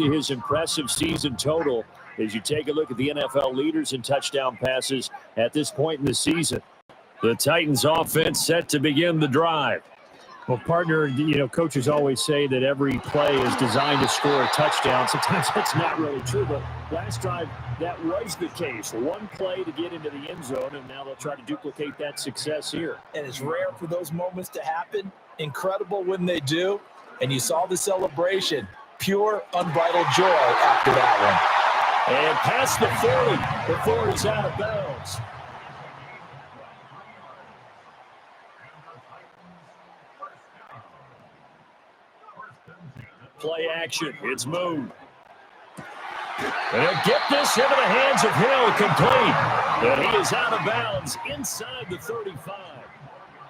his impressive season total as you take a look at the NFL leaders in touchdown passes at this point in the season. The Titans offense set to begin the drive. Well, partner, coaches always say that every play is designed to score a touchdown. Sometimes that's not really true, but last drive, that was the case. One play to get into the end zone, and now they'll try to duplicate that success here. And it's rare for those moments to happen. Incredible when they do. And you saw the celebration. Pure, unbridled joy after that one. And past the 40 before he's out of bounds. Play action. It's moved. And get this into the hands of Hill, complete. And he is out of bounds inside the 35.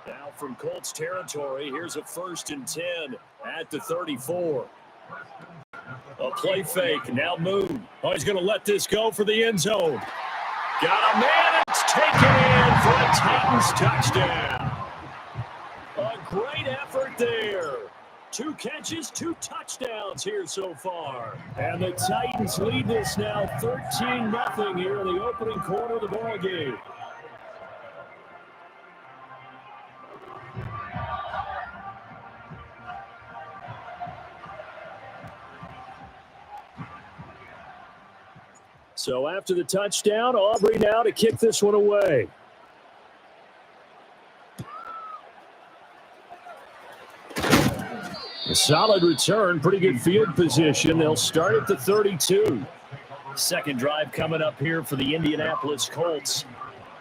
Now from Colts territory, here's a 1st and 10 at the 34. A play fake, now moved. Oh, he's going to let this go for the end zone. Got a man, it's taken in for a Titans touchdown. A great effort there. 2 catches, 2 touchdowns here so far. And the Titans lead this now 13-0 here in the opening quarter of the ball game. So after the touchdown, Aubrey now to kick this one away. A solid return, pretty good field position. They'll start at the 32. Second drive coming up here for the Indianapolis Colts.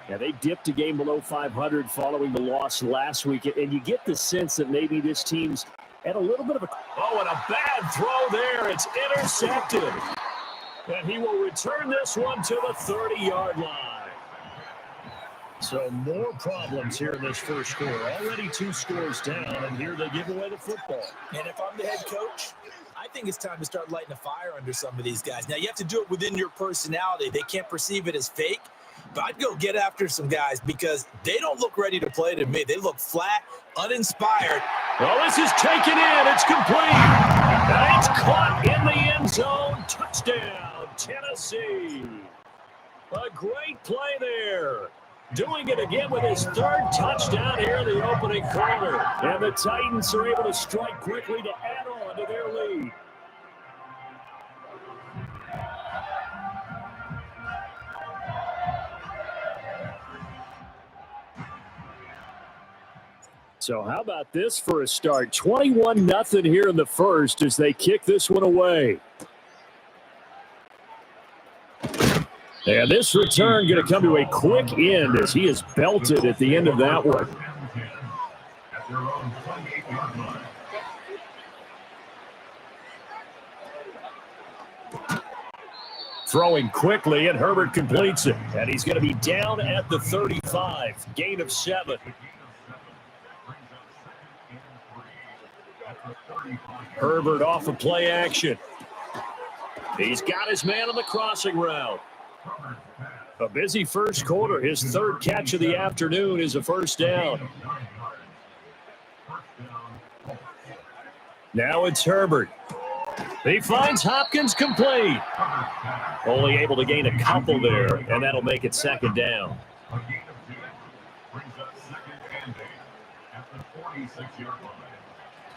Yeah, they dipped a game below 500 following the loss last week, and you get the sense that maybe this team's at a little bit of a... Oh, and a bad throw there. It's intercepted. And he will return this one to the 30-yard line. So more problems here in this first quarter. Already 2 scores down, and here they give away the football. And if I'm the head coach, I think it's time to start lighting a fire under some of these guys. Now, you have to do it within your personality. They can't perceive it as fake. But I'd go get after some guys because they don't look ready to play to me. They look flat, uninspired. Well, this is taken in. It's complete. And it's caught in the end zone. Touchdown, Tennessee. A great play there. Doing it again with his 3rd touchdown here in the opening quarter. And the Titans are able to strike quickly to add on to their lead. So how about this for a start? 21-0 here in the first as they kick this one away. And this return going to come to a quick end as he is belted at the end of that one. Throwing quickly, and Herbert completes it. And he's going to be down at the 35. Gain of 7. Herbert off of play action. He's got his man on the crossing route. A busy first quarter. His 3rd catch of the afternoon is a first down. Now it's Herbert. He finds Hopkins complete. Only able to gain a couple there, and that'll make it 2nd down.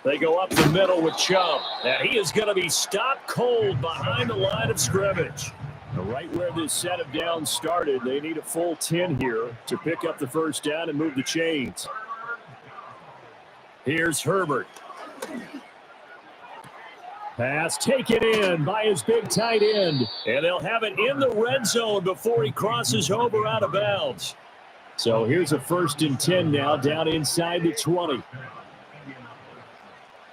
They go up the middle with Chubb. And he is going to be stopped cold behind the line of scrimmage. Right where this set of downs started, they need a full 10 here to pick up the first down and move the chains. Here's Herbert. Pass taken in by his big tight end. And they'll have it in the red zone before he crosses over out of bounds. So here's a 1st and 10 now down inside the 20.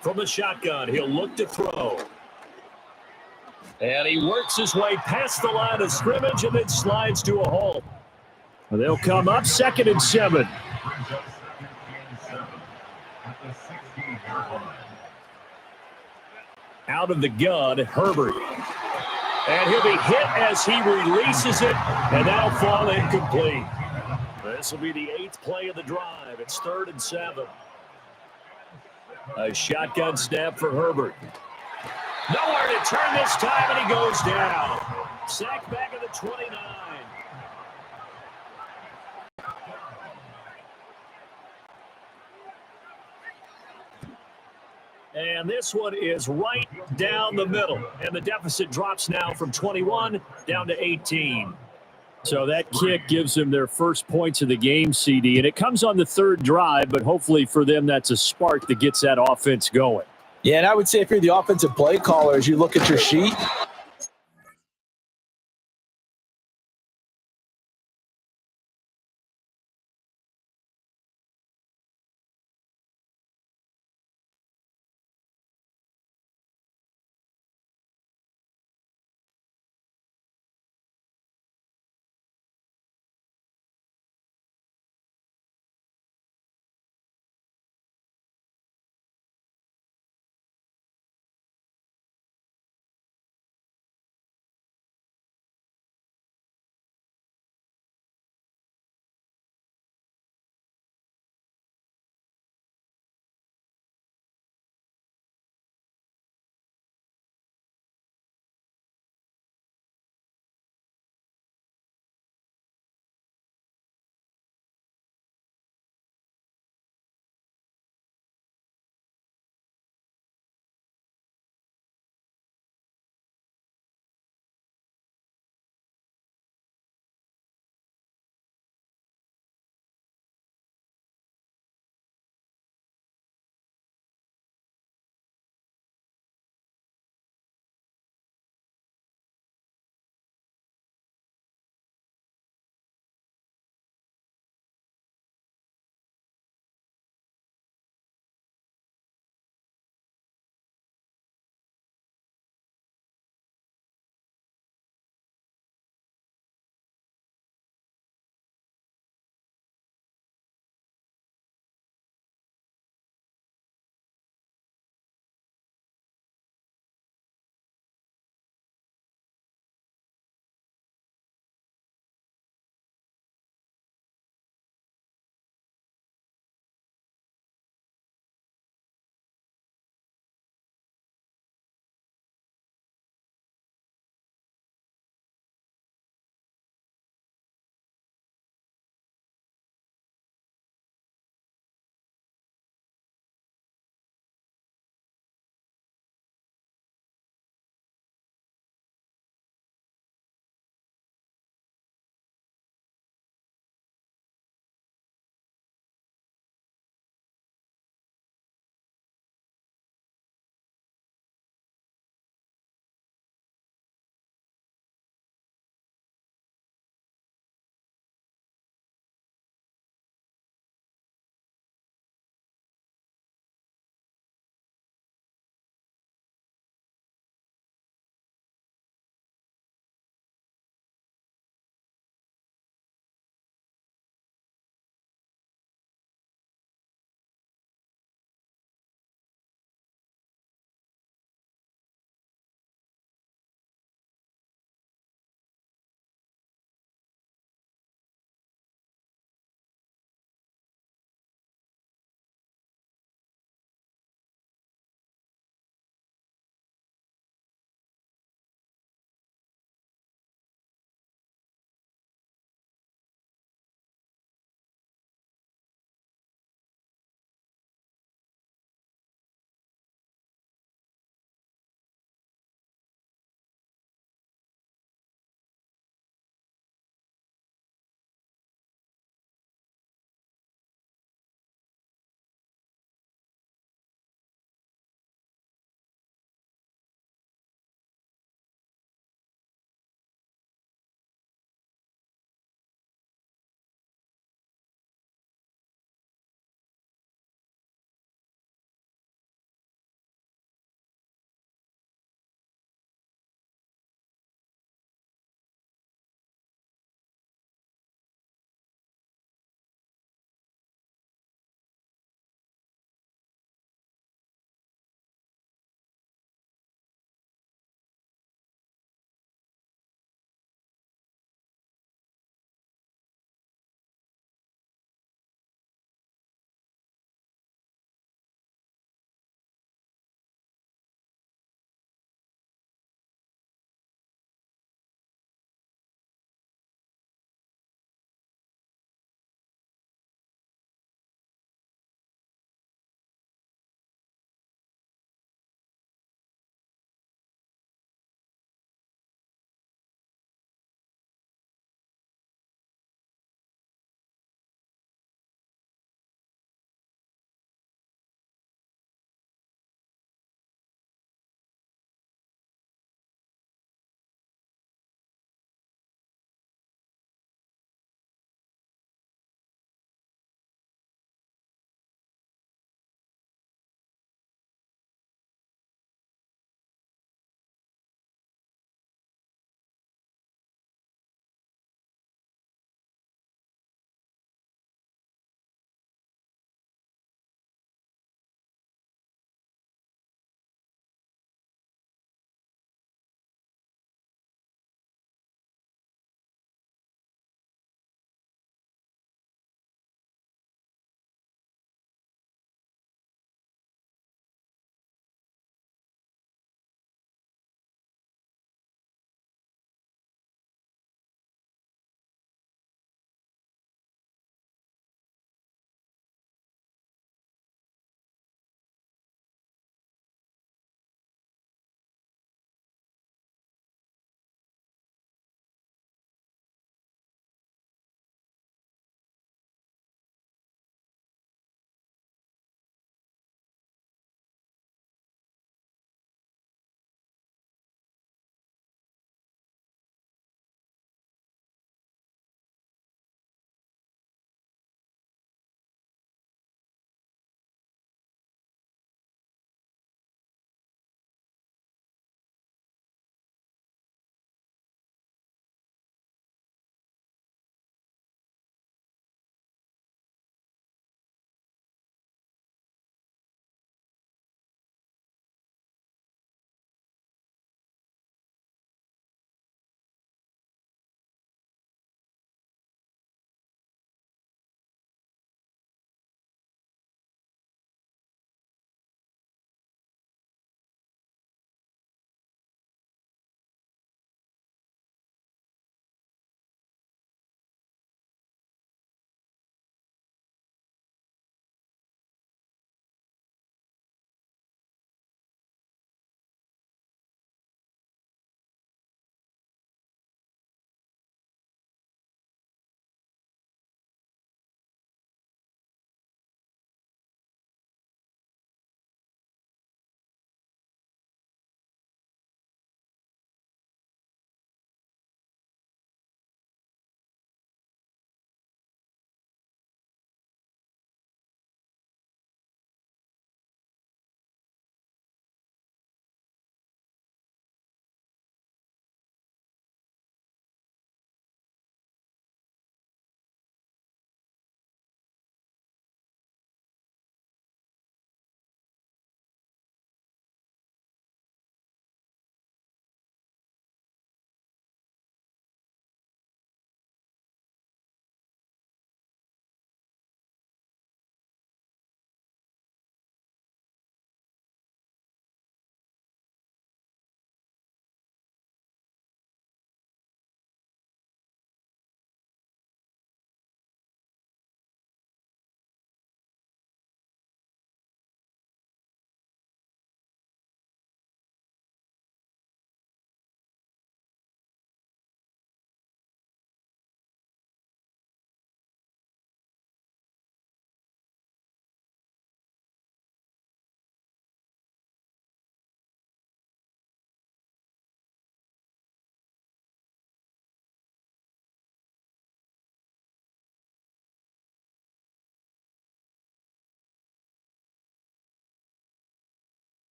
From the shotgun, he'll look to throw. And he works his way past the line of scrimmage and then slides to a halt. They'll come up 2nd and 7. Out of the gun, Herbert. And he'll be hit as he releases it, and that'll fall incomplete. This will be the 8th play of the drive. It's 3rd and 7. A shotgun snap for Herbert. Nowhere to turn this time, and he goes down. Sacked back at the 29. And this one is right down the middle. And the deficit drops now from 21 down to 18. So that kick gives them their first points of the game, CD. And it comes on the third drive, but hopefully for them that's a spark that gets that offense going. Yeah, and I would say if you're the offensive play caller, as you look at your sheet,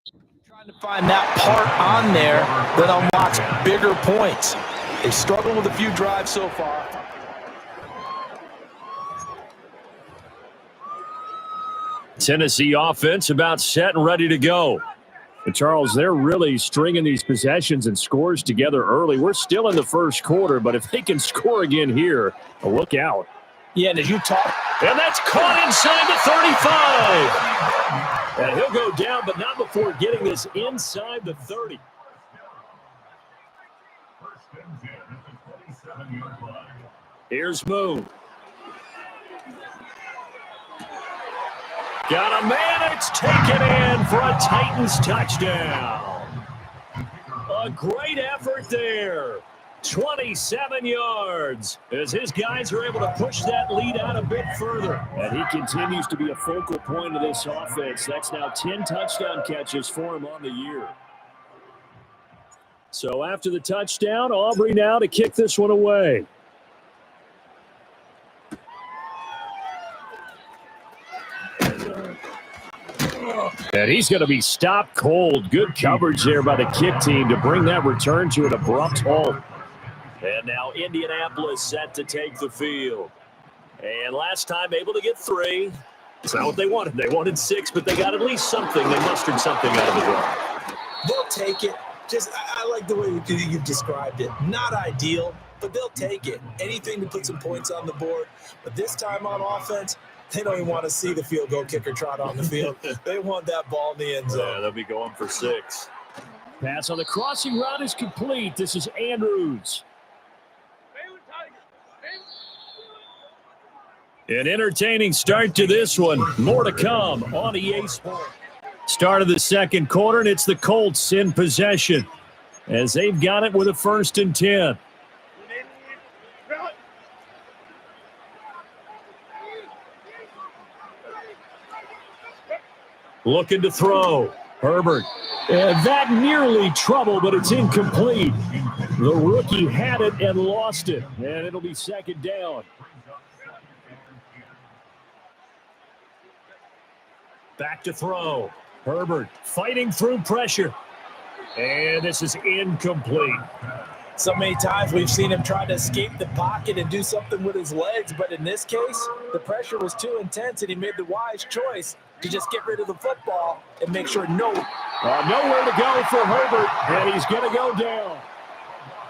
Trying to find that part on there that unlocks bigger points. They struggled with a few drives so far. Tennessee offense about set and ready to go. And Charles, they're really stringing these possessions and scores together early. We're still in the first quarter, but if they can score again here, look out. Yeah, and as you talk. And that's caught inside the 35. And he'll go down, but not before getting this inside the 30. Here's Moon. Got a man, it's taken in for a Titans touchdown. A great effort there. 27 yards as his guys are able to push that lead out a bit further. And he continues to be a focal point of this offense. That's now 10 touchdown catches for him on the year. So after the touchdown, Aubrey now to kick this one away. And he's going to be stopped cold. Good coverage there by the kick team to bring that return to an abrupt halt. And now Indianapolis set to take the field. And last time able to get 3. It's not what they wanted. They wanted 6, but they got at least something. They mustered something out of the drive. They'll take it. I like the way you've described it. Not ideal, but they'll take it. Anything to put some points on the board. But this time on offense, they don't even want to see the field goal kicker trot on the field. They want that ball in the end zone. Yeah, they'll be going for 6. Pass on the crossing route is complete. This is Andrews. An entertaining start to this one. More to come on EA Sports. Start of the second quarter, and it's the Colts in possession as they've got it with a 1st and 10. Looking to throw. Herbert. And that nearly trouble, but it's incomplete. The rookie had it and lost it, and it'll be 2nd down. Back to throw. Herbert fighting through pressure. And this is incomplete. So many times we've seen him try to escape the pocket and do something with his legs, but in this case, the pressure was too intense, and he made the wise choice to just get rid of the football and make sure nowhere to go for Herbert, and he's going to go down.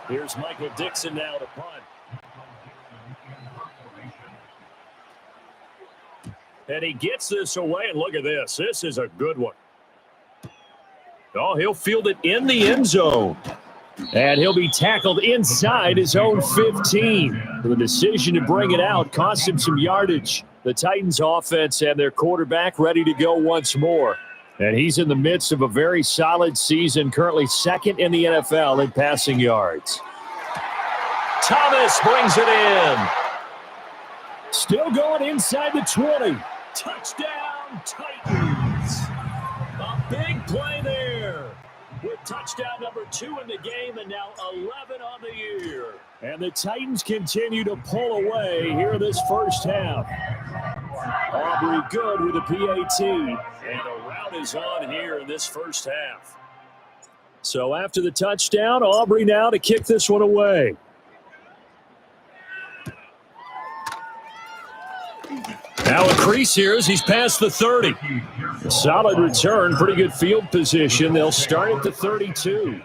Here's Michael Dixon now to punt. And he gets this away, and look at this. This is a good one. Oh, he'll field it in the end zone. And he'll be tackled inside his own 15. The decision to bring it out cost him some yardage. The Titans offense and their quarterback ready to go once more. And he's in the midst of a very solid season, currently 2nd in the NFL in passing yards. Thomas brings it in. Still going inside the 20. Touchdown, Titans. A big play there. With touchdown number 2 in the game and now 11 on the year. And the Titans continue to pull away here this first half. Aubrey good with a PAT. And a rout is on here in this first half. So after the touchdown, Aubrey now to kick this one away. Now a crease here as he's past the 30. A solid return, pretty good field position. They'll start at the 32.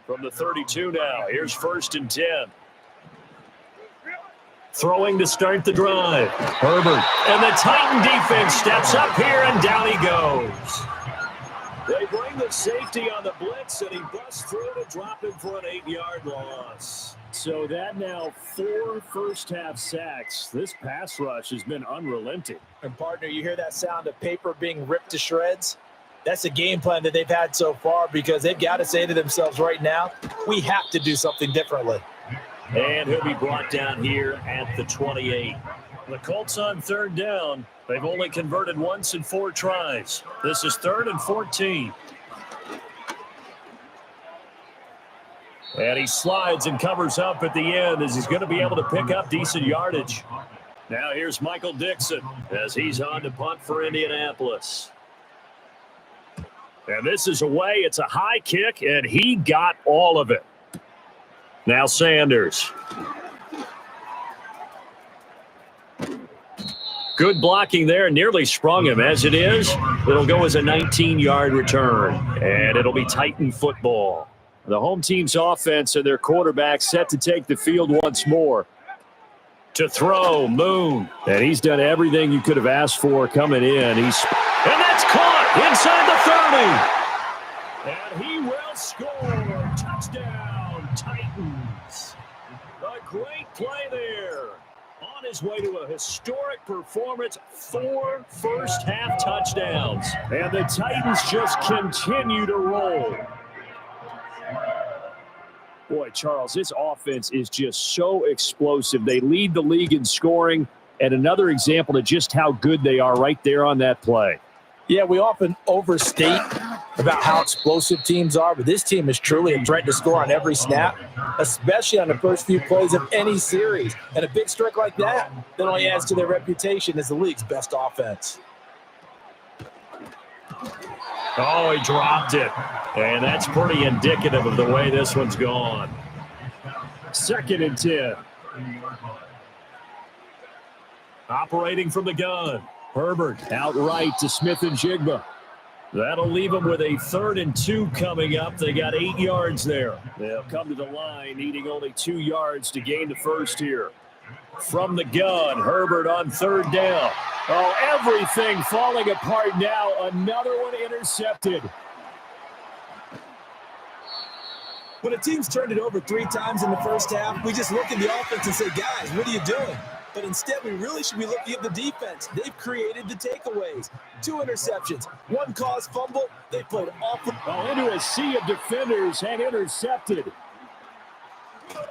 From the 32 now, here's 1st and 10. Throwing to start the drive. Herbert. And the Titan defense steps up here, and down he goes. They bring the safety on the blitz, and he busts through to drop him for an 8-yard loss. So that now 4 first-half sacks. This pass rush has been unrelenting. And, partner, you hear that sound of paper being ripped to shreds? That's a game plan that they've had so far because they've got to say to themselves right now, we have to do something differently. And he'll be brought down here at the 28. The Colts on 3rd down. They've only converted once in 4 tries. This is 3rd and 14. And he slides and covers up at the end as he's going to be able to pick up decent yardage. Now here's Michael Dixon as he's on to punt for Indianapolis. And this is away. It's a high kick, and he got all of it. Now Sanders. Good blocking there. Nearly sprung him. As it is, it'll go as a 19-yard return. And it'll be Titan football. The home team's offense and their quarterback set to take the field once more. To throw, Moon. And he's done everything you could have asked for coming in. And that's caught inside the 30. And he will score. Touchdown, Titans. A great play there. On his way to a historic performance, 4 first-half touchdowns. And the Titans just continue to roll. Boy, Charles, this offense is just so explosive. They lead the league in scoring, and another example of just how good they are right there on that play. Yeah, we often overstate about how explosive teams are, but this team is truly a threat to score on every snap, especially on the first few plays of any series. And a big strike like that only adds to their reputation as the league's best offense. Oh, he dropped it. And that's pretty indicative of the way this one's gone. 2nd and 10. Operating from the gun. Herbert outright to Smith and Jigba. That'll leave them with a 3rd and 2 coming up. They got 8 yards there. They'll come to the line needing only 2 yards to gain the first here. From the gun, Herbert on 3rd down. Oh, everything falling apart now. Another one intercepted. When a team's turned it over 3 times in the first half, we just look at the offense and say, guys, what are you doing? But instead, we really should be looking at the defense. They've created the takeaways. 2 interceptions, 1 caused fumble. They played awful. Oh, into a sea of defenders and intercepted.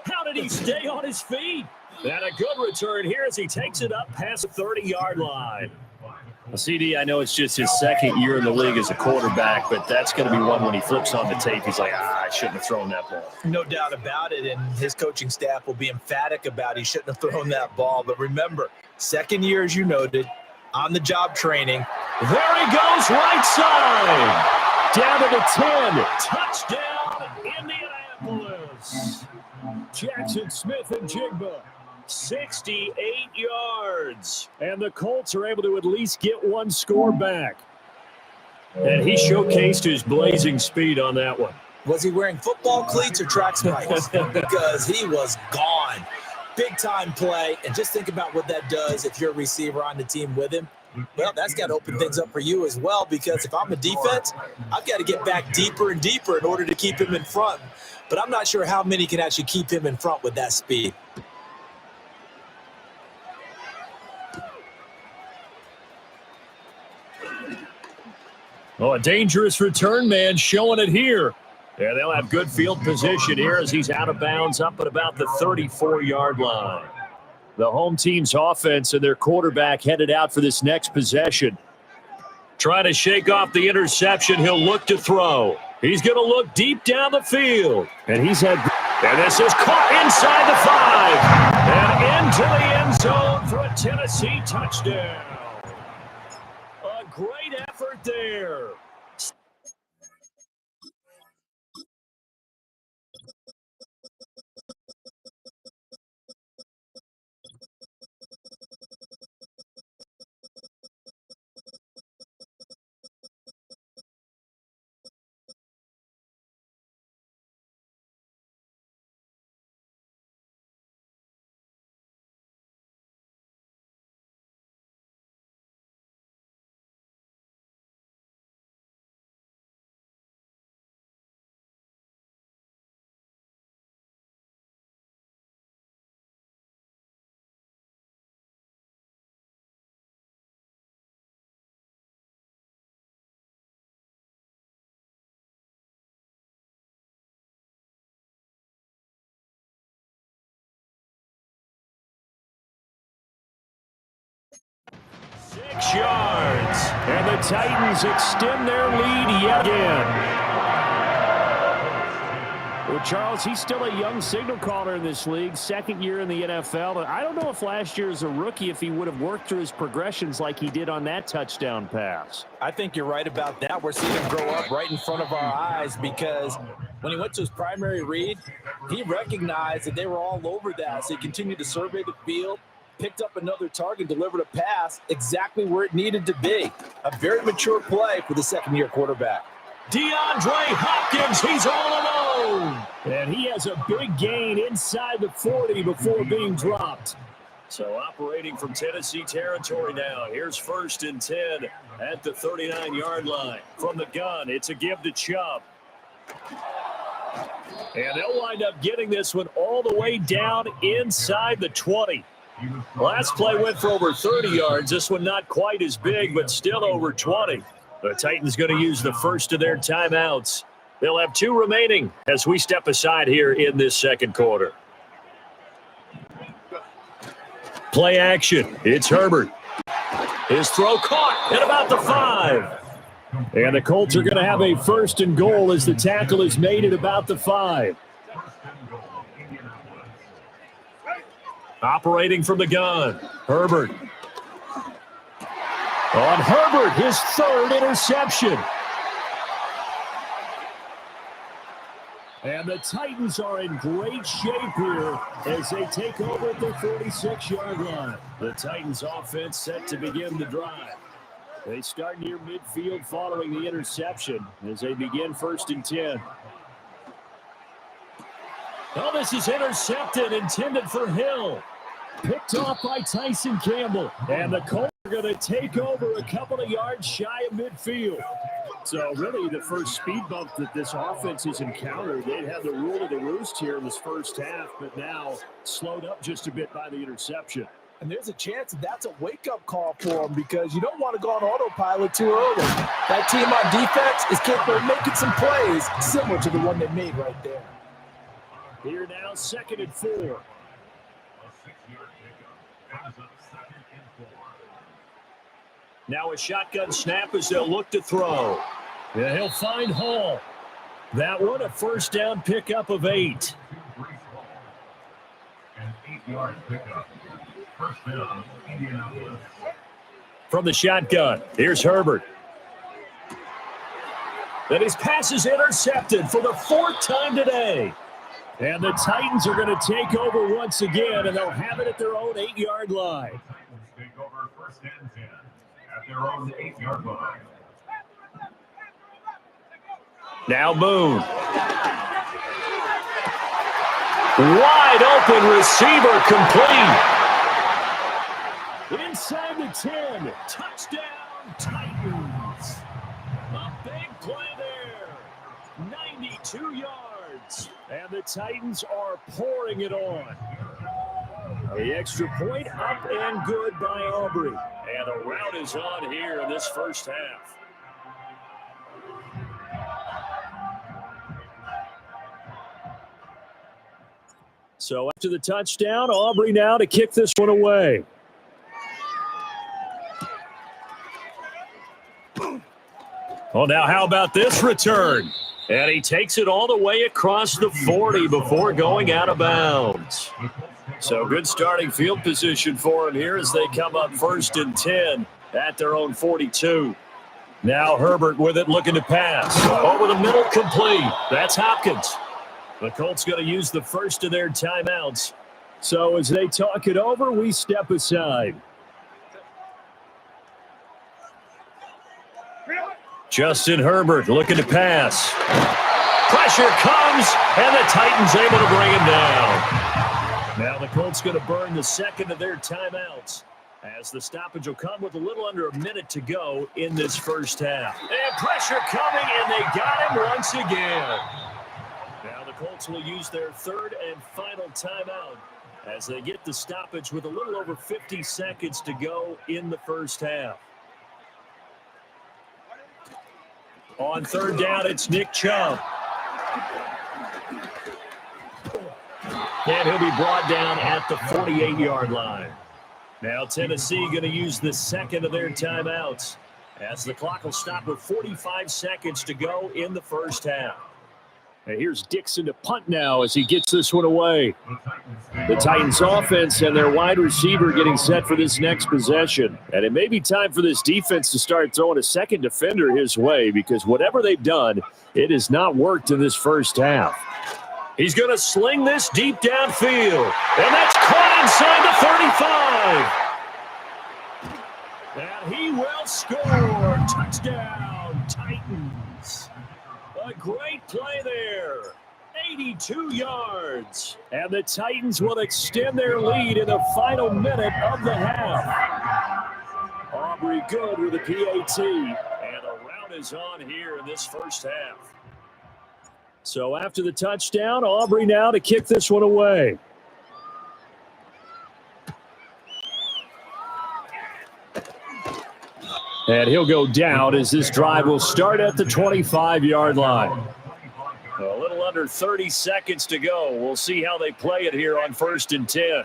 How did he stay on his feet? And a good return here as he takes it up past the 30-yard line. Well, CD, I know it's just his 2nd year in the league as a quarterback, but that's going to be one when he flips on the tape. He's like, I shouldn't have thrown that ball. No doubt about it, and his coaching staff will be emphatic about he shouldn't have thrown that ball. But remember, 2nd year, as you noted, on-the-job training. There he goes, right side. Down to the 10. Touchdown, Indianapolis. Jackson Smith and Jigba. 68 yards. And the Colts are able to at least get 1 score back. And he showcased his blazing speed on that one. Was he wearing football cleats or track spikes? Because he was gone. Big-time play. And just think about what that does if you're a receiver on the team with him. Well, that's got to open things up for you as well, because if I'm a defense, I've got to get back deeper and deeper in order to keep him in front. But I'm not sure how many can actually keep him in front with that speed. Oh, a dangerous return man showing it here. Yeah, they'll have good field position here as he's out of bounds up at about the 34-yard line. The home team's offense and their quarterback headed out for this next possession. Trying to shake off the interception. He'll look to throw. He's going to look deep down the field. And this is caught inside the 5 and into the end zone for a Tennessee touchdown. A great effort there. Six yards, and the Titans extend their lead yet again. Well, Charles, he's still a young signal caller in this league, second year in the NFL. And I don't know if last year as a rookie, if he would have worked through his progressions like he did on that touchdown pass. I think you're right about that. We're seeing him grow up right in front of our eyes because when he went to his primary read, he recognized that they were all over that. So he continued to survey the field, picked up another target, delivered a pass exactly where it needed to be. A very mature play for the second-year quarterback. DeAndre Hopkins, he's all alone. And he has a big gain inside the 40 before being dropped. So operating from Tennessee territory now. Here's 1st and 10 at the 39-yard line. From the gun, it's a give to Chubb. And they'll wind up getting this one all the way down inside the 20. Last play went for over 30 yards. This one not quite as big, but still over 20. The Titans going to use the first of their timeouts. They'll have 2 remaining as we step aside here in this second quarter. Play action. It's Herbert. His throw caught at about the 5. And the Colts are going to have a 1st and goal as the tackle is made at about the 5. Operating from the gun, Herbert. On Herbert, his 3rd interception. And the Titans are in great shape here as they take over at the 46-yard line. The Titans offense set to begin the drive. They start near midfield following the interception as they begin 1st and 10. Oh, this is intercepted, intended for Hill. Picked off by Tyson Campbell. And the Colts are going to take over a couple of yards shy of midfield. So really the first speed bump that this offense has encountered, they had the rule of the roost here in this first half, but now slowed up just a bit by the interception. And there's a chance that's a wake-up call for them because you don't want to go on autopilot too early. That team on defense is capable of making some plays similar to the one they made right there. Here now, 2nd and 4. Now a shotgun snap as they'll look to throw. Yeah, he'll find Hall. That one, a 1st down pickup of 8. From the shotgun, here's Herbert. Then his pass is intercepted for the 4th time today. And the Titans are going to take over once again, and they'll have it at their own 8-yard line. Take over 1st and 10 at their own 8-yard line. Now Boone. Wide open receiver complete. Inside the 10. Touchdown Titans. A big play there. 92 yards. And the Titans are pouring it on. The extra point up and good by Aubrey. And the rout is on here in this first half. So after the touchdown, Aubrey now to kick this one away. Oh, now how about this return? And he takes it all the way across the 40 before going out of bounds. So good starting field position for him here as they come up 1st and 10 at their own 42. Now Herbert with it, looking to pass. Over the middle, complete. That's Hopkins. The Colts going to use the first of their timeouts. So as they talk it over, we step aside. Justin Herbert looking to pass. Pressure comes, and the Titans able to bring him down. Now the Colts going to burn the second of their timeouts as the stoppage will come with a little under a minute to go in this first half. And pressure coming, and they got him once again. Now the Colts will use their 3rd and final timeout as they get the stoppage with a little over 50 seconds to go in the first half. On 3rd down, it's Nick Chubb. And he'll be brought down at the 48-yard line. Now Tennessee going to use the second of their timeouts as the clock will stop with 45 seconds to go in the first half. And here's Dixon to punt now as he gets this one away. The Titans offense and their wide receiver getting set for this next possession. And it may be time for this defense to start throwing a second defender his way, because whatever they've done, it has not worked in this first half. He's going to sling this deep downfield. And that's caught inside the 35. And he will score. Touchdown, Titans. A great play there. 82 yards. And the Titans will extend their lead in the final minute of the half. Aubrey good with a PAT. And a round is on here in this first half. So after the touchdown, Aubrey now to kick this one away. And he'll go down as this drive will start at the 25-yard line. A little under 30 seconds to go. We'll see how they play it here on 1st and 10.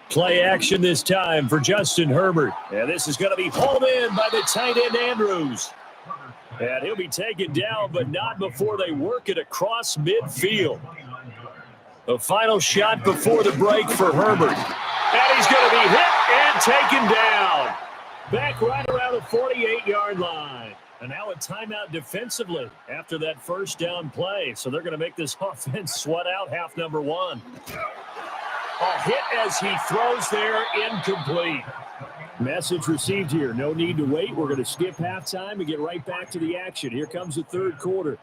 Play action this time for Justin Herbert. And this is going to be hauled in by the tight end Andrews. And he'll be taken down, but not before they work it across midfield. The final shot before the break for Herbert. And he's going to be hit and taken down. Back right around the 48-yard line. And now a timeout defensively after that first down play. So they're going to make this offense sweat out half number one. A hit as he throws there, incomplete. Message received here. No need to wait. We're going to skip halftime and get right back to the action. Here comes the third quarter.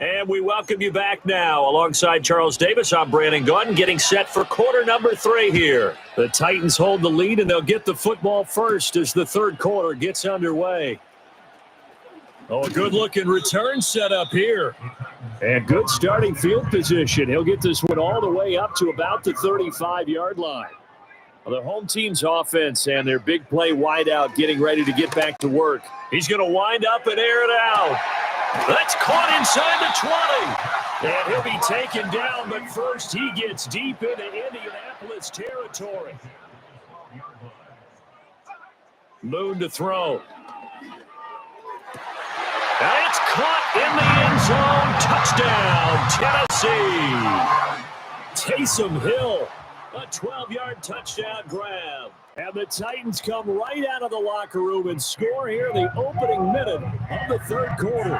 And we welcome you back now. Alongside Charles Davis, I'm Brandon Gunn, getting set for quarter number 3 here. The Titans hold the lead, and they'll get the football first as the third quarter gets underway. Oh, a good-looking return set up here. And good starting field position. He'll get this one all the way up to about the 35-yard line. Well, the home team's offense and their big play wideout getting ready to get back to work. He's going to wind up and air it out. That's caught inside the 20. And he'll be taken down, but first he gets deep into Indianapolis territory. Moon to throw. And it's caught in the end zone. Touchdown, Tennessee. Taysom Hill, a 12-yard touchdown grab. And the Titans come right out of the locker room and score here in the opening minute of the third quarter.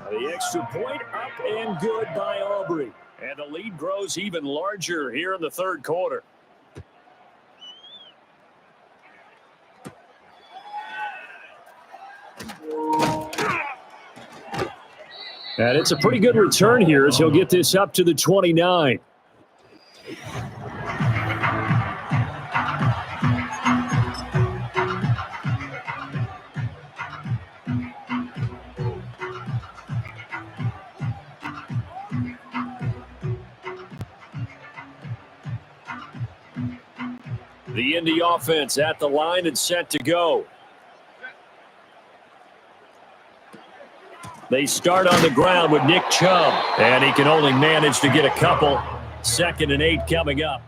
The extra point up and good by Aubrey. And the lead grows even larger here in the third quarter. And it's a pretty good return here as he'll get this up to the 29. The Indy offense at the line and set to go. They start on the ground with Nick Chubb, and he can only manage to get a couple. 2nd and 8 coming up.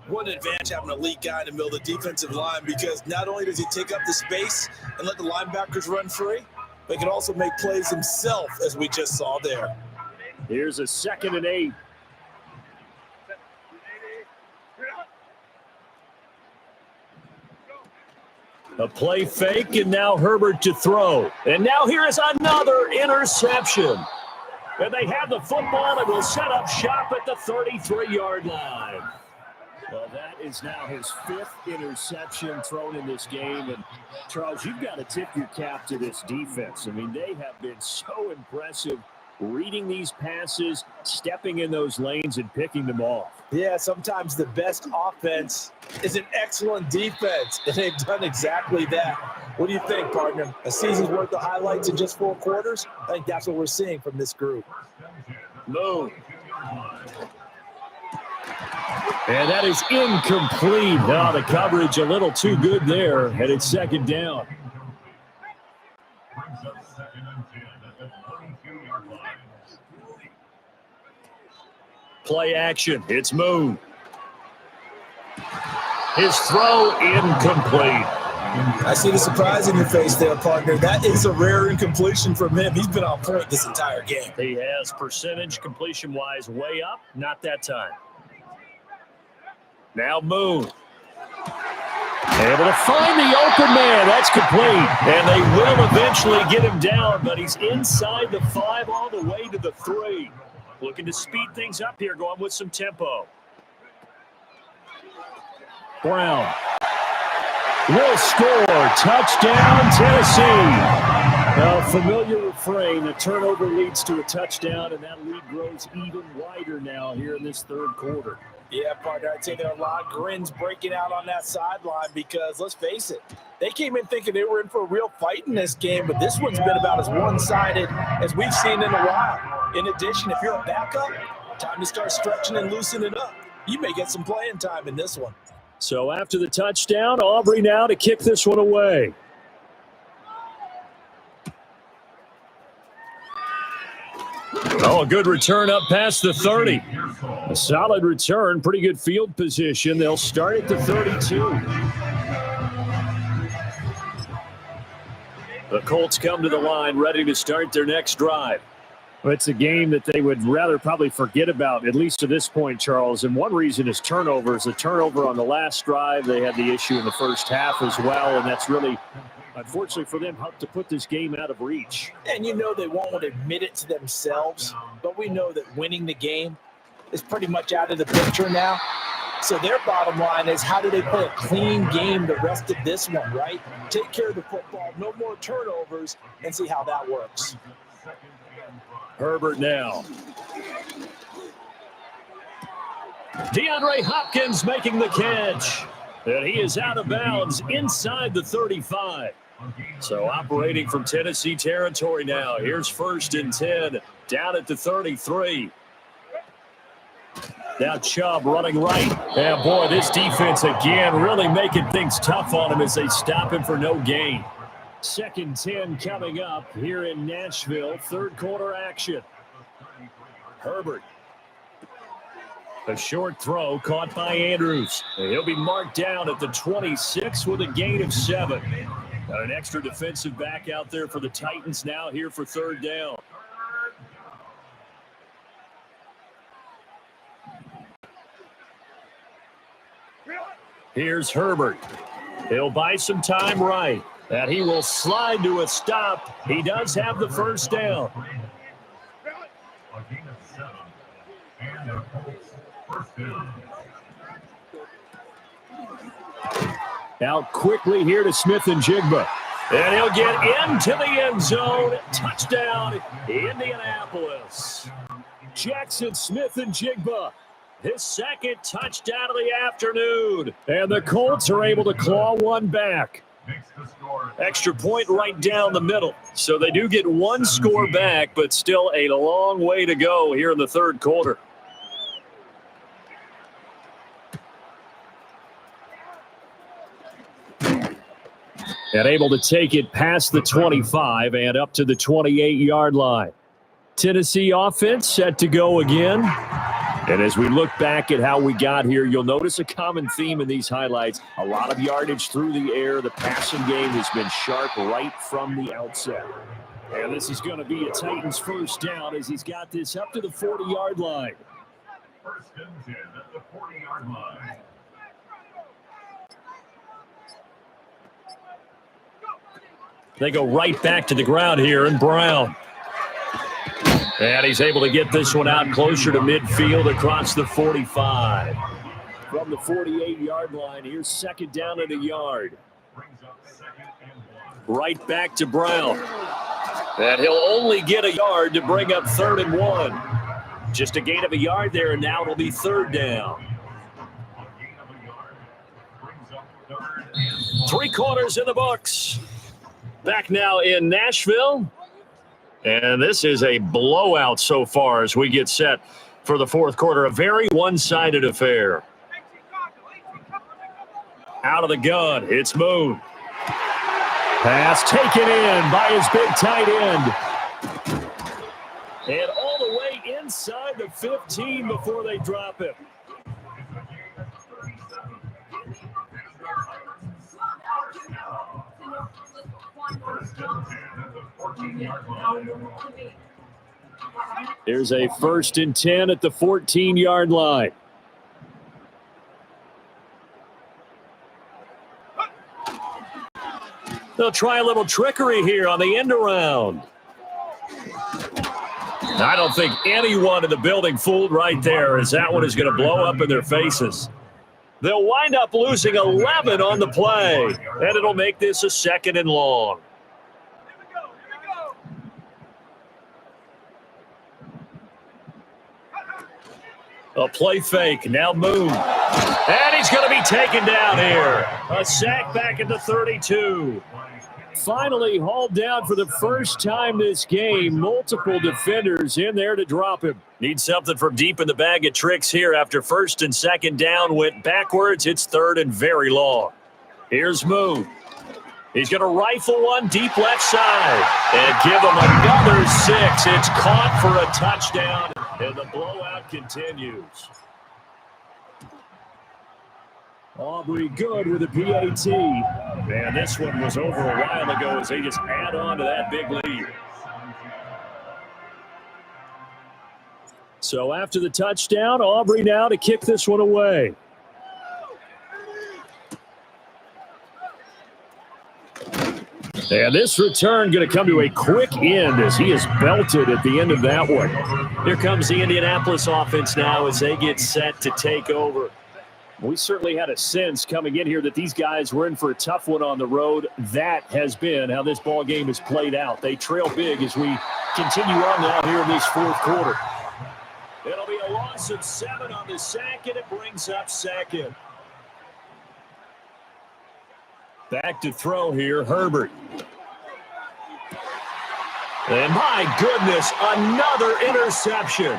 What an advantage having an elite guy in the middle of the defensive line, because not only does he take up the space and let the linebackers run free, but he can also make plays himself, as we just saw there. Here's a 2nd and 8. A play fake, and now Herbert to throw. And now here is another interception. And they have the football and will set up shop at the 33-yard line. Well, that is now his 5th interception thrown in this game. And, Charles, you've got to tip your cap to this defense. I mean, they have been so impressive reading these passes, stepping in those lanes, and picking them off. Yeah, sometimes the best offense is an excellent defense, and they've done exactly that. What do you think, partner? A season's worth of highlights in just 4 quarters? I think that's what we're seeing from this group. Moon. And that is incomplete. Now the coverage a little too good there, and it's 2nd down. Play action. It's Moon. His throw incomplete. I see the surprise in your face there, partner. That is a rare incompletion from him. He's been on point this entire game. He has percentage completion-wise way up. Not that time. Now Moon. Able to find the open man. That's complete. And they will eventually get him down, but he's inside the 5 all the way to the 3. Looking to speed things up here, going with some tempo. Brown will score. Touchdown, Tennessee. A familiar refrain. A turnover leads to a touchdown, and that lead grows even wider now here in this third quarter. Yeah, partner, I'd say there are a lot of grins breaking out on that sideline because, let's face it, they came in thinking they were in for a real fight in this game, but this one's been about as one-sided as we've seen in a while. In addition, if you're a backup, time to start stretching and loosening up. You may get some playing time in this one. So after the touchdown, Aubrey now to kick this one away. Oh, a good return up past the 30. A solid return, pretty good field position. They'll start at the 32. The Colts come to the line, ready to start their next drive. Well, it's a game that they would rather probably forget about, at least to this point, Charles. And one reason is turnovers. The turnover on the last drive, they had the issue in the first half as well, and that's really, unfortunately for them, helped to put this game out of reach. And you know they won't admit it to themselves, but we know that winning the game is pretty much out of the picture now. So their bottom line is, how do they play a clean game the rest of this one, right? Take care of the football, no more turnovers, and see how that works. Herbert now. DeAndre Hopkins making the catch. And he is out of bounds inside the 35. So operating from Tennessee territory now. Here's 1st and 10 down at the 33. Now Chubb running right. And boy, this defense again really making things tough on him as they stop him for no gain. 2nd 10 coming up here in Nashville. Third quarter action. Herbert. A short throw caught by Andrews. He'll be marked down at the 26 with a gain of 7. An extra defensive back out there for the Titans now here for 3rd down. Here's Herbert. He'll buy some time right. And he will slide to a stop. He does have the 1st down. Out quickly here to Smith and Jigba. And he'll get into the end zone. Touchdown, Indianapolis. Jackson Smith and Jigba. His 2nd touchdown of the afternoon. And the Colts are able to claw one back. Extra point right down the middle. So they do get one score back, but still a long way to go here in the 3rd quarter. And able to take it past the 25 and up to the 28-yard line. Tennessee offense set to go again. And as we look back at how we got here, you'll notice a common theme in these highlights. A lot of yardage through the air. The passing game has been sharp right from the outset. And this is going to be a Titans 1st down as he's got this up to the 40-yard line. 1st and 10 at the 40-yard line. They go right back to the ground here, and Brown. And he's able to get this one out closer to midfield across the 45. From the 48-yard line, here's 2nd down and a yard. Right back to Brown. And he'll only get a yard to bring up 3rd and 1. Just a gain of a yard there, and now it'll be 3rd down. 3 quarters in the books. Back now in Nashville. And this is a blowout so far as we get set for the 4th quarter. A very one-sided affair. Out of the gun, it's Moon. Pass taken in by his big tight end. And all the way inside the 15 before they drop him. 14-yard line. Here's a 1st and 10 at the 14-yard line. They'll try a little trickery here on the end around. I don't think anyone in the building fooled right there, as that one is going to blow up in their faces. They'll wind up losing 11 on the play, and it'll make this a 2nd and long. A play fake, now Moon. And he's going to be taken down here. A sack back at the 32. Finally hauled down for the first time this game. Multiple defenders in there to drop him. Need something from deep in the bag of tricks here after 1st and 2nd down. Went backwards. It's 3rd and very long. Here's Moon. He's going to rifle one deep left side and give him another 6. It's caught for a touchdown, and the blowout continues. Aubrey good with a PAT. Man, this one was over a while ago as they just add on to that big lead. So after the touchdown, Aubrey now to kick this one away. And this return going to come to a quick end as he is belted at the end of that one. Here comes the Indianapolis offense now as they get set to take over. We certainly had a sense coming in here that these guys were in for a tough one on the road. That has been how this ball game has played out. They trail big as we continue on now here in this 4th quarter. It'll be a loss of 7 on the sack, and it brings up 2nd. Back to throw here, Herbert. And my goodness, another interception.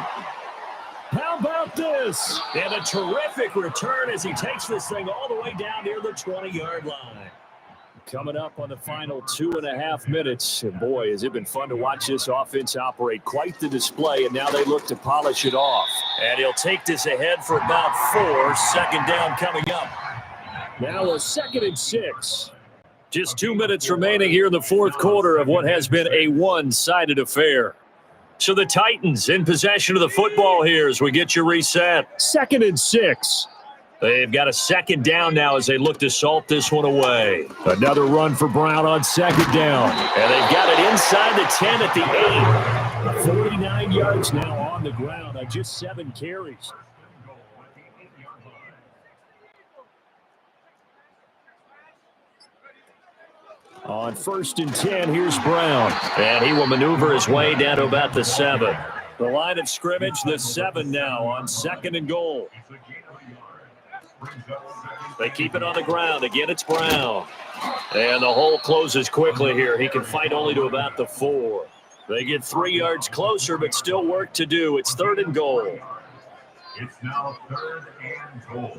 How about this? And a terrific return as he takes this thing all the way down near the 20-yard line. Coming up on the final 2.5 minutes. And boy, has it been fun to watch this offense operate. Quite the display, and now they look to polish it off. And he'll take this ahead for about 4. 2nd down coming up. Now a 2nd and 6. Just 2 minutes remaining here in the 4th quarter of what has been a one-sided affair. So the Titans in possession of the football here as we get you reset. 2nd and 6. They've got a 2nd down now as they look to salt this one away. Another run for Brown on 2nd down. And they've got it inside the 10 at the 8. 49 yards now on the ground on just 7 carries. On 1st and 10, here's Brown. And he will maneuver his way down to about the 7. The line of scrimmage, the 7 now on 2nd and goal. They keep it on the ground. Again, it's Brown. And the hole closes quickly here. He can fight only to about the 4. They get 3 yards closer, but still work to do. It's 3rd and goal. It's now 3rd and goal.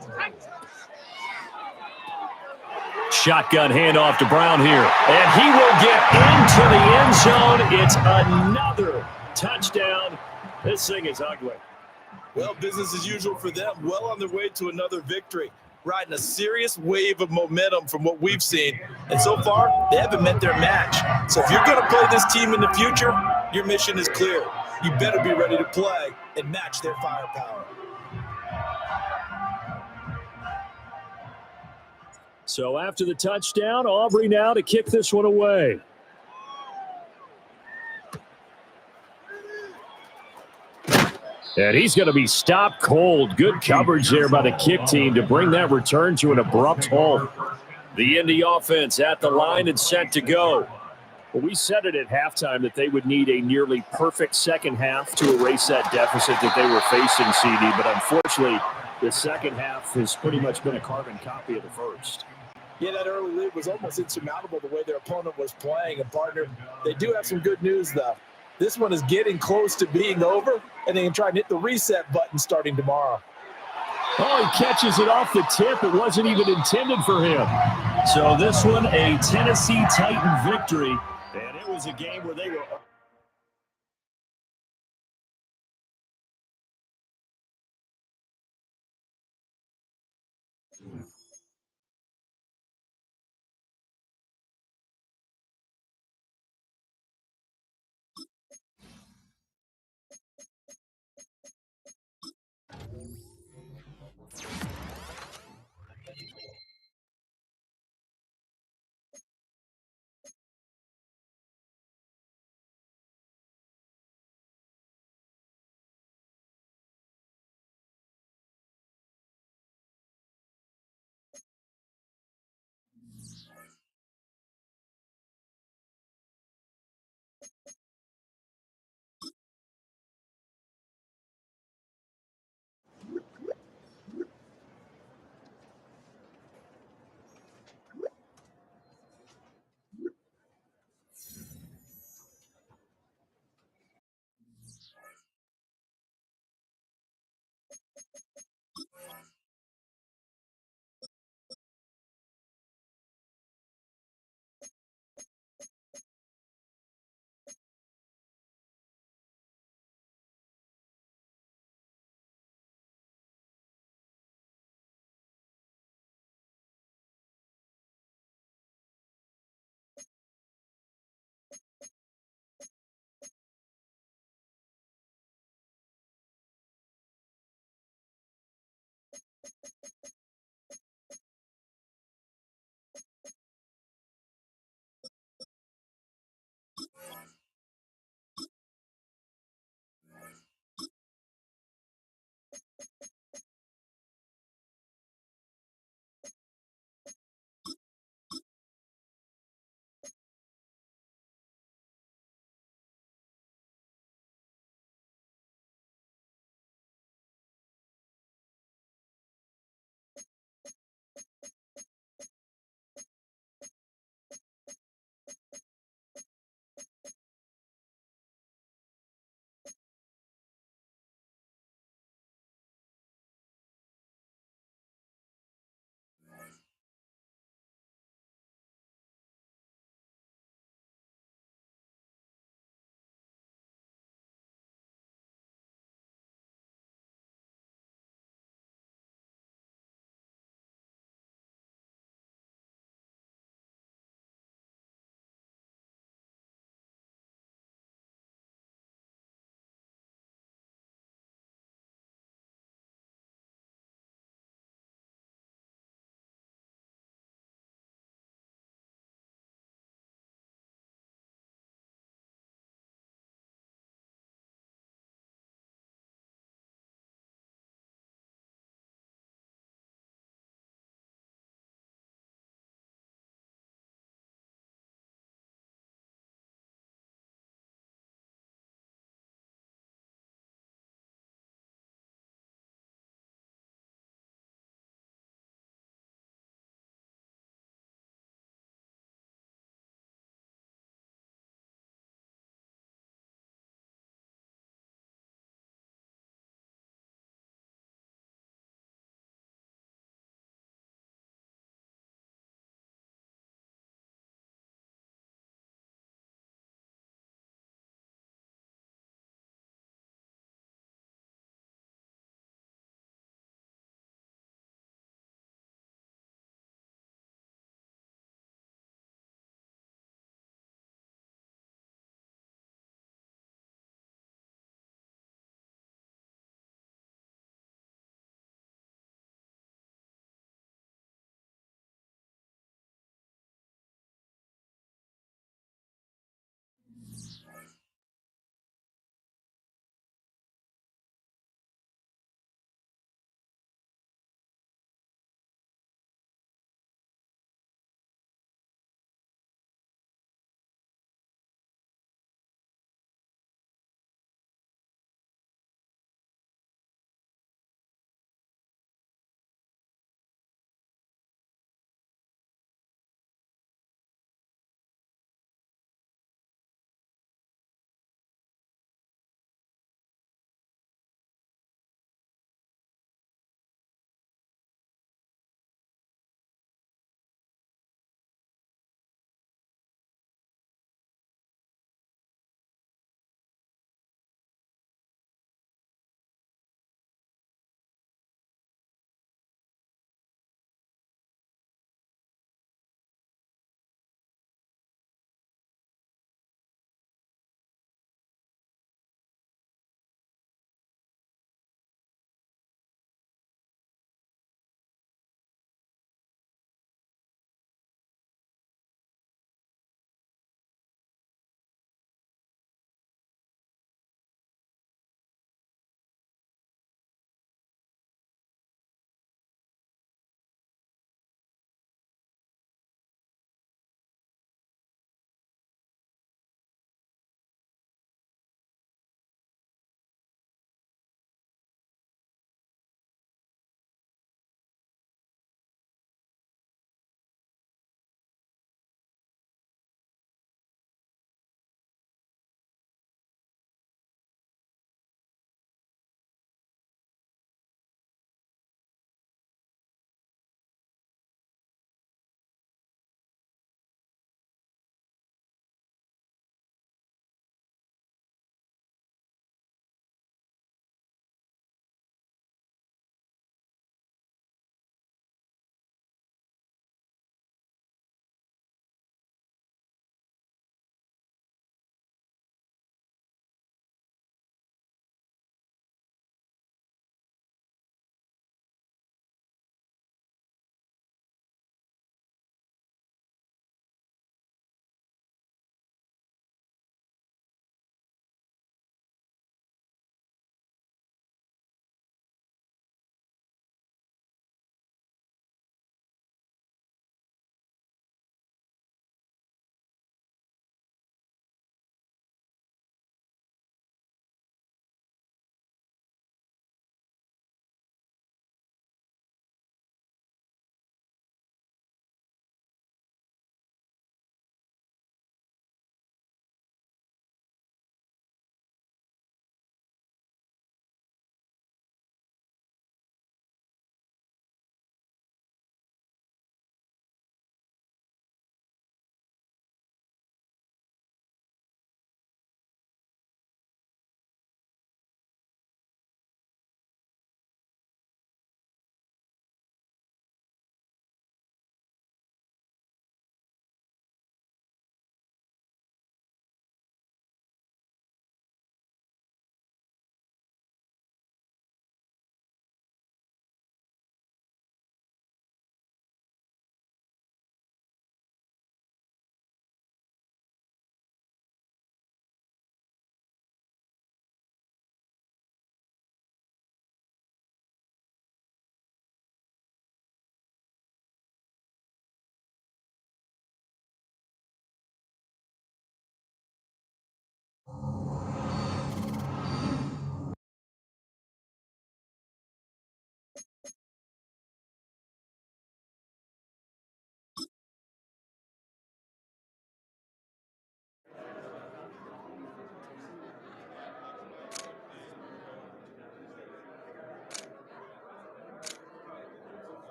Shotgun handoff to Brown here. And he will get into the end zone. It's another touchdown. This thing is ugly. Well, business as usual for them. Well on their way to another victory. Riding a serious wave of momentum from what we've seen. And so far, they haven't met their match. So if you're going to play this team in the future, your mission is clear. You better be ready to play and match their firepower. So after the touchdown, Aubrey now to kick this one away. And he's going to be stopped cold. Good coverage there by the kick team to bring that return to an abrupt halt. The Indy offense at the line and set to go. Well, we said it at halftime that they would need a nearly perfect second half to erase that deficit that they were facing, CD. But unfortunately, the second half has pretty much been a carbon copy of the first. Yeah, that early lead was almost insurmountable the way their opponent was playing. And, partner, they do have some good news, though. This one is getting close to being over, and they can try and hit the reset button starting tomorrow. Oh, he catches it off the tip. It wasn't even intended for him. So this one, a Tennessee Titan victory. And it was a game where they were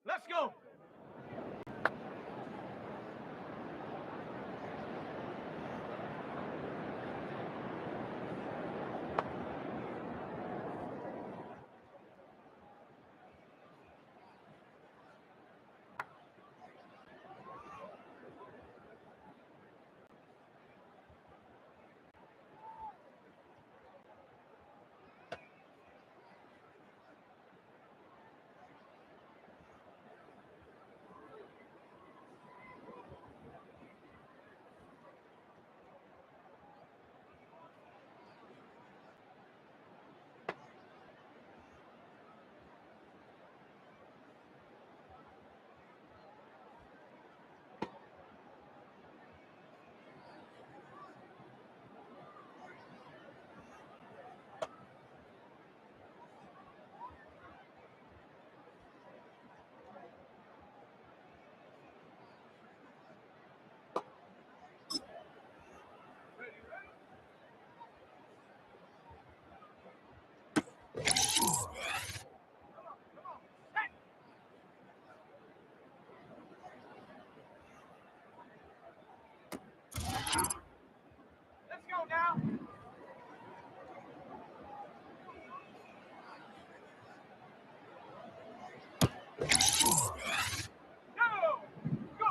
Let's go. Let's go now. Go. Go.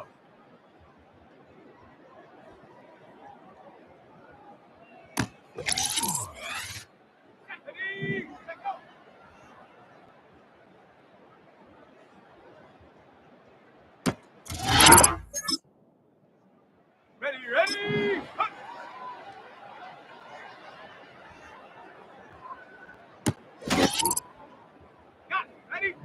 Ready. Let's go. Ready, ready. Hup. Got it. Ready.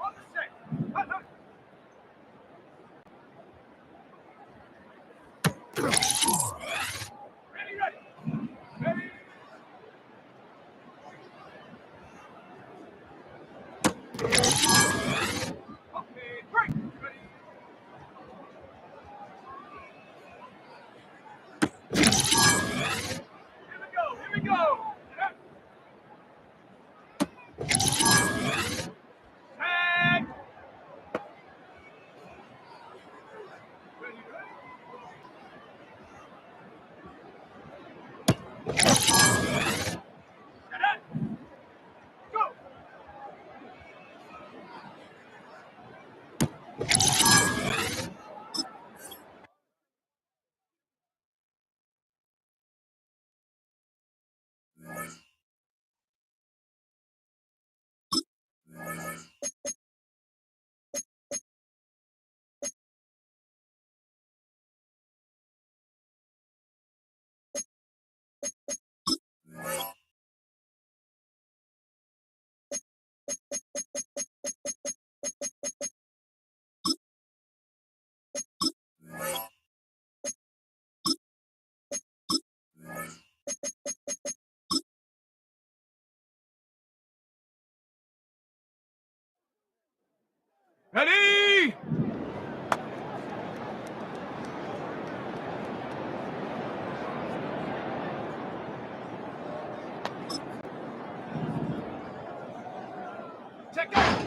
On the set. Hup, hup. Ready, ready. Ready. Okay, break. Ready. Here we go. Here we go. Hup. Tag. Ready, ready. Set it. Go. Ready. Check out.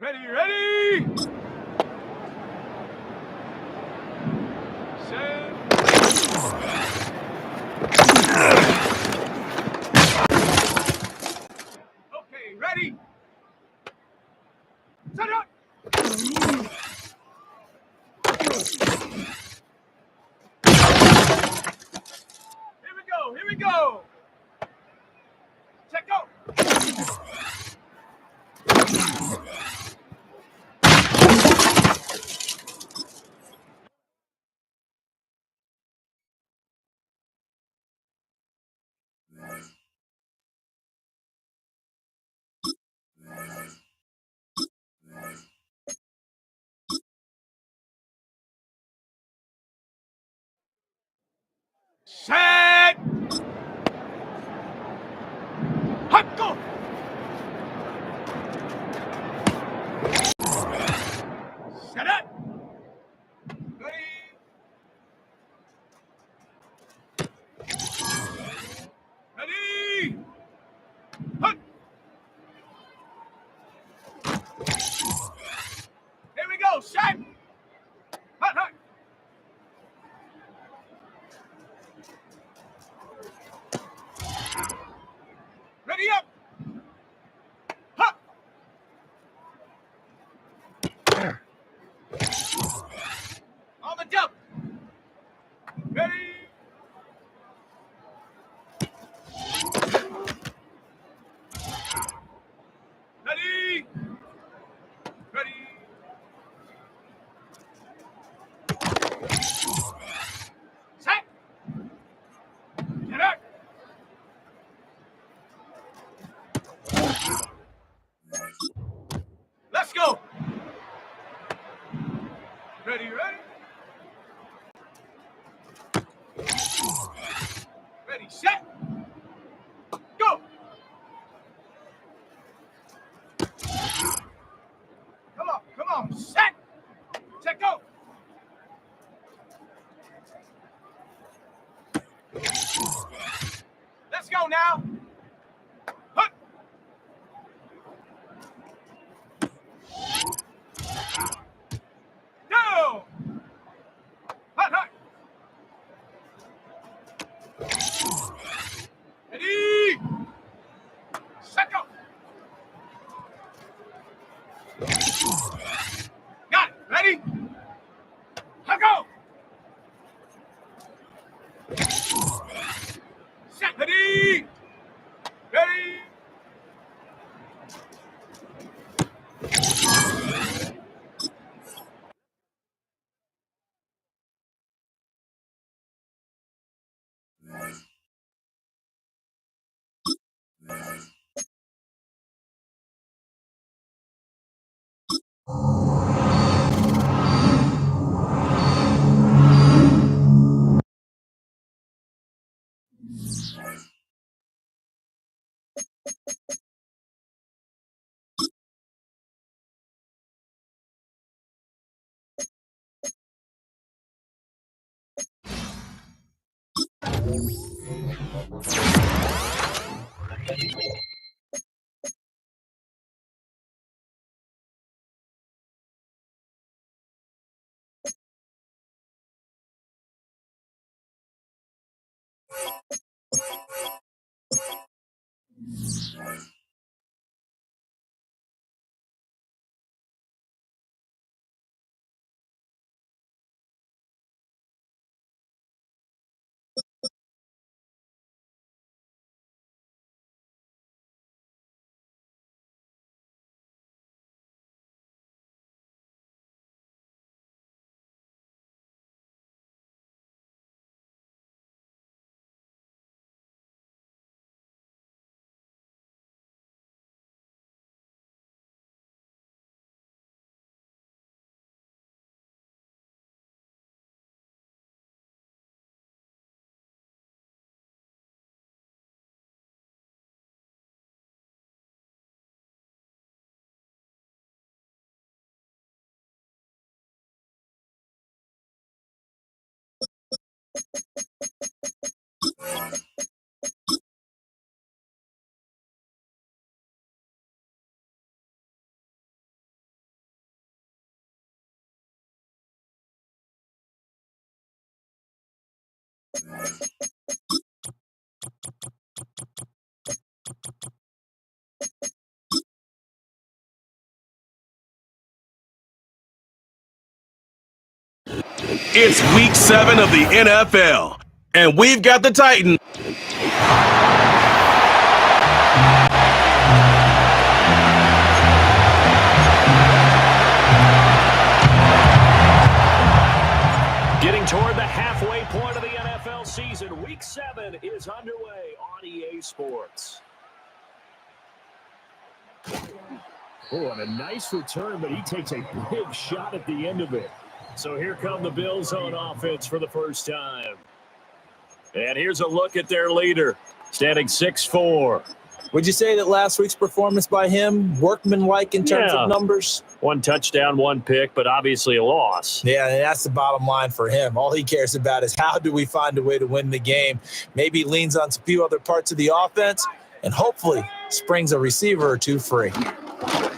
Ready. Set. Okay, ready. Set up. Here we go. Check go. Set. Hot go. Set up. Ready. Ready. Hot. Here we go. Set. Hot. Ready up. Hot. On the jump. Ready. Ready. Set. Get up. Let's go. Ready. Ready, set. Go. Come on. Set. Set, go. Let's go now. Hut. Go. Hut. Ready. Set, go. Got it. Ready. Hut, go. Set. Ready. It's week 7 of the NFL, and we've got the Titans. Getting toward the halfway point of the NFL season, week 7 is underway on EA Sports. Oh, and a nice return, but he takes a big shot at the end of it. So here come the Bills on offense for the first time. And here's a look at their leader, standing 6'4". Would you say that last week's performance by him, workmanlike in terms of numbers? 1 touchdown, 1 pick, but obviously a loss. Yeah, and that's the bottom line for him. All he cares about is how do we find a way to win the game. Maybe leans on a few other parts of the offense and hopefully springs a receiver or two free.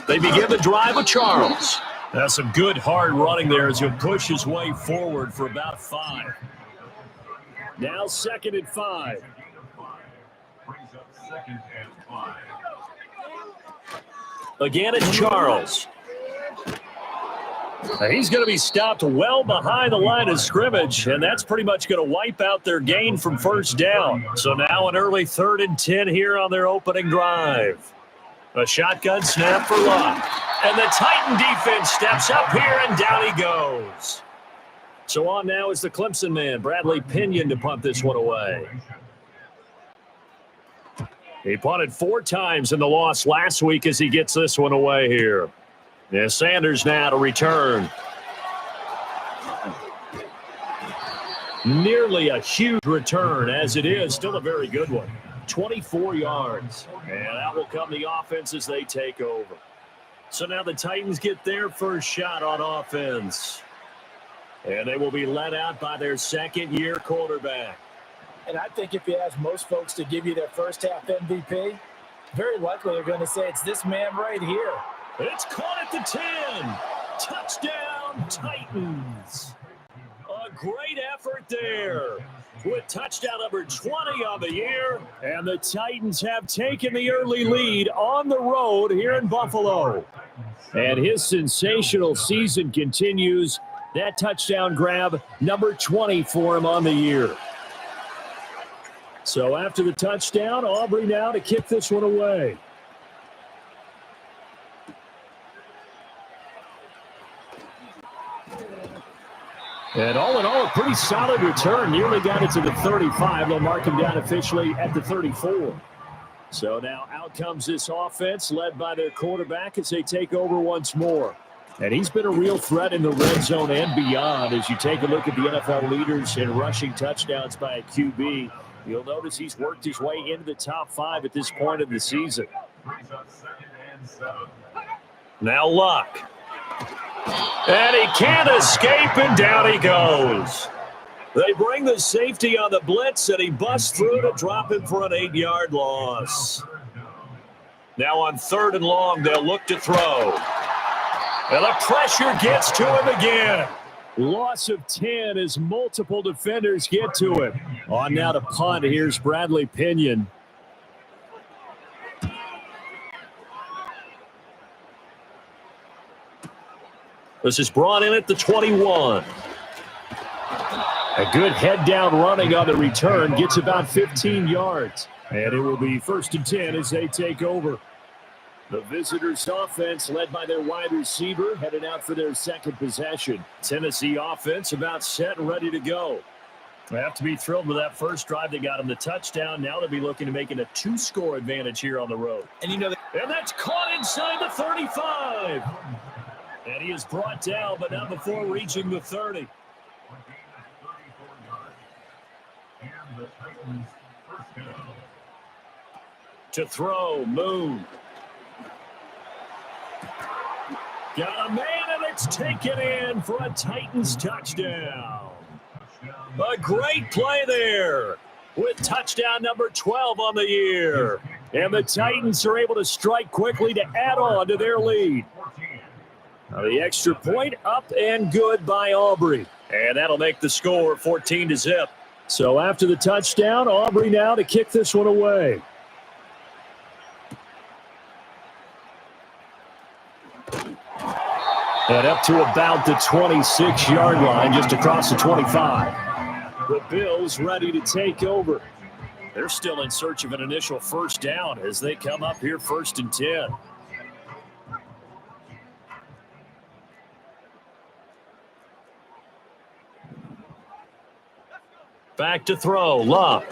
They begin the drive with Charles. That's some good hard running there as he'll push his way forward for about 5. Now 2nd and 5. Brings up 2nd and 5. Again, it's Charles. Now he's going to be stopped well behind the line of scrimmage, and that's pretty much going to wipe out their gain from first down. So now an early 3rd and 10 here on their opening drive. A shotgun snap for Luck. And the Titan defense steps up here, and down he goes. So on now is the Clemson man, Bradley Pinion, to punt this one away. He punted 4 times in the loss last week as he gets this one away here. Yeah, Sanders now to return. Nearly a huge return as it is. Still a very good one. 24 yards. And that will come the offense as they take over. So now the Titans get their first shot on offense. And they will be led out by their second-year quarterback. And I think if you ask most folks to give you their first half MVP, very likely they're going to say it's this man right here. It's caught at the 10. Touchdown, Titans. A great effort there with touchdown number 20 on the year. And the Titans have taken the early lead on the road here in Buffalo. And his sensational season continues. That touchdown grab, number 20 for him on the year. So after the touchdown, Aubrey now to kick this one away. And all in all, a pretty solid return. Nearly got it to the 35. They'll mark him down officially at the 34. So now out comes this offense led by their quarterback as they take over once more. And he's been a real threat in the red zone and beyond. As you take a look at the NFL leaders in rushing touchdowns by a QB, you'll notice he's worked his way into the top 5 at this point of the season. Now Luck. And he can't escape, and down he goes. They bring the safety on the blitz, and he busts through to drop him for an 8-yard loss. Now on 3rd and long, they'll look to throw. And the pressure gets to him again. Loss of 10 as multiple defenders get to him. On now to punt, here's Bradley Pinion. This is brought in at the 21. A good head-down running on the return. Gets about 15 yards. And it will be 1st and 10 as they take over. The visitors' offense, led by their wide receiver, headed out for their second possession. Tennessee offense about set and ready to go. They have to be thrilled with that first drive. They got them the touchdown. Now they'll be looking to make it a 2-score advantage here on the road. And that's caught inside the 35. And he is brought down, but not before reaching the 30. To throw, Moon. Got a man, and it's taken in for a Titans touchdown. A great play there with touchdown number 12 on the year. And the Titans are able to strike quickly to add on to their lead. Now the extra point up and good by Aubrey. And that'll make the score 14-0. So after the touchdown, Aubrey now to kick this one away. And up to about the 26-yard line, just across the 25. The Bills ready to take over. They're still in search of an initial first down as they come up here 1st and 10. Back to throw, Luck.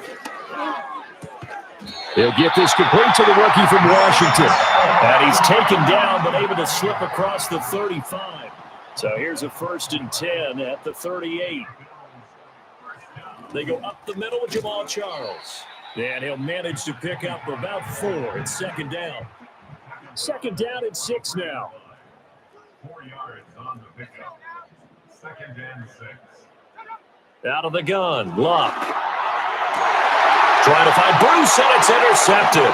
He'll get this complete to the rookie from Washington. And he's taken down, but able to slip across the 35. So here's a 1st and 10 at the 38. They go up the middle with Jamal Charles. And he'll manage to pick up about 4. It's 2nd down. 2nd down and 6 now. 4 yards on the pickup. 2nd and 6. Out of the gun, Luck. Trying to find Bruce, and it's intercepted.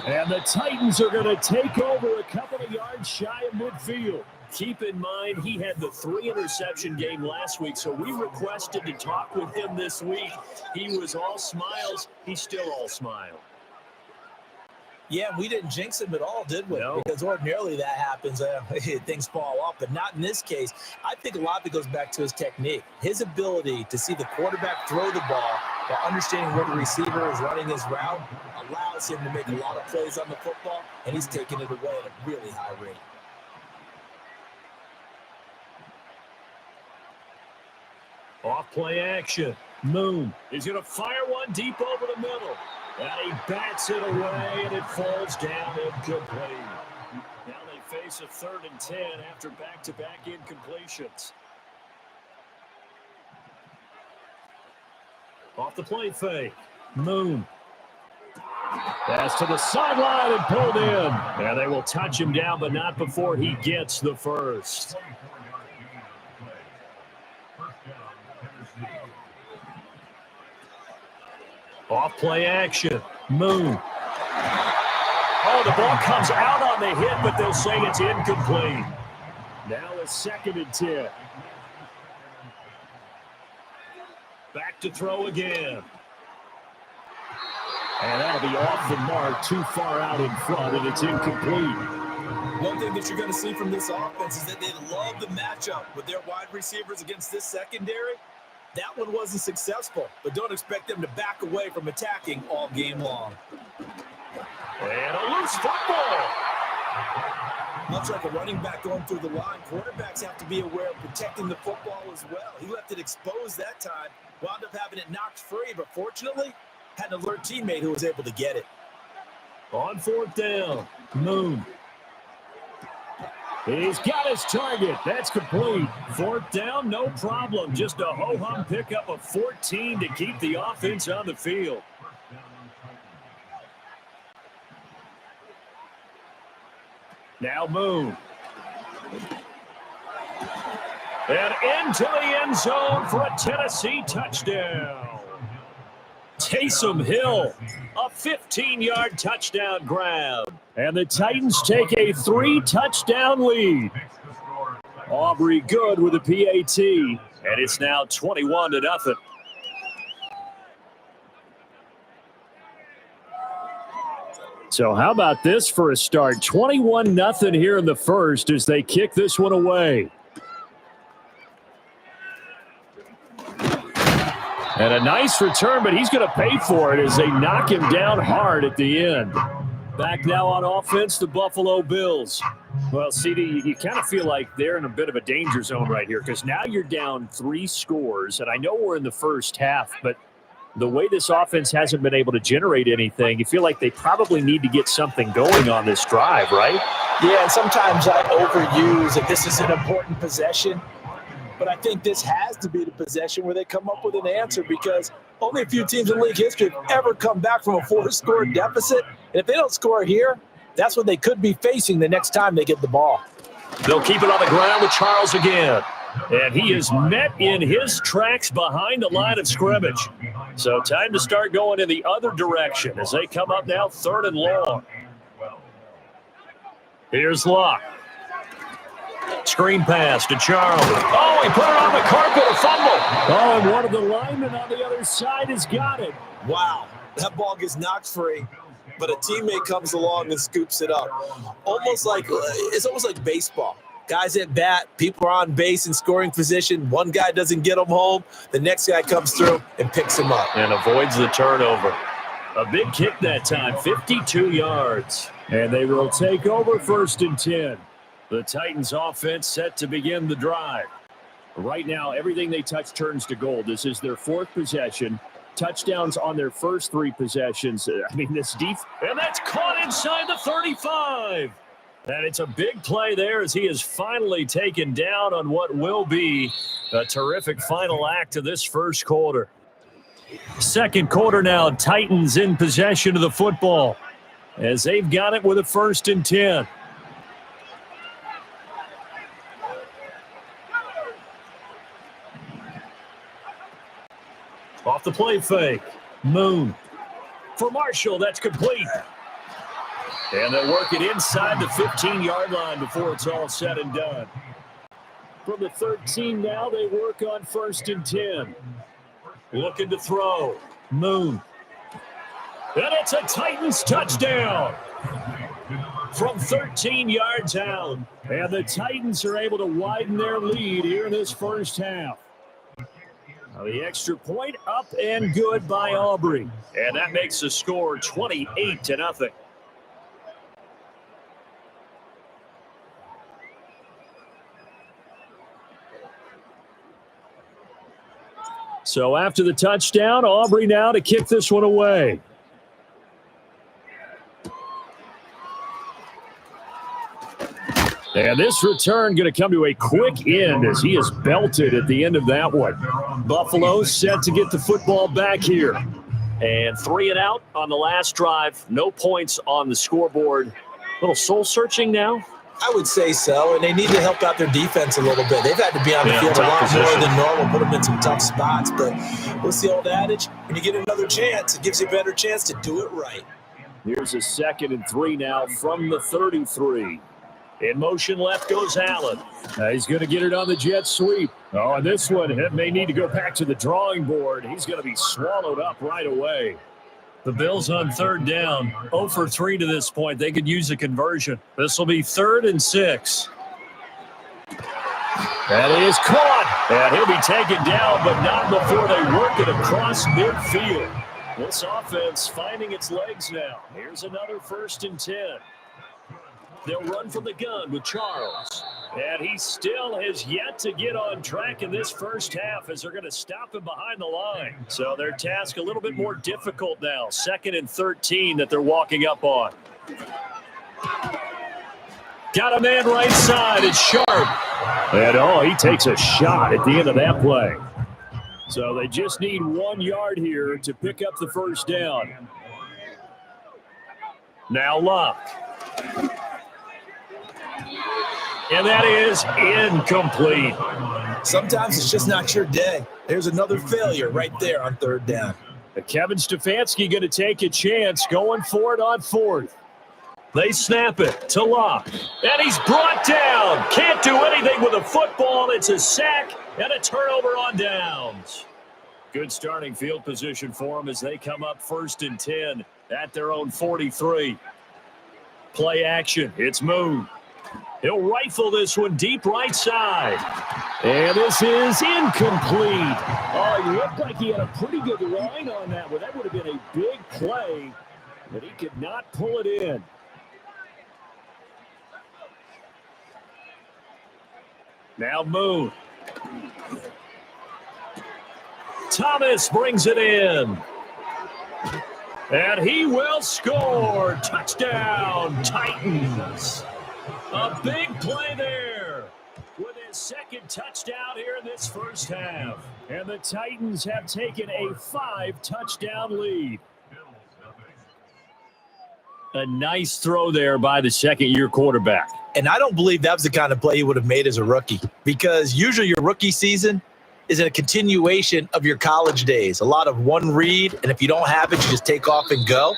And the Titans are going to take over a couple of yards shy of midfield. Keep in mind, he had the 3-interception game last week, so we requested to talk with him this week. He was all smiles. He's still all smile. Yeah, we didn't jinx him at all, did we? No. Because ordinarily that happens. Things fall off, but not in this case. I think a lot of it goes back to his technique. His ability to see the quarterback throw the ball while understanding where the receiver is running his route allows him to make a lot of plays on the football, and he's taking it away at a really high rate. Off play action. Moon is going to fire one deep over the middle. And he bats it away, and it falls down incomplete. Now they face a 3rd and 10 after back-to-back incompletions. Off the play fake. Moon. Pass to the sideline and pulled in. And they will touch him down, but not before he gets the first. Off play action. Moon. Oh, the ball comes out on the hit, but they'll say it's incomplete. Now a 2nd and 10. Back to throw again. And that'll be off the mark, too far out in front, and it's incomplete. One thing that you're going to see from this offense is that they love the matchup with their wide receivers against this secondary. That one wasn't successful, but don't expect them to back away from attacking all game long. And a loose football. Much like a running back going through the line, quarterbacks have to be aware of protecting the football as well. He left it exposed that time, wound up having it knocked free, but fortunately, had an alert teammate who was able to get it. On 4th down, Moon. He's got his target. That's complete. 4th down, no problem. Just a ho-hum pickup of 14 to keep the offense on the field. Now Moon. And into the end zone for a Tennessee touchdown. Taysom Hill, a 15-yard touchdown grab. And the Titans take a 3-touchdown lead. Aubrey good with a PAT, and it's now 21-0. So how about this for a start? 21-0 here in the first as they kick this one away. And a nice return, but he's going to pay for it as they knock him down hard at the end. Back now on offense, the Buffalo Bills. Well, CD, you kind of feel like they're in a bit of a danger zone right here because now you're down 3 scores, and I know we're in the first half, but the way this offense hasn't been able to generate anything, you feel like they probably need to get something going on this drive, right? Yeah, and sometimes I overuse that this is an important possession. But I think this has to be the possession where they come up with an answer because only a few teams in league history have ever come back from a 4-score deficit. And if they don't score here, that's what they could be facing the next time they get the ball. They'll keep it on the ground with Charles again. And he is met in his tracks behind the line of scrimmage. So time to start going in the other direction as they come up now 3rd and long. Here's Luck. Screen pass to Charles. Oh, he put it on the carpet, a fumble. Oh, and one of the linemen on the other side has got it. Wow, that ball gets knocked free, but a teammate comes along and scoops it up. It's almost like baseball. Guys at bat, people are on base in scoring position. One guy doesn't get them home. The next guy comes through and picks him up. And avoids the turnover. A big kick that time, 52 yards. And they will take over 1st and 10. The Titans offense set to begin the drive. Right now, everything they touch turns to gold. This is their 4th possession. Touchdowns on their first 3 possessions. This deep. And that's caught inside the 35. And it's a big play there as he is finally taken down on what will be a terrific final act of this first quarter. Second quarter now, Titans in possession of the football as they've got it with a 1st and 10. Off the play fake. Moon. For Marshall, that's complete. And they'll work it inside the 15-yard line before it's all said and done. From the 13 now, they work on 1st and 10. Looking to throw. Moon. And it's a Titans touchdown. From 13 yards out. And the Titans are able to widen their lead here in this first half. The extra point up and good by Aubrey. And that makes the score 28-0. So after the touchdown, Aubrey now to kick this one away. And this return going to come to a quick end as he is belted at the end of that one. Buffalo set to get the football back here. And 3 and out on the last drive. No points on the scoreboard. A little soul-searching now. I would say so, and they need to help out their defense a little bit. They've had to be on the field a lot more than normal, put them in some tough spots. But what's the old adage? When you get another chance, it gives you a better chance to do it right. Here's a 2nd and 3 now from the 33. In motion left goes Allen. He's going to get it on the jet sweep. Oh, and this one, it may need to go back to the drawing board. He's going to be swallowed up right away. The Bills on 3rd down. 0 for 3 to this point. They could use a conversion. This will be 3rd and 6. That is caught. And he'll be taken down, but not before they work it across midfield. This offense finding its legs now. Here's another 1st and 10. They'll run from the gun with Charles. And he still has yet to get on track in this first half as they're going to stop him behind the line. So their task a little bit more difficult now. 2nd and 13 that they're walking up on. Got a man right side. It's Sharp. And he takes a shot at the end of that play. So they just need 1 yard here to pick up the first down. Now Luck. And that is incomplete. Sometimes it's just not your day. There's another failure right there on 3rd down. Kevin Stefanski going to take a chance going for it on 4th. They snap it to Luck. And he's brought down. Can't do anything with a football. It's a sack and a turnover on downs. Good starting field position for them as they come up 1st and 10 at their own 43. Play action. It's Moon. He'll rifle this one deep right side. And this is incomplete. Oh, he looked like he had a pretty good line on that one. That would have been a big play, but he could not pull it in. Now Moon. Thomas brings it in. And he will score. Touchdown, Titans. A big play there with his 2nd touchdown here in this first half. And the Titans have taken a 5-touchdown lead. A nice throw there by the 2nd-year quarterback. And I don't believe that was the kind of play he would have made as a rookie, because usually your rookie season, is a continuation of your college days. A lot of one read, and if you don't have it, you just take off and go.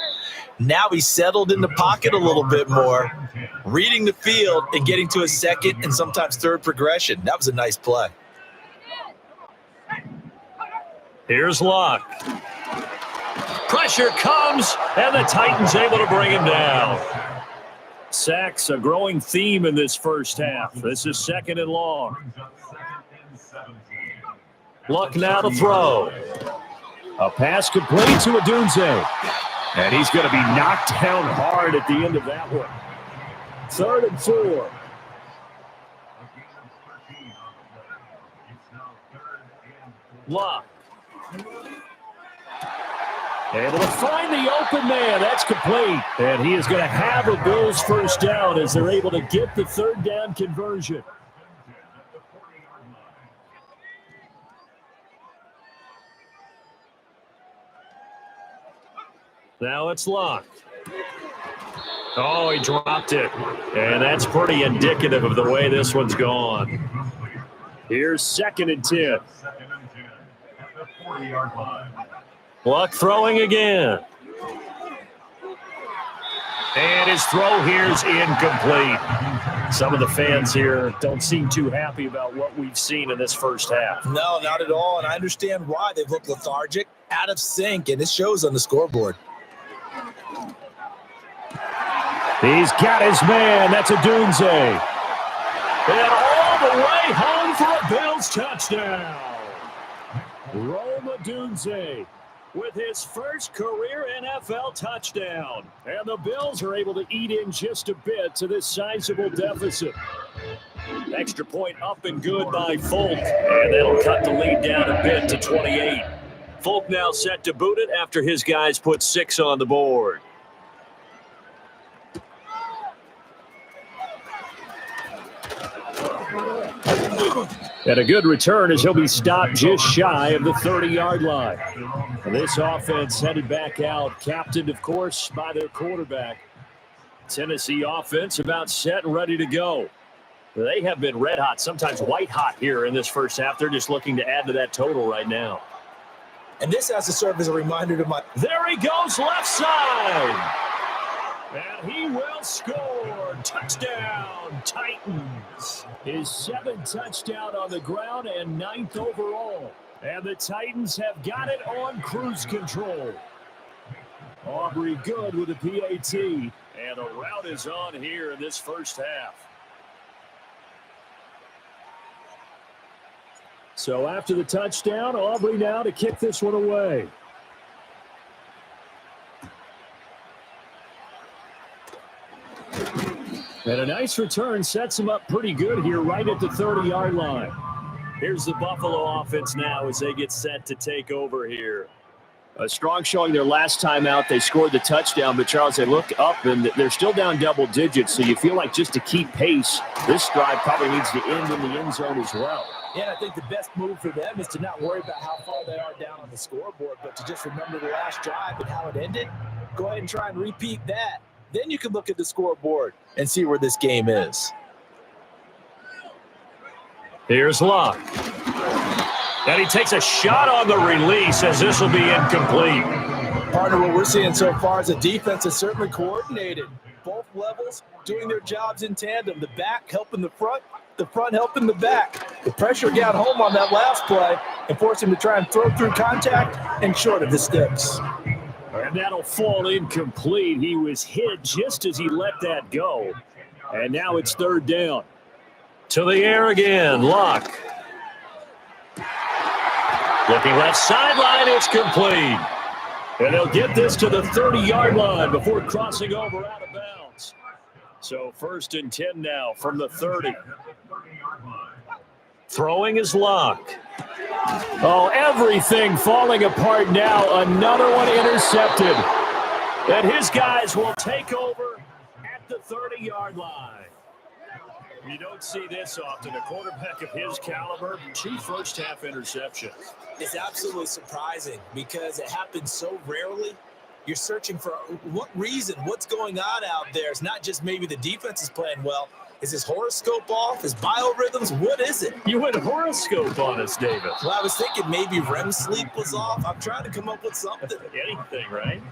Now he's settled in the pocket a little bit more, reading the field and getting to a second and sometimes third progression. That was a nice play. Here's Luck. Pressure comes, and the Titans able to bring him down. Sacks, a growing theme in this first half. This is 2nd and long. Luck now to throw. A pass complete to Adunze. And he's going to be knocked down hard at the end of that one. 3rd and 4. Luck. Able to find the open man. That's complete. And he is going to have a Bills first down as they're able to get the 3rd down conversion. Now it's Luck. Oh, he dropped it. And that's pretty indicative of the way this one's gone. Here's 2nd and 10. Luck throwing again. And his throw here is incomplete. Some of the fans here don't seem too happy about what we've seen in this first half. No, not at all, and I understand why. They've looked lethargic, out of sync, and it shows on the scoreboard. He's got his man. That's Adunze. And all the way home for a Bills touchdown. Rome Adunze with his first career NFL touchdown. And the Bills are able to eat in just a bit to this sizable deficit. Extra point up and good by Folk. And that'll cut the lead down a bit to 28. Folk now set to boot it after his guys put 6 on the board. And a good return as he'll be stopped just shy of the 30-yard line. And this offense headed back out, captained, of course, by their quarterback. Tennessee offense about set and ready to go. They have been red hot, sometimes white hot here in this first half. They're just looking to add to that total right now. And this has to serve as a reminder to my... There he goes, left side. And he will score. Touchdown, Titans. His 7th touchdown on the ground and 9th overall. And the Titans have got it on cruise control. Aubrey good with a PAT. And a route is on here in this first half. So after the touchdown, Aubrey now to kick this one away. And a nice return sets him up pretty good here right at the 30-yard line. Here's the Buffalo offense now as they get set to take over here. A strong showing their last time out. They scored the touchdown, but Charles, they look up and they're still down double digits, so you feel like just to keep pace, this drive probably needs to end in the end zone as well. Yeah, I think the best move for them is to not worry about how far they are down on the scoreboard, but to just remember the last drive and how it ended. Go ahead and try and repeat that. Then you can look at the scoreboard and see where this game is. Here's Luck. And he takes a shot on the release as this will be incomplete. Partner, what we're seeing so far is a defense that's certainly coordinated. Both levels doing their jobs in tandem. The back helping the front helping the back. The pressure got home on that last play and forced him to try and throw through contact and short of the sticks. And that'll fall incomplete. He was hit just as he let that go. And now it's 3rd down. To the air again, Luck. Looking left sideline, it's complete. And they'll get this to the 30-yard line before crossing over out of bounds. So 1st and 10 now from the 30. Throwing is Luck. Oh, everything falling apart now. Another one intercepted. And his guys will take over at the 30-yard line. You don't see this often. A quarterback of his caliber, 2 first-half interceptions. It's absolutely surprising because it happens so rarely. You're searching for what reason, what's going on out there. It's not just maybe the defense is playing well. Is his horoscope off? His biorhythms? What is it? You went horoscope on us, David. Well, I was thinking maybe REM sleep was off. I'm trying to come up with something. Anything, right?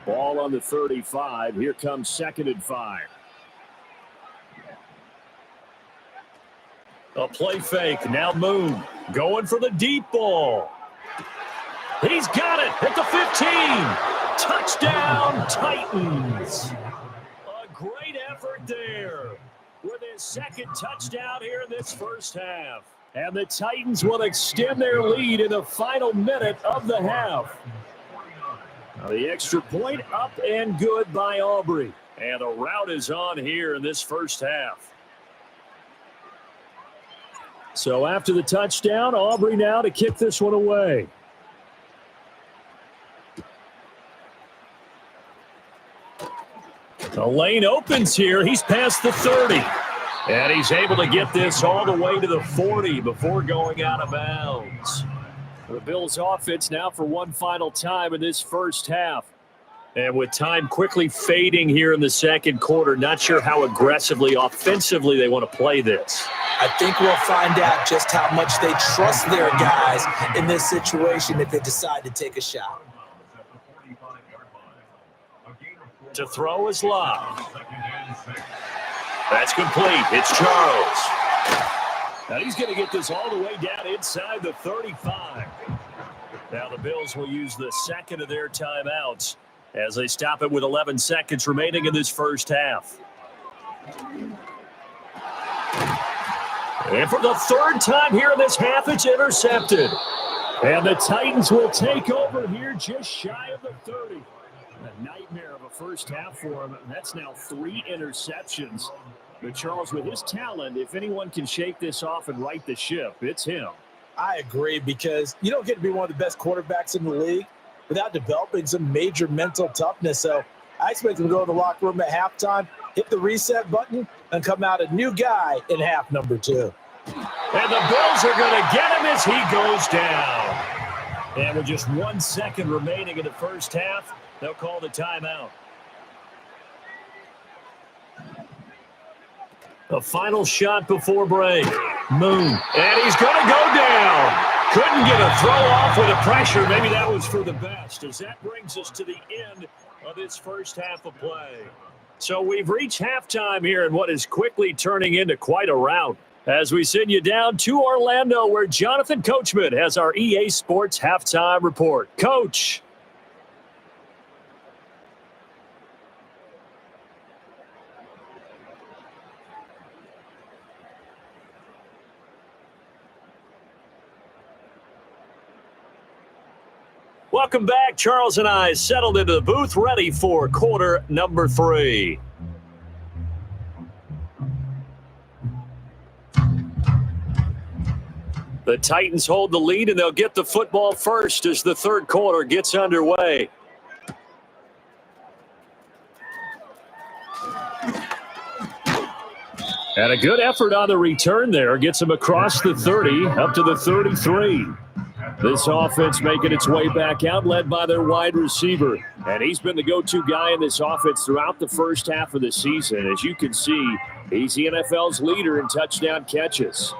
Ball on the 35. Here comes 2nd and 5. A play fake. Now Moon going for the deep ball. He's got it at the 15. Touchdown, Titans. A great effort there with his 2nd touchdown here in this first half. And the Titans will extend their lead in the final minute of the half. Now the extra point up and good by Aubrey. And the route is on here in this first half. So after the touchdown, Aubrey now to kick this one away. The lane opens here. He's past the 30. And he's able to get this all the way to the 40 before going out of bounds. The Bills offense now for one final time in this first half. And with time quickly fading here in the second quarter, not sure how aggressively, offensively they want to play this. I think we'll find out just how much they trust their guys in this situation if they decide to take a shot. To throw is Love. That's complete. It's Charles. Now he's going to get this all the way down inside the 35. Now the Bills will use the second of their timeouts as they stop it with 11 seconds remaining in this first half. And for the 3rd time here in this half, it's intercepted. And the Titans will take over here just shy of the 30. A nightmare of a first half for him. That's now 3 interceptions. But Charles, with his talent, if anyone can shake this off and right the ship, it's him. I agree, because you don't get to be one of the best quarterbacks in the league without developing some major mental toughness. So I expect him to go to the locker room at halftime, hit the reset button, and come out a new guy in half number 2. And the Bills are going to get him as he goes down. And with just 1 second remaining in the first half, they'll call the timeout. The final shot before break. Moon. And he's going to go down. Couldn't get a throw off with the pressure. Maybe that was for the best, as that brings us to the end of this first half of play. So we've reached halftime here in what is quickly turning into quite a rout, as we send you down to Orlando, where Jonathan Coachman has our EA Sports halftime report. Coach. Welcome back. Charles and I settled into the booth, ready for quarter number 3. The Titans hold the lead, and they'll get the football first as the third quarter gets underway. And a good effort on the return there. Gets him across the 30, up to the 33. This offense making its way back out, led by their wide receiver. And he's been the go-to guy in this offense throughout the first half of the season. As you can see, he's the NFL's leader in touchdown catches.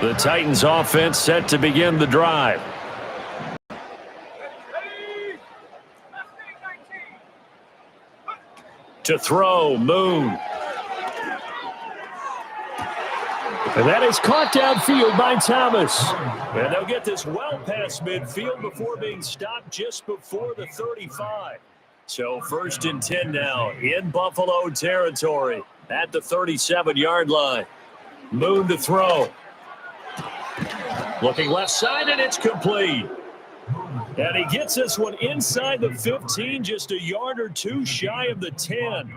The Titans offense set to begin the drive. To throw, Moon. And that is caught downfield by Thomas. And they'll get this well past midfield before being stopped just before the 35. So 1st and 10 now in Buffalo territory at the 37-yard line. Moon to throw. Looking left side, and it's complete. And he gets this one inside the 15, just a yard or two shy of the 10.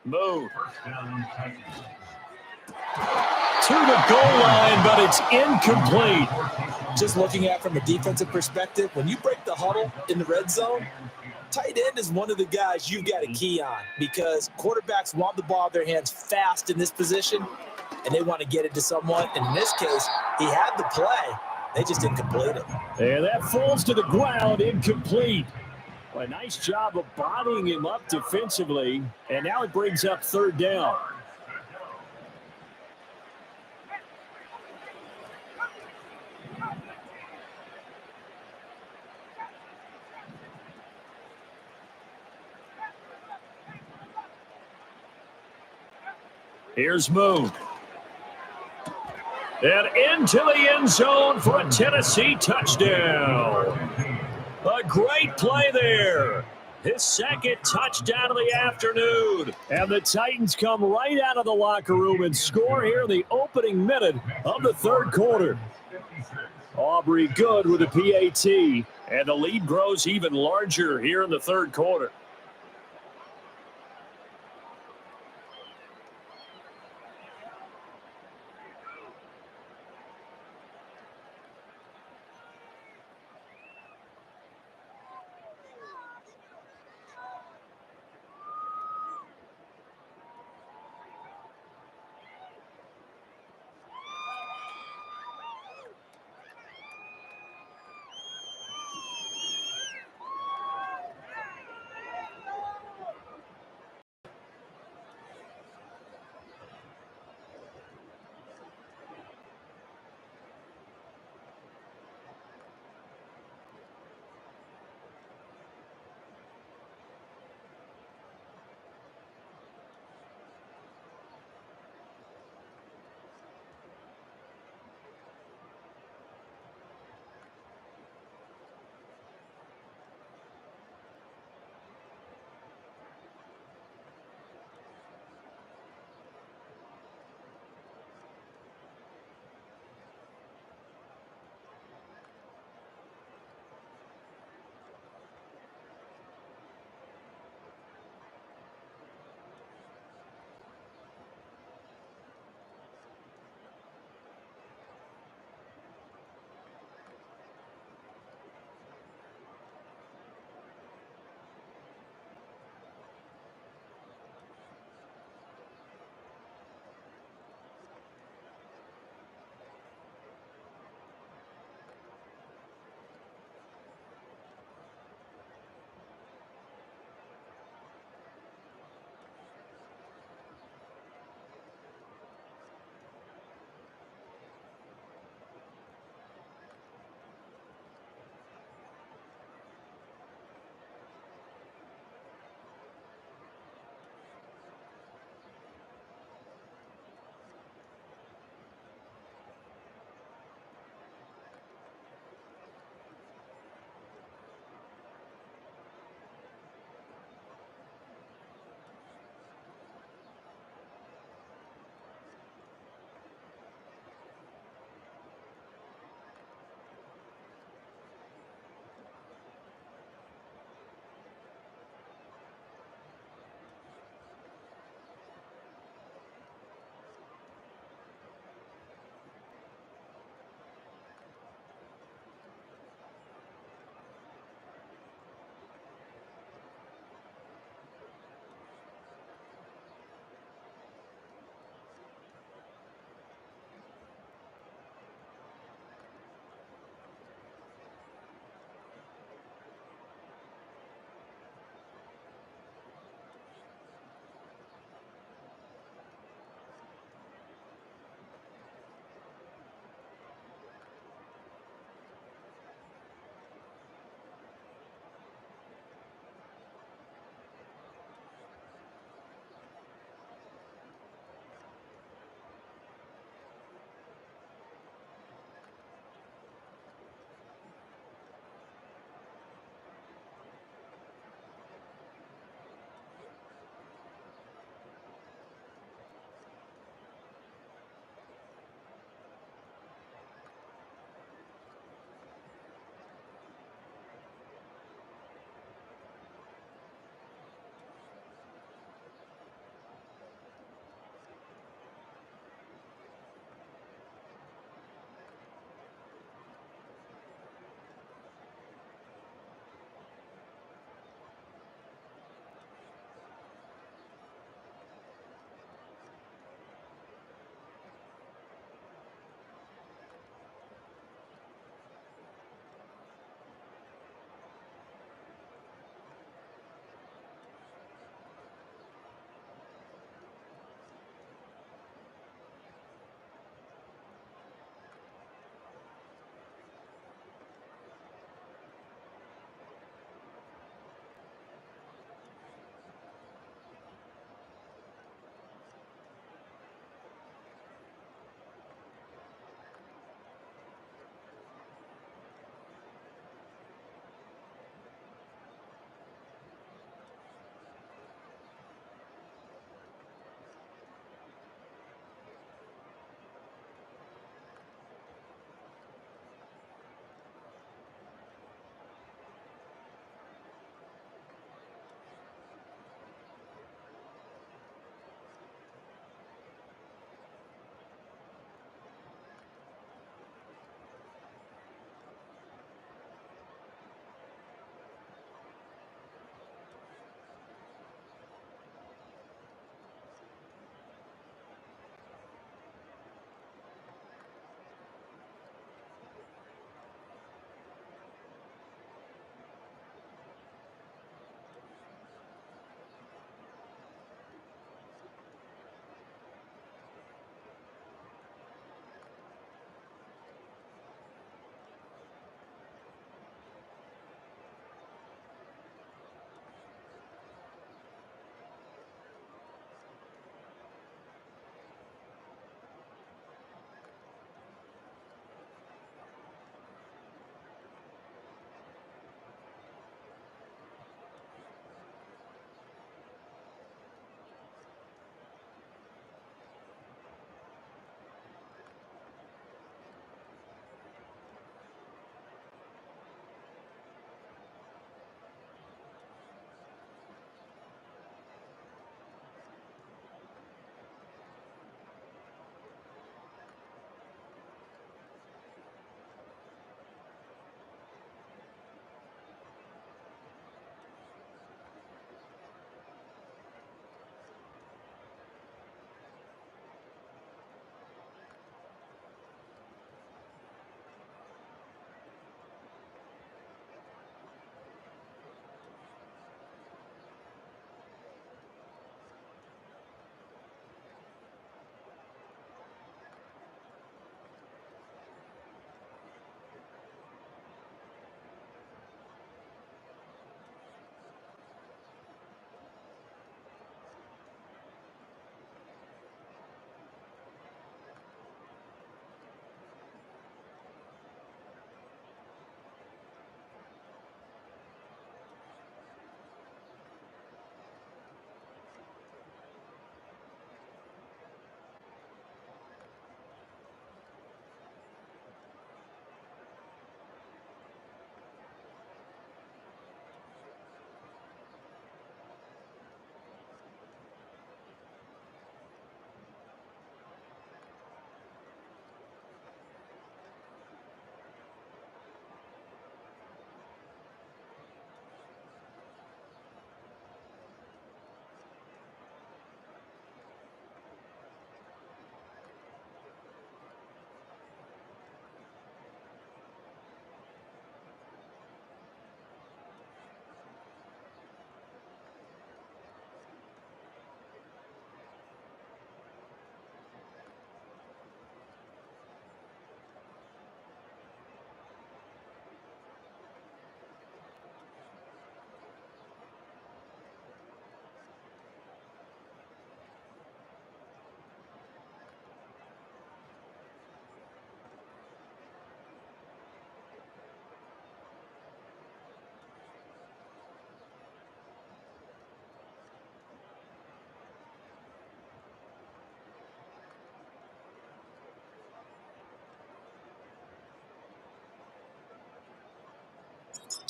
Move. First down, Titans. To the goal line, but it's incomplete. Just looking at it from a defensive perspective, when you break the huddle in the red zone, tight end is one of the guys you've got to key on because quarterbacks want the ball in their hands fast in this position, and they want to get it to someone. And in this case, he had the play. They just didn't complete it. And that falls to the ground, incomplete. Well, a nice job of bodying him up defensively, and now it brings up third down. Here's Moon. And into the end zone for a Tennessee touchdown. A great play there. His second touchdown of the afternoon. And the Titans come right out of the locker room and score here in the opening minute of the third quarter. Aubrey good with a PAT. And the lead grows even larger here in the third quarter.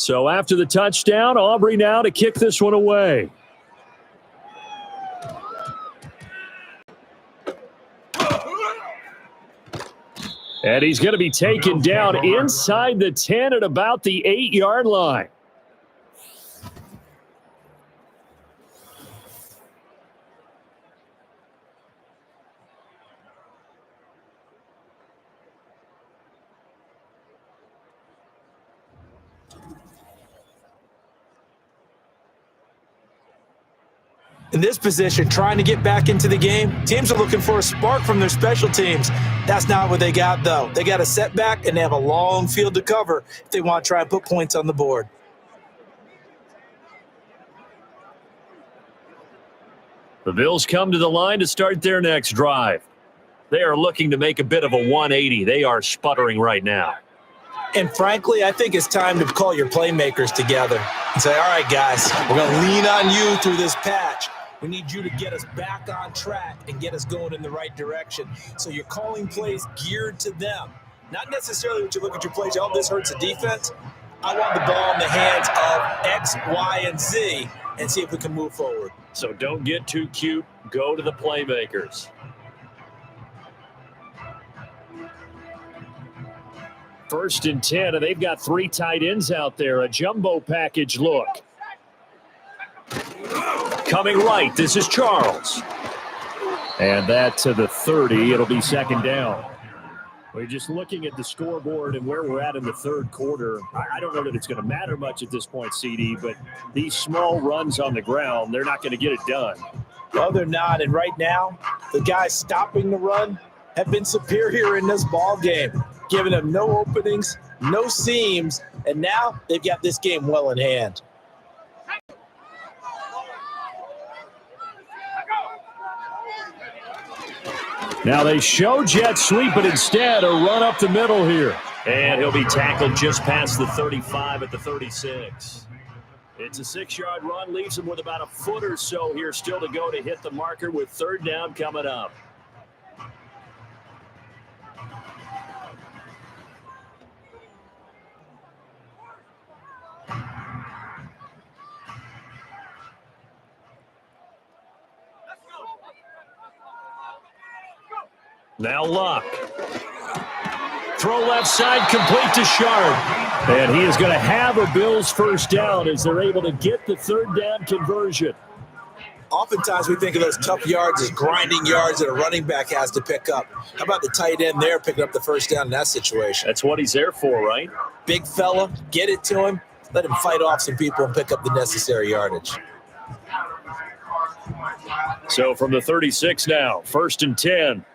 So after the touchdown, Aubrey now to kick this one away. And he's going to be taken down inside the 10 at about the 8-yard line. In this position, trying to get back into the game, teams are looking for a spark from their special teams. That's not what they got, though. They got a setback, and they have a long field to cover if they want to try and put points on the board. The Bills come to the line to start their next drive. They are looking to make a bit of a 180. They are sputtering right now. And frankly, I think it's time to call your playmakers together and say, all right, guys, we're going to lean on you through this patch. We need you to get us back on track and get us going in the right direction. So you're calling plays geared to them. Not necessarily when you look at your plays, oh, this hurts the defense. I want the ball in the hands of X, Y, and Z and see if we can move forward. So don't get too cute. Go to the playmakers. First and 10, and they've got 3 tight ends out there. A jumbo package look. Coming right, this is Charles. And that to the 30. It'll be second down. We're just looking at the scoreboard and where we're at in the third quarter. I don't know that it's going to matter much at this point, CD, but these small runs on the ground, they're not going to get it done. No, they're not. And right now, the guys stopping the run have been superior in this ball game, giving them no openings, no seams, and now they've got this game well in hand. Now they show jet sweep, but instead a run up the middle here. And he'll be tackled just past the 35 at the 36. It's a 6-yard run, leaves him with about a foot or so here still to go to hit the marker with third down coming up. Now Luck. Throw left side, complete to Sharp. And he is going to have a Bills first down as they're able to get the third down conversion. Oftentimes we think of those tough yards as grinding yards that a running back has to pick up. How about the tight end there picking up the first down in that situation? That's what he's there for, right? Big fella, get it to him, let him fight off some people and pick up the necessary yardage. So from the 36 now, first and 10.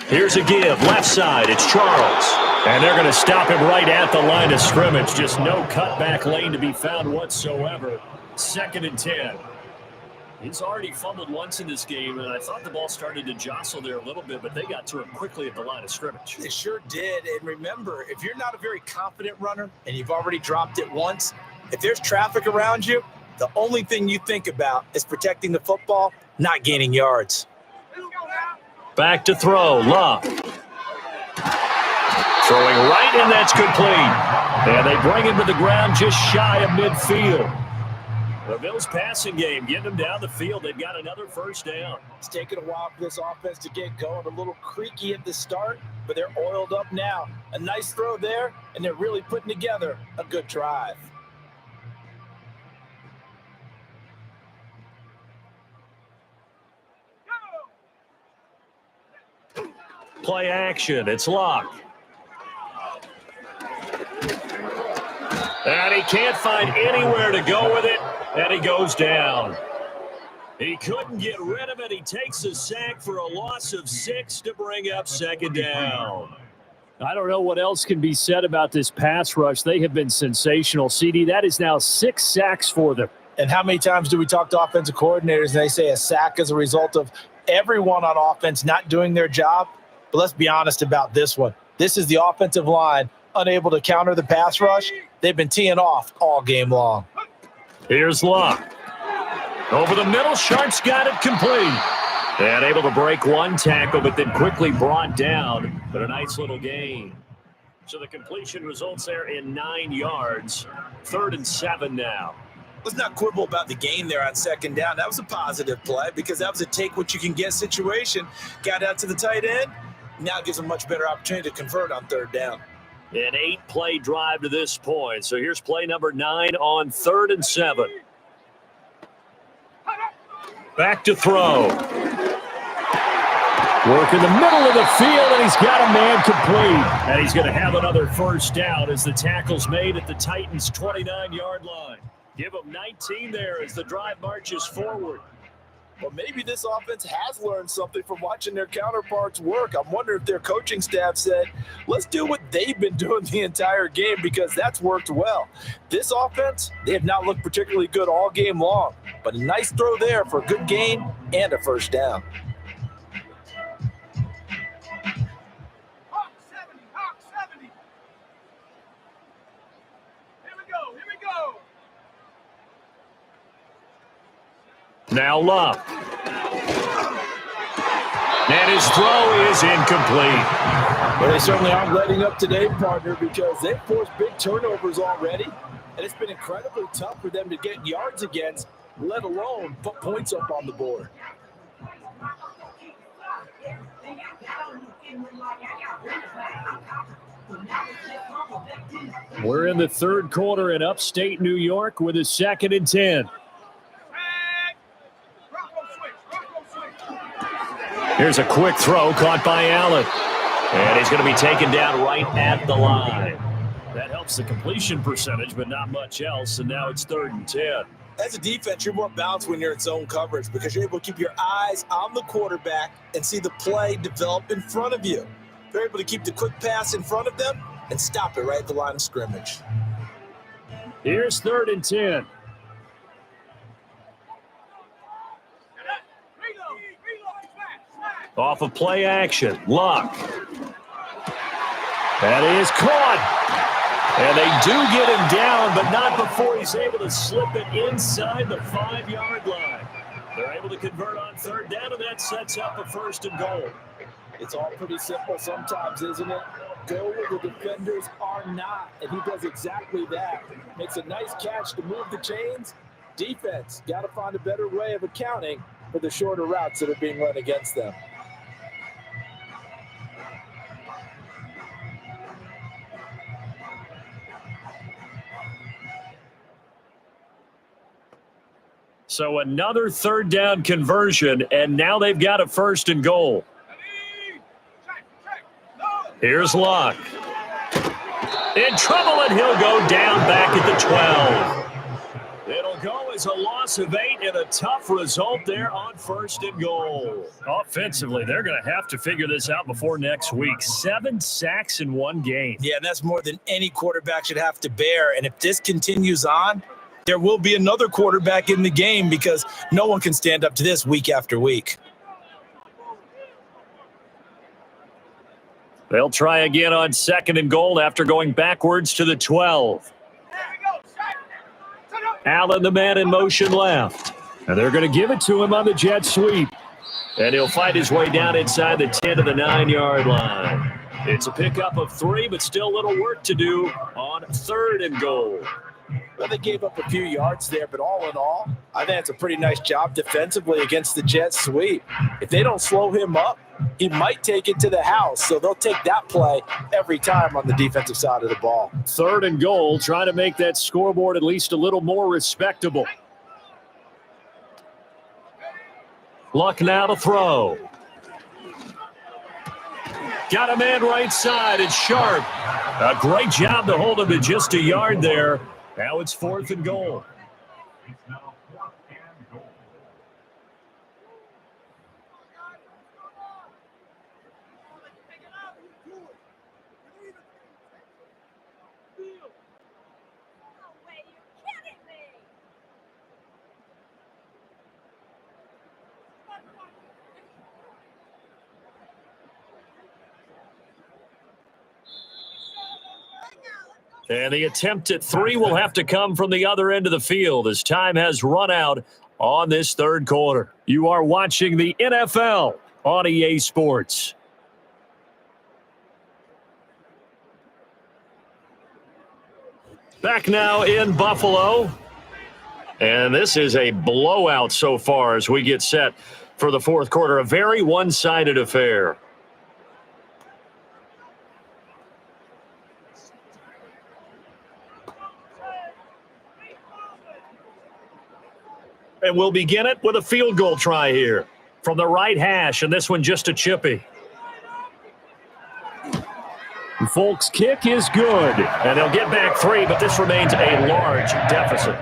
Here's a give, left side, it's Charles. And they're going to stop him right at the line of scrimmage. Just no cutback lane to be found whatsoever. Second and 10. He's already fumbled once in this game, and I thought the ball started to jostle there a little bit, but they got to him quickly at the line of scrimmage. They sure did. And remember, if you're not a very confident runner and you've already dropped it once, if there's traffic around you, the only thing you think about is protecting the football, not gaining yards. Back to throw, Luck. Throwing right, and that's complete. And they bring him to the ground just shy of midfield. The Bills passing game, getting them down the field. They've got another first down. It's taken a while for this offense to get going. A little creaky at the start, but they're oiled up now. A nice throw there, and they're really putting together a good drive. Play action. It's Luck. And he can't find anywhere to go with it, and he goes down. He couldn't get rid of it. He takes a sack for a loss of 6 to bring up second down. I don't know what else can be said about this pass rush. They have been sensational. CD, that is now 6 sacks for them. And how many times do we talk to offensive coordinators and they say a sack is a result of everyone on offense not doing their job? But let's be honest about this one. This is the offensive line unable to counter the pass rush. They've been teeing off all game long. Here's Luck. Over the middle, Sharp's got it complete. And able to break one tackle, but then quickly brought down. But a nice little gain. So the completion results there in 9 yards. 3rd and 7 now. Let's not quibble about the gain there on 2nd down. That was a positive play because that was a take-what-you-can-get situation. Got out to the tight end. Now it gives a much better opportunity to convert on 3rd down. An 8-play drive to this point. So here's play number 9 on 3rd and 7. Back to throw. Work in the middle of the field, and he's got a man complete. And he's going to have another 1st down as the tackle's made at the Titans' 29-yard line. Give them 19 there as the drive marches forward. Well, maybe this offense has learned something from watching their counterparts work. I'm wondering if their coaching staff said, let's do what they've been doing the entire game because that's worked well. This offense, they have not looked particularly good all game long, but a nice throw there for a good gain and a 1st down. Hawk 70. Here we go. Now Luck. And his throw is incomplete. Well, they certainly aren't letting up today, partner, because they've forced big turnovers already, and it's been incredibly tough for them to get yards against, let alone put points up on the board. We're in the 3rd quarter in upstate New York with a 2nd and 10. Here's a quick throw caught by Allen. And he's going to be taken down right at the line. That helps the completion percentage, but not much else. And now it's 3rd and 10. As a defense, you're more balanced when you're in zone coverage because you're able to keep your eyes on the quarterback and see the play develop in front of you. They're able to keep the quick pass in front of them and stop it right at the line of scrimmage. Here's 3rd and 10. Off of play action. Luck. That is caught. And they do get him down, but not before he's able to slip it inside the 5-yard line. They're able to convert on 3rd down, and that sets up a 1st and goal. It's all pretty simple sometimes, isn't it? Go where the defenders are not, and he does exactly that. Makes a nice catch to move the chains. Defense, got to find a better way of accounting for the shorter routes that are being run against them. So another 3rd down conversion, and now they've got a 1st and goal. Here's Luck. In trouble, and he'll go down back at the 12. It'll go as a loss of 8 and a tough result there on 1st and goal. Offensively, they're going to have to figure this out before next week. 7 sacks in one game. Yeah, and that's more than any quarterback should have to bear. And if this continues on, there will be another quarterback in the game because no one can stand up to this week after week. They'll try again on 2nd and goal after going backwards to the 12. Allen, the man in motion left. And they're going to give it to him on the jet sweep. And he'll fight his way down inside the 10 to the 9-yard line. It's a pickup of 3, but still a little work to do on 3rd and goal. Well, they gave up a few yards there, but all in all, I think it's a pretty nice job defensively against the jet sweep. If they don't slow him up, he might take it to the house, so they'll take that play every time on the defensive side of the ball. 3rd and goal, trying to make that scoreboard at least a little more respectable. Luck now to throw. Got a man right side. It's Sharp. A great job to hold him to just a yard there. Now it's 4th and goal. It's now 4th and goal. And the attempt at 3 will have to come from the other end of the field as time has run out on this third quarter. You are watching the NFL on EA Sports. Back now in Buffalo. And this is a blowout so far as we get set for the fourth quarter. A very one-sided affair. And we'll begin it with a field goal try here from the right hash, and this one just a chippy. Folk's kick is good, and they'll get back 3, but this remains a large deficit.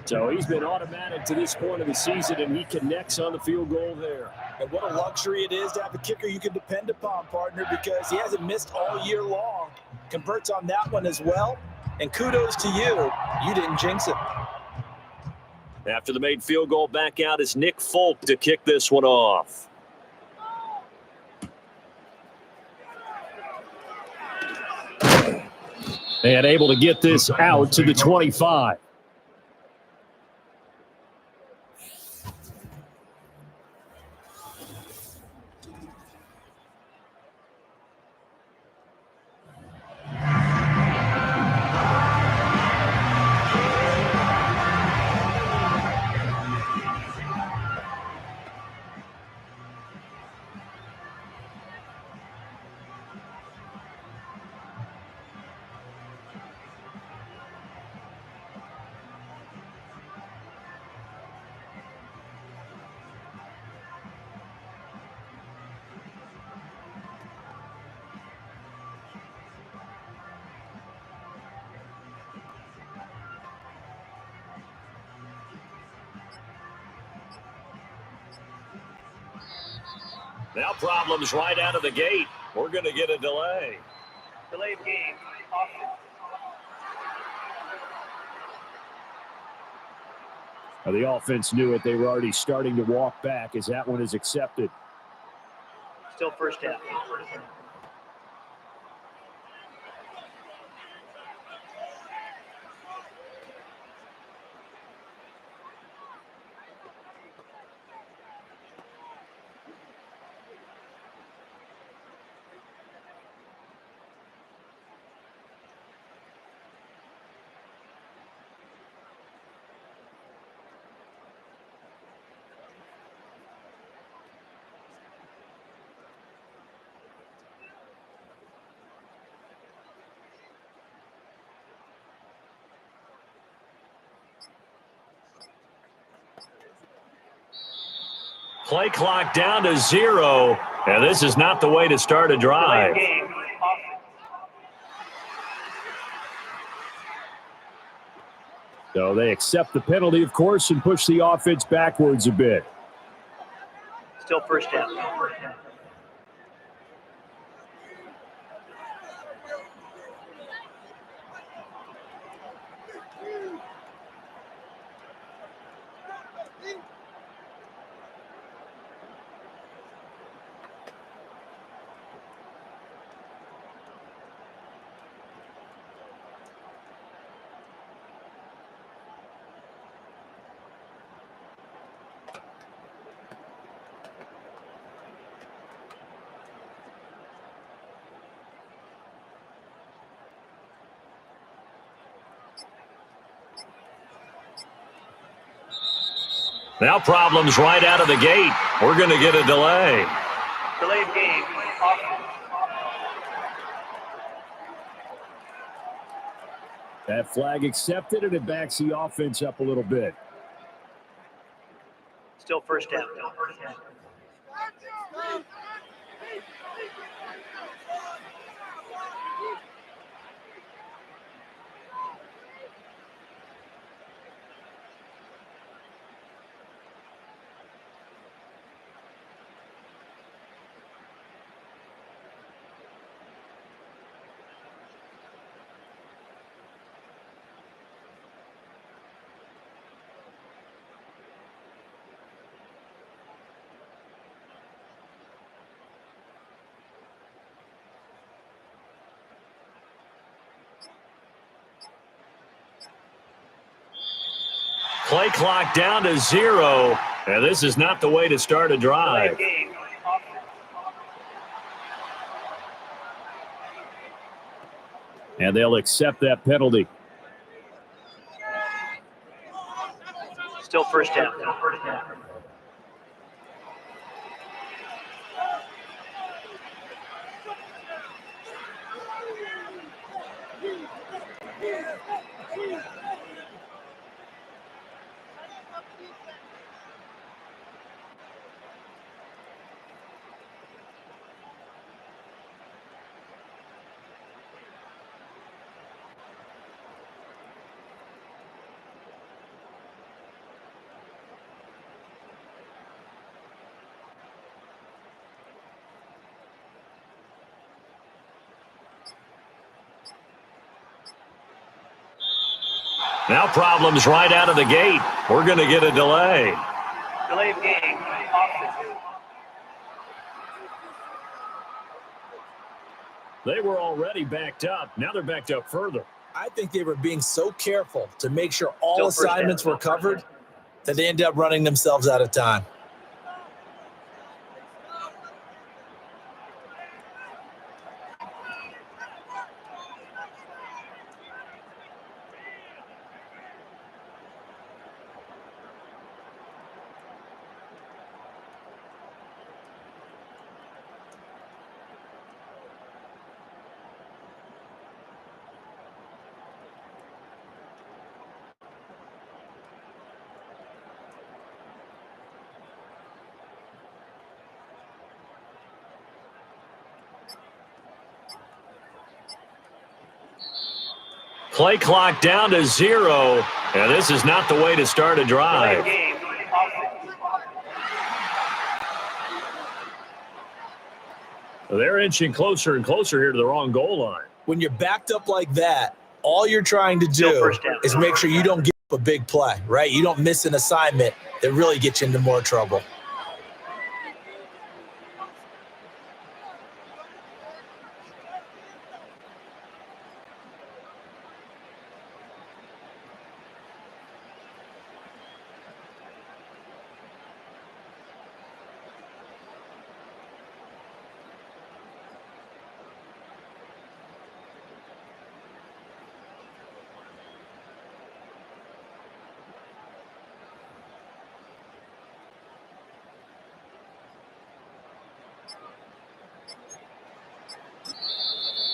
So he's been automatic to this point of the season, and he connects on the field goal there. And what a luxury it is to have a kicker you can depend upon, partner, because he hasn't missed all year long. Converts on that one as well, and kudos to you. You didn't jinx it. After the made field goal, back out is Nick Folk to kick this one off. And able to get this out to the 25. Now problems right out of the gate. We're going to get a delay. Delayed game. Now the offense knew it. They were already starting to walk back as that one is accepted. Still first down. Play clock down to 0, and this is not the way to start a drive. So they accept the penalty, of course, and push the offense backwards a bit. Still first down. Now problems right out of the gate. We're going to get a delay. Delayed game. That flag accepted, and it backs the offense up a little bit. Still first down. Play clock down to 0. And this is not the way to start a drive. And they'll accept that penalty. Still first down. Now problems right out of the gate. We're going to get a delay. Delay of game. They were already backed up. Now they're backed up further. I think they were being so careful to make sure all Still first assignments down. were covered that they ended up running themselves out of time. Play clock down to 0. And this is not the way to start a drive. Game. They're inching closer and closer here to the wrong goal line. When you're backed up like that, all you're trying to Still do first down. is make sure you don't give up a big play, right? You don't miss an assignment that really gets you into more trouble.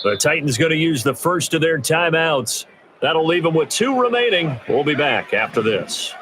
The Titans going to use the first of their timeouts. That'll leave them with 2 remaining. We'll be back after this.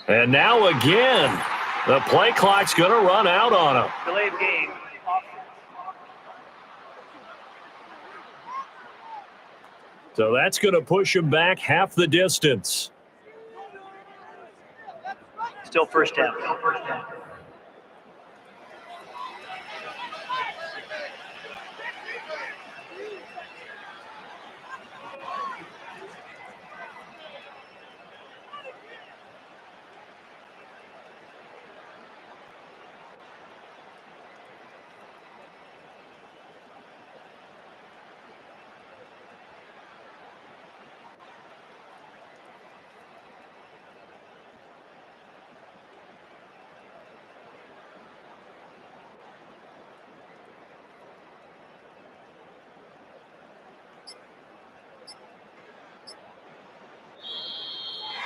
And now again, the play clock's going to run out on them. Delay of game. So that's going to push them back half the distance. Still first down.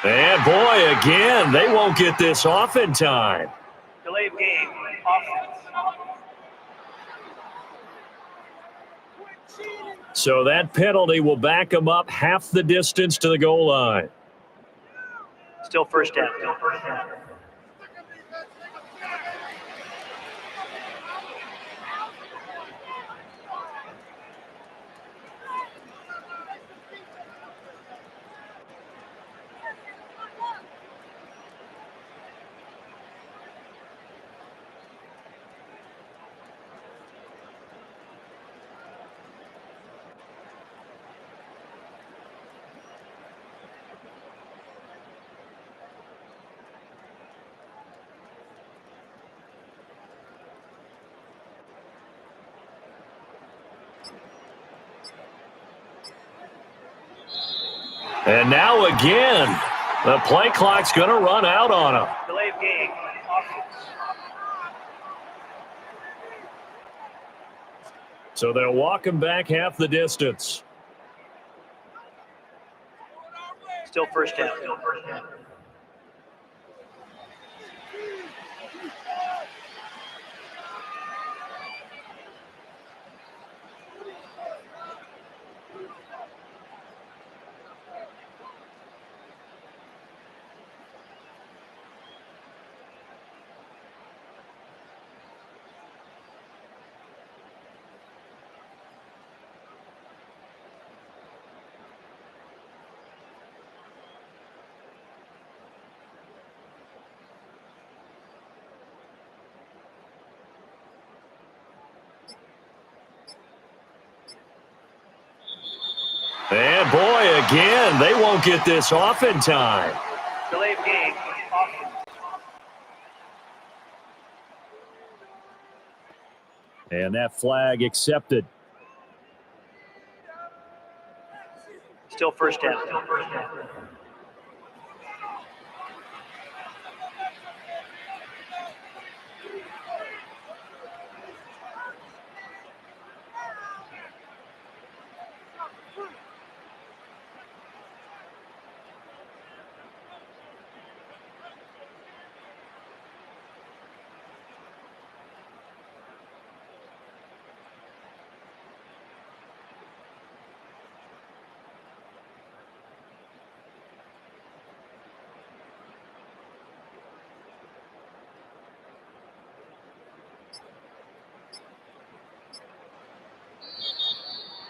And boy, again, they won't get this off in time. Delay of game. So that penalty will back them up half the distance to the goal line. Still first down. And now again, the play clock's going to run out on him. Delay of game. Offense. So they'll walk him back half the distance. Still first down. And boy, again, they won't get this off in time. Delay of game. Offense. And that flag accepted. Still first down.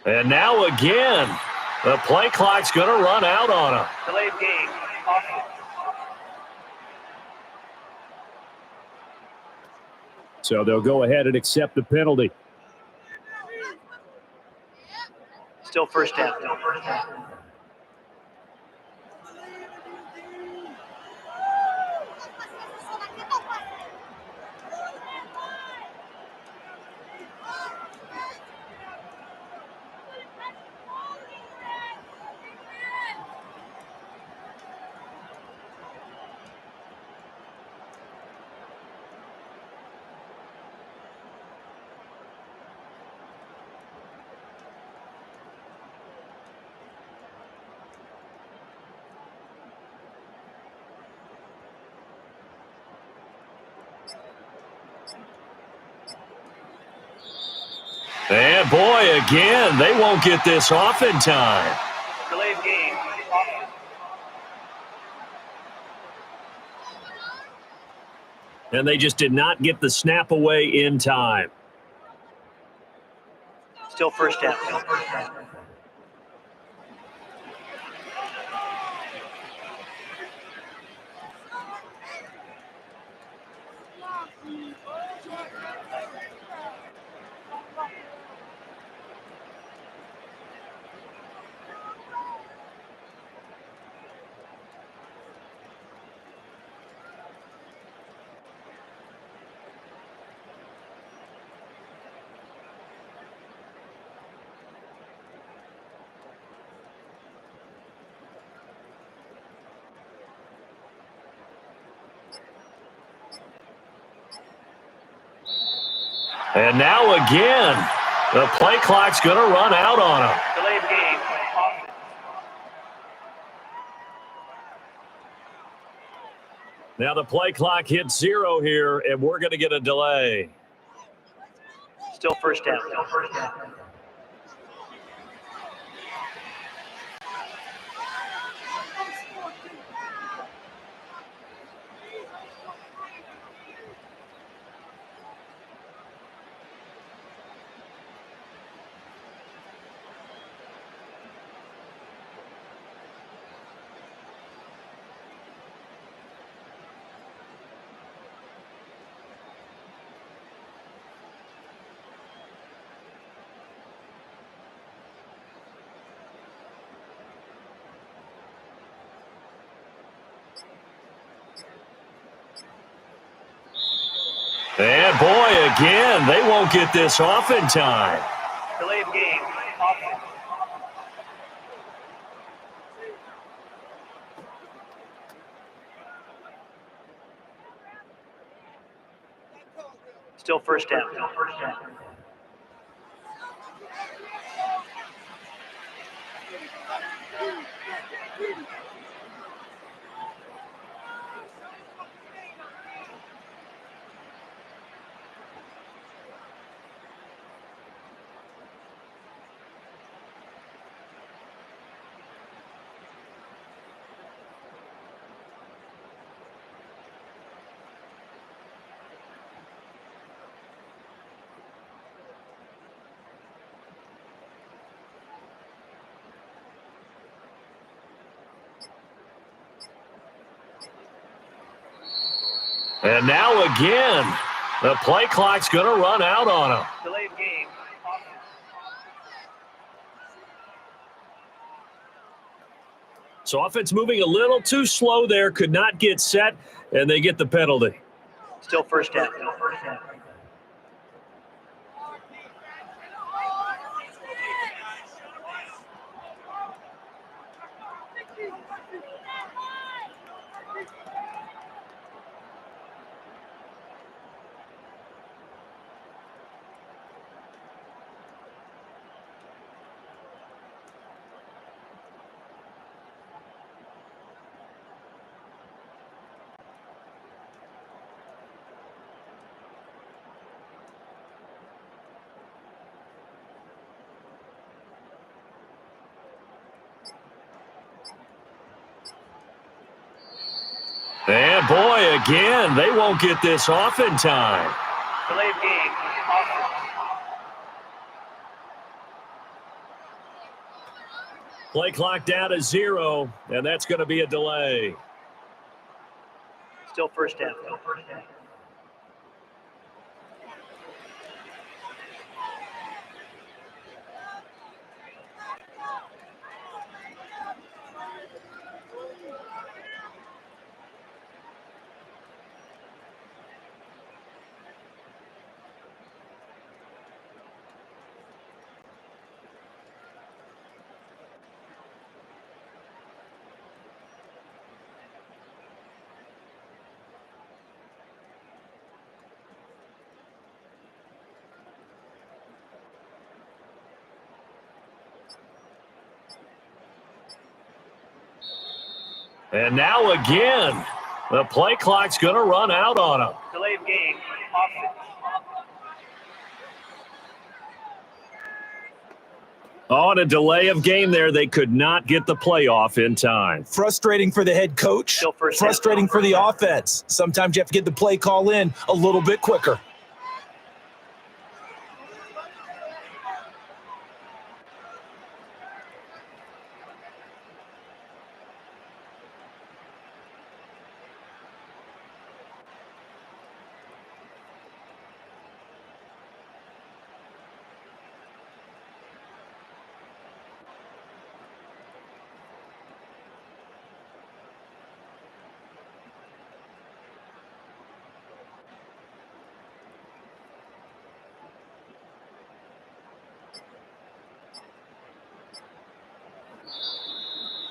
And now again, the play clock's going to run out on him. Delay of game. Offense. So they'll go ahead and accept the penalty. Still first down. And boy, again, they won't get this off in time. Delay of game. Offense. And they just did not get the snap away in time. Still first down. And now again, the play clock's going to run out on him. Delay of game. Offense. Now the play clock hits 0 here, and we're going to get a delay. Still first down. And boy, again, they won't get this off in time. Delay of game. Offense. Still first down. And now again, the play clock's going to run out on him. Delayed game. So offense moving a little too slow there, could not get set, and they get the penalty. Still first down. And boy, again, they won't get this off in time. Delayed game. Play clock down to 0, and that's going to be a delay. Still first down. And now again, the play clock's going to run out on him. Delayed game. On a delay of game there, they could not get the playoff in time. Frustrating for the head coach. Still first Frustrating for the offense. Sometimes you have to get the play call in a little bit quicker.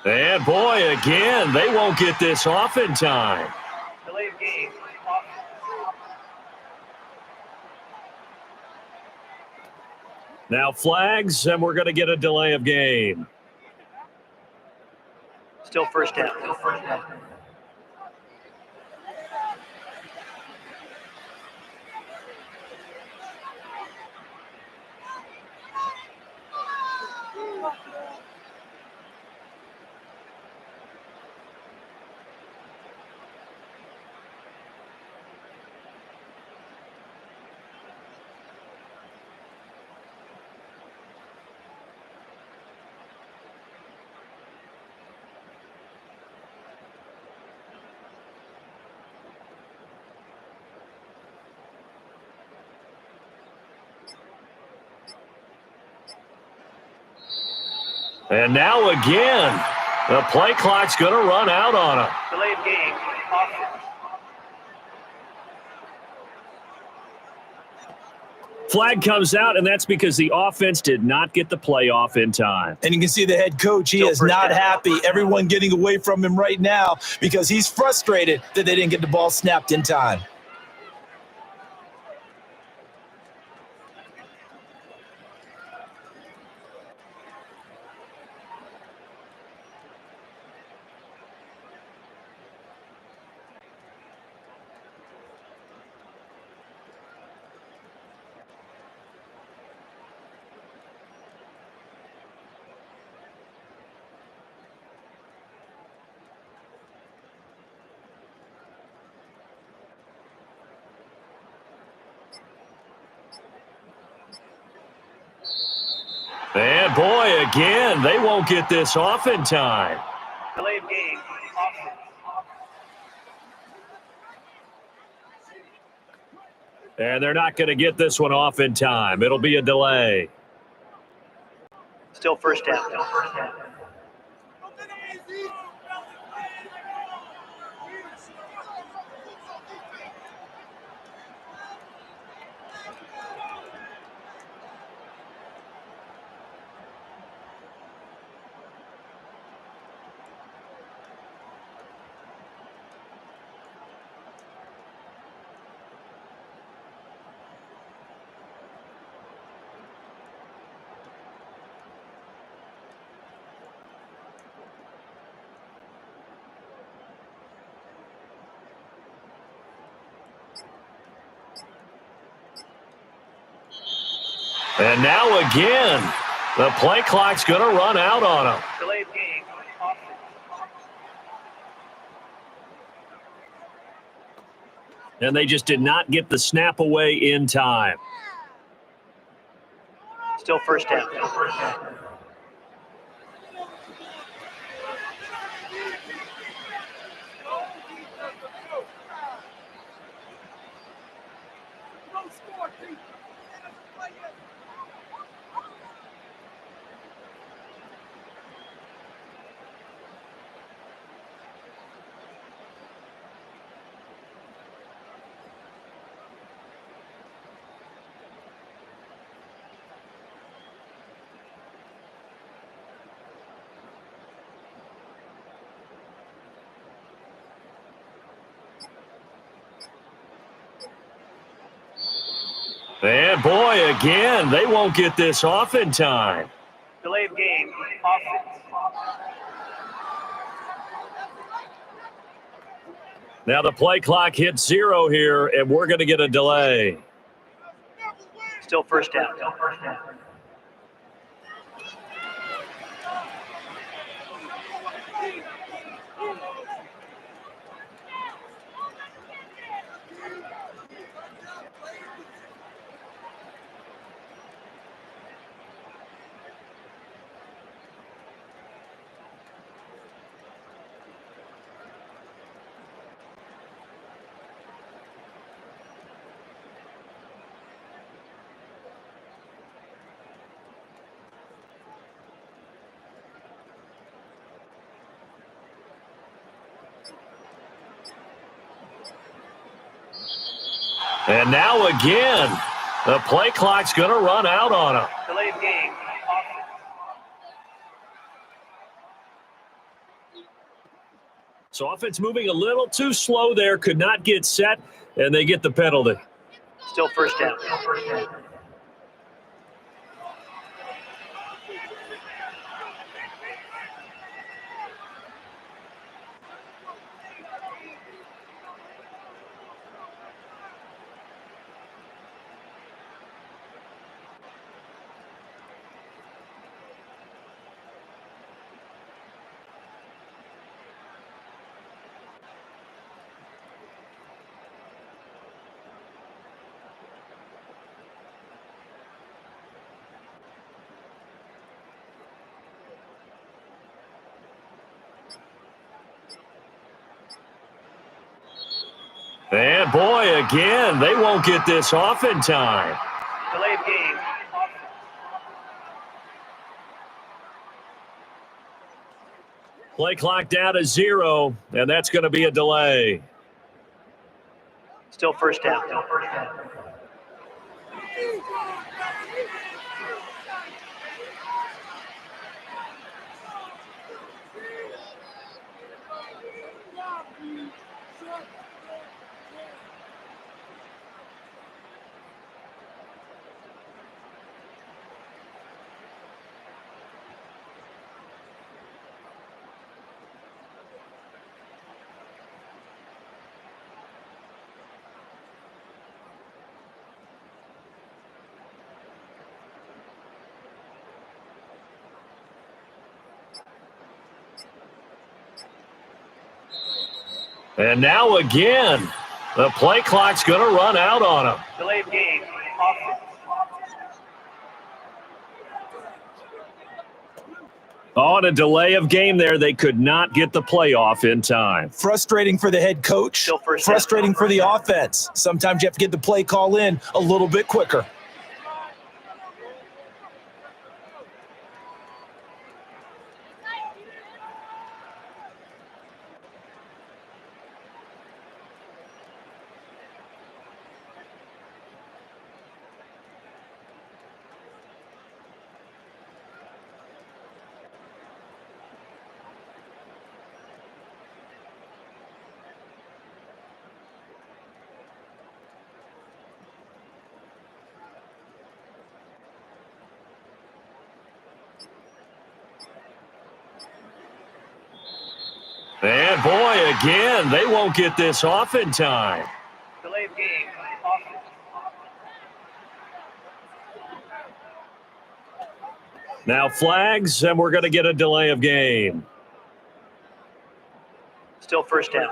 And boy, again, they won't get this off in time. Delayed game. Now flags, and we're going to get a delay of game. Still first down. And now again, the play clock's going to run out on him. Delayed game. Flag comes out, and that's because the offense did not get the playoff in time. And you can see the head coach, he is not happy. Everyone getting away from him right now because he's frustrated that they didn't get the ball snapped in time. And boy, again, they won't get this off in time. Delay of game. Offense. And they're not going to get this one off in time. It'll be a delay. Still first down. And now again, the play clock's going to run out on them. Delay of game. Offense. And they just did not get the snap away in time. Still first down. And boy, again, they won't get this off in time. Delay of game. Offense. Now the play clock hits 0 here, and we're going to get a delay. Still first down. And now again, the play clock's going to run out on them. Delay of game. Offense. So offense moving a little too slow there, could not get set, and they get the penalty. Still first down. And boy, again, they won't get this off in time. Delay of game. Offense. Play clock down to 0, and that's going to be a delay. Still first down. And now again, the play clock's going to run out on them. Delay of game. Offense. On a delay of game there, they could not get the playoff in time. Frustrating for the head coach. Still first Frustrating for the offense. Sometimes you have to get the play call in a little bit quicker. And boy, again, they won't get this off in time. Delay of game. Offense. Now flags, and we're going to get a delay of game. Still first down.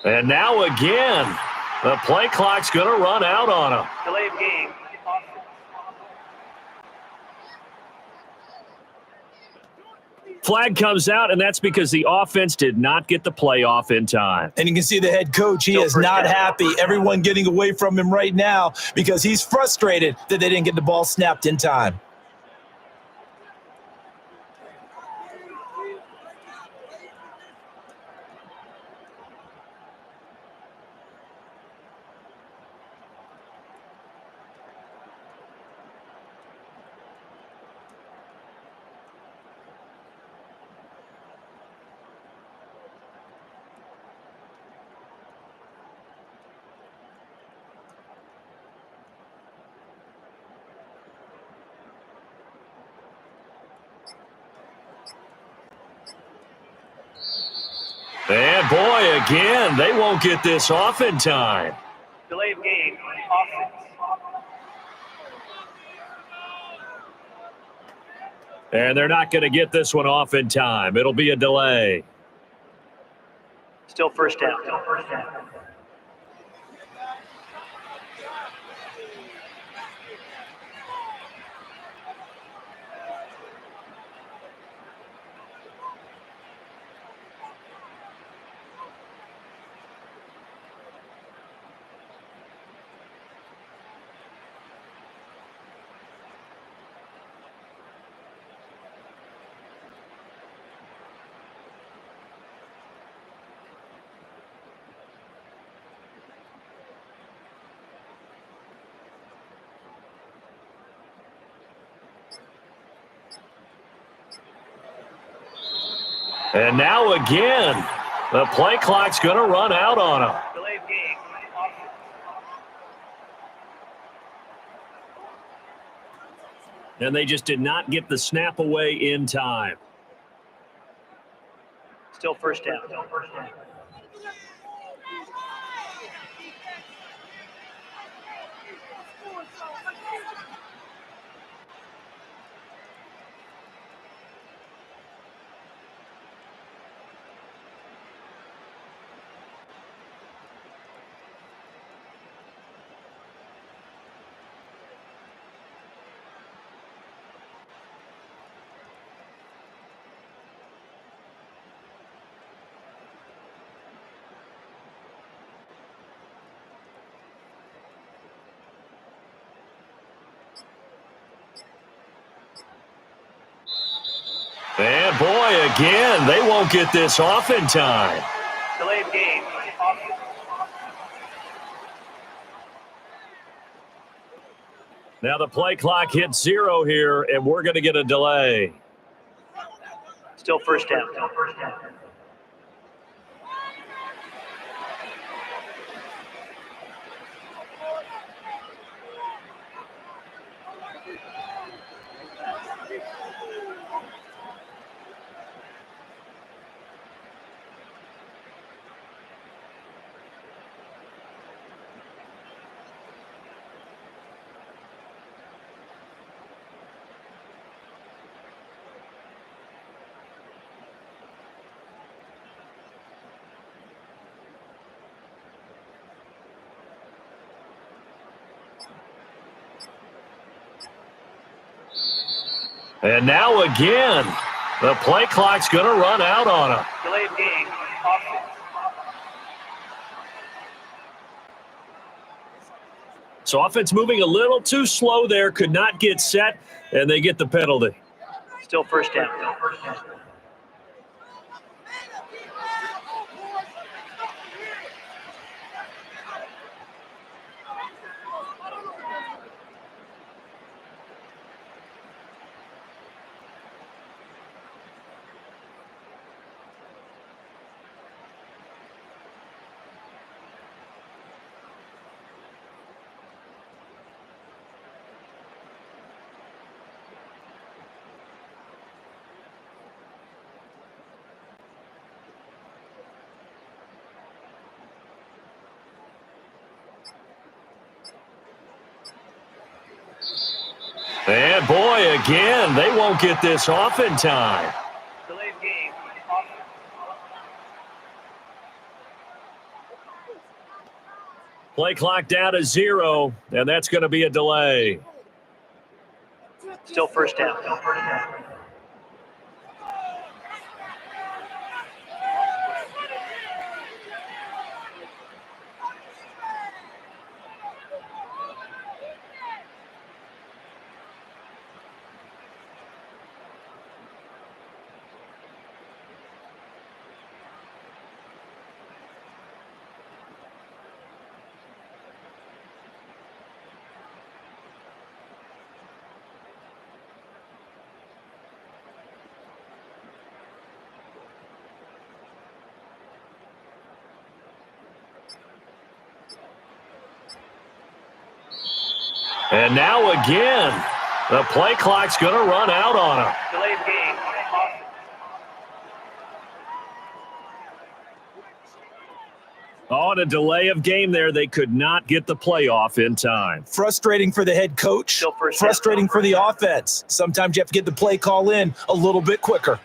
And now again, the play clock's going to run out on them. Delay of game. Offense. Flag comes out, and that's because the offense did not get the playoff in time. And you can see the head coach, he is not happy. Everyone getting away from him right now because he's frustrated that they didn't get the ball snapped in time. And boy, again, they won't get this off in time. Delay of game. Offense. And they're not going to get this one off in time. It'll be a delay. Still first down. And now again, the play clock's going to run out on them. Delay of game. Offense. And they just did not get the snap away in time. Still first down. And boy, again, they won't get this off in time. Delay of game. Offense. Now the play clock hits 0 here, and we're going to get a delay. Still first down. And now again, the play clock's going to run out on him. Delayed game. Offense. So offense moving a little too slow there, could not get set, and they get the penalty. Still first down. And boy, again, they won't get this off in time. Delayed game. Offense. Play clock down to 0, and that's going to be a delay. Still first down. And now again, the play clock's going to run out on him. Delayed game. Offense. On a delay of game there, they could not get the playoff in time. Frustrating for the head coach. Still first down. Frustrating for the offense. Sometimes you have to get the play call in a little bit quicker.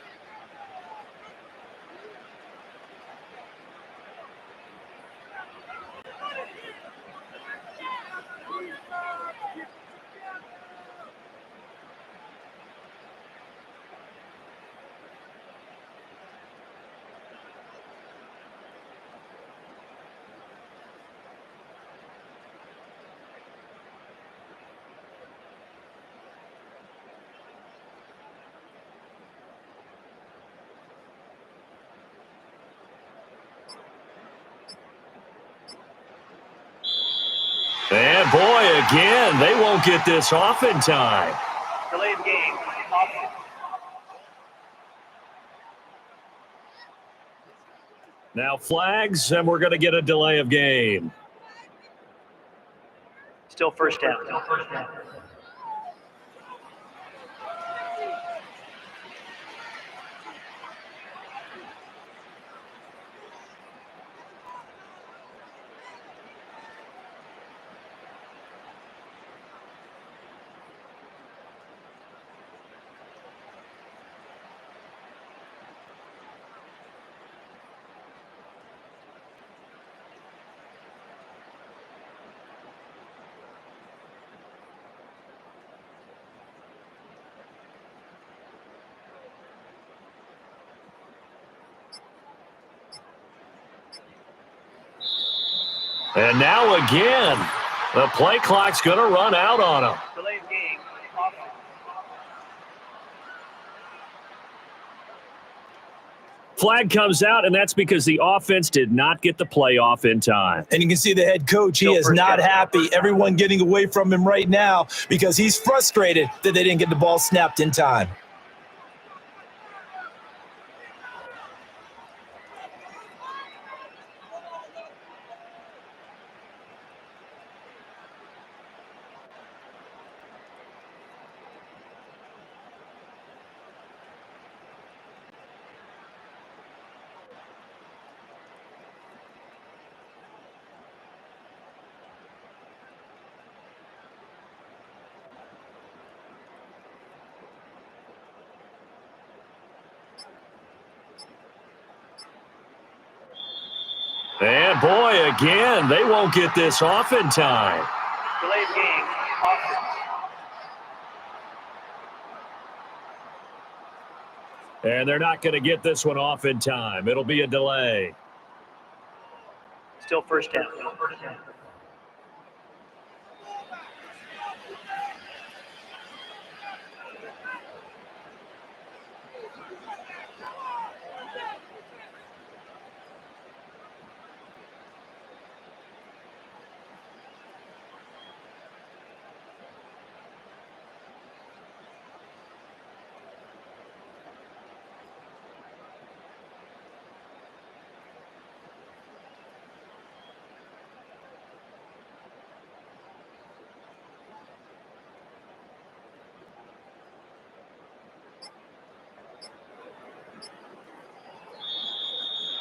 And boy, again, they won't get this off in time. Delayed game. Offense. Now flags, and we're going to get a delay of game. Still first down. And now again, the play clock's going to run out on them. Delayed game. Offense. Flag comes out, and that's because the offense did not get the playoff in time. And you can see the head coach, he is not happy. Everyone getting away from him right now because he's frustrated that they didn't get the ball snapped in time. And boy, again, they won't get this off in time. Delayed game. Offense. And they're not going to get this one off in time. It'll be a delay. Still first down.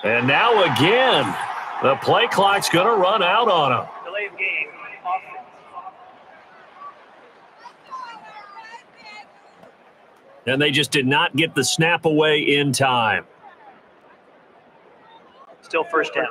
And now again, the play clock's going to run out on them. Delay of game. Offense. And they just did not get the snap away in time. Still first down.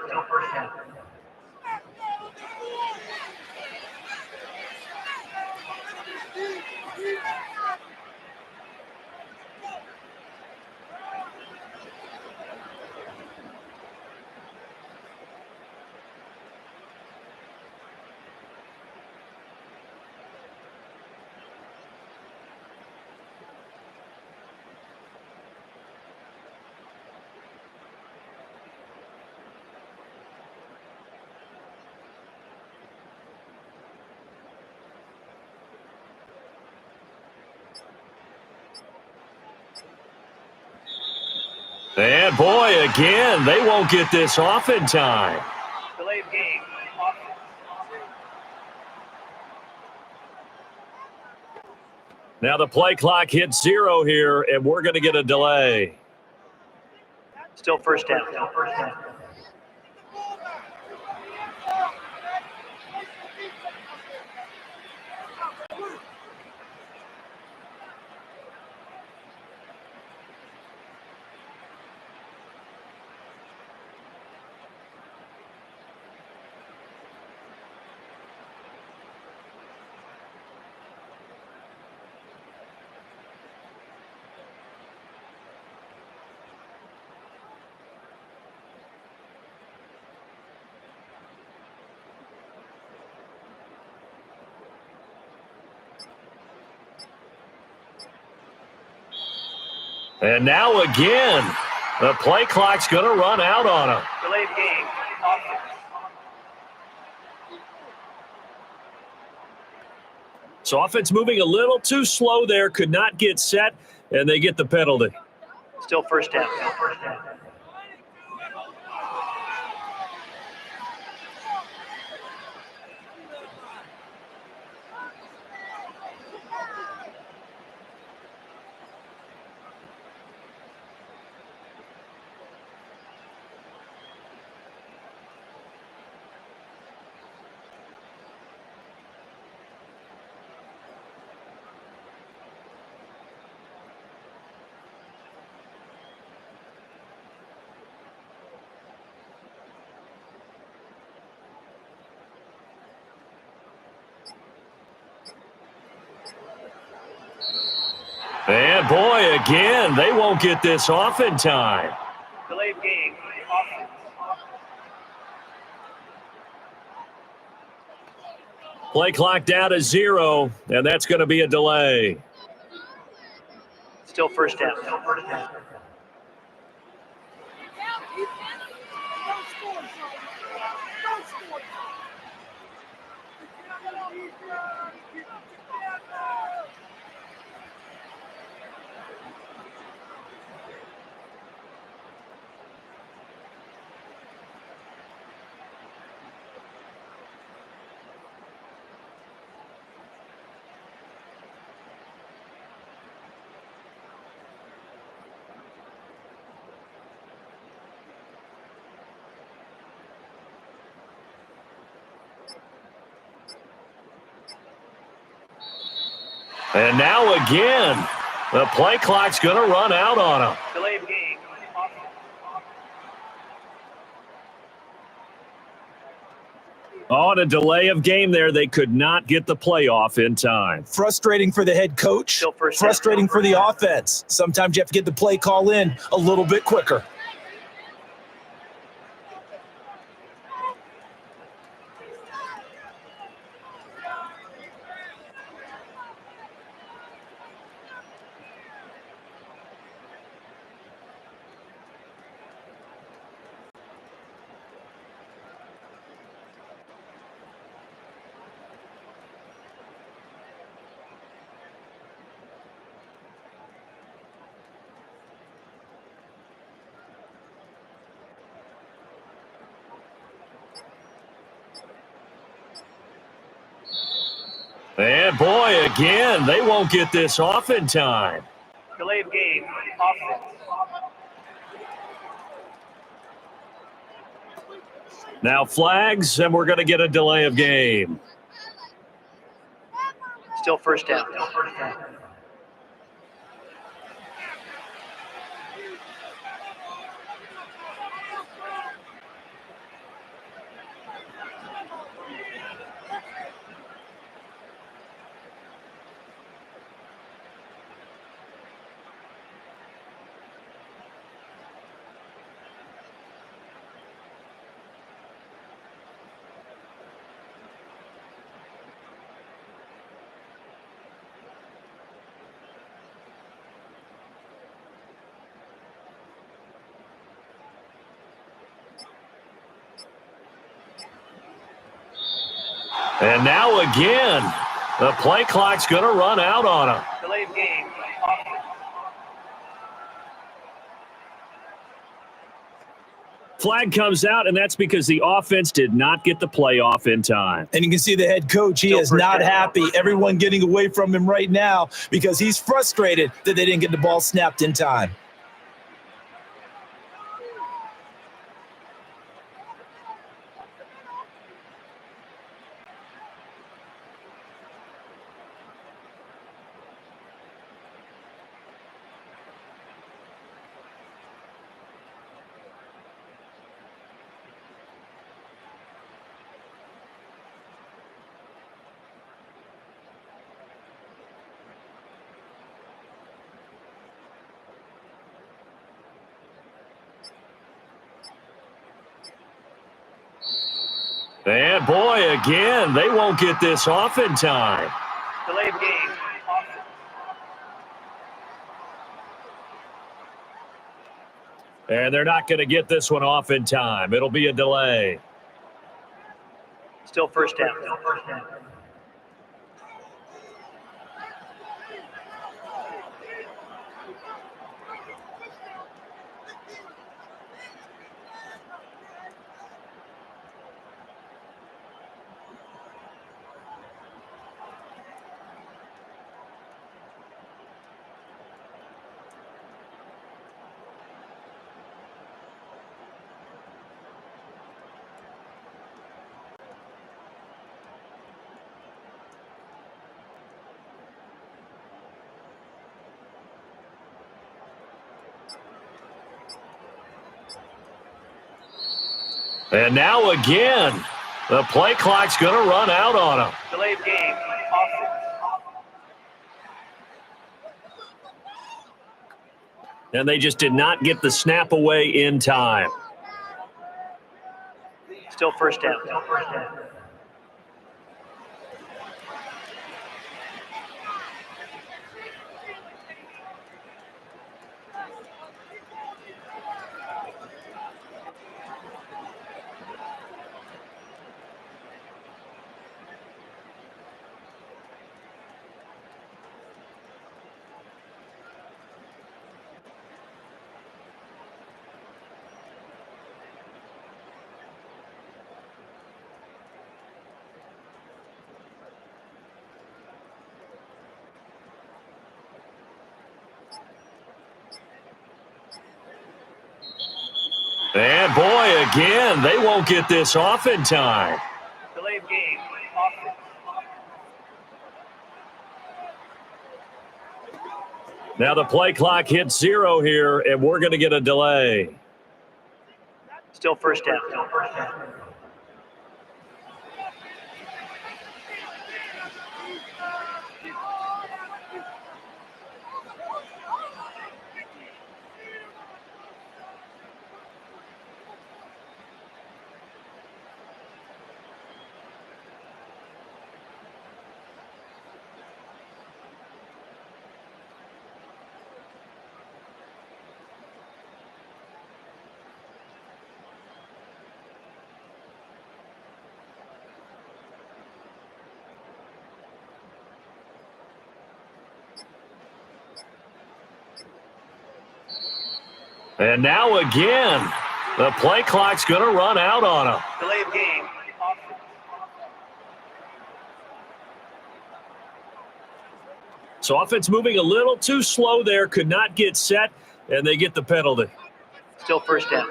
And boy, again, they won't get this off in time. Delay of game. Offense. Now the play clock hits 0 here, and we're going to get a delay. Still first down. And now again, the play clock's going to run out on them. Delay of game. Offense. So offense moving a little too slow there, could not get set, and they get the penalty. Still first down. And boy, again, they won't get this off in time. Delay of game. Offense. Play clock down to 0, and that's going to be a delay. Still first down. And now again, the play clock's going to run out on them. Delay of game. Offense. On a delay of game there, they could not get the playoff in time. Frustrating for the head coach, frustrating for the offense. Sometimes you have to get the play call in a little bit quicker. And boy, again, they won't get this off in time. Delay of game. Offense. Now flags, and we're going to get a delay of game. Still first down. And now again, the play clock's going to run out on them. Delay of game. Offense. Flag comes out, and that's because the offense did not get the playoff in time. And you can see the head coach, he is not happy. Everyone getting away from him right now because he's frustrated that they didn't get the ball snapped in time. And boy, again, they won't get this off in time. Delay of game. Offense. And they're not going to get this one off in time. It'll be a delay. Still first down. And now again, the play clock's going to run out on them. Delay of game. Offense. And they just did not get the snap away in time. Still first down. And boy, again, they won't get this off in time. Delay of game. Offense. Now the play clock hits 0 here, and we're going to get a delay. Still first down. And now again, the play clock's going to run out on him. Delay of game. Offense. So offense moving a little too slow there, could not get set, and they get the penalty. Still first down.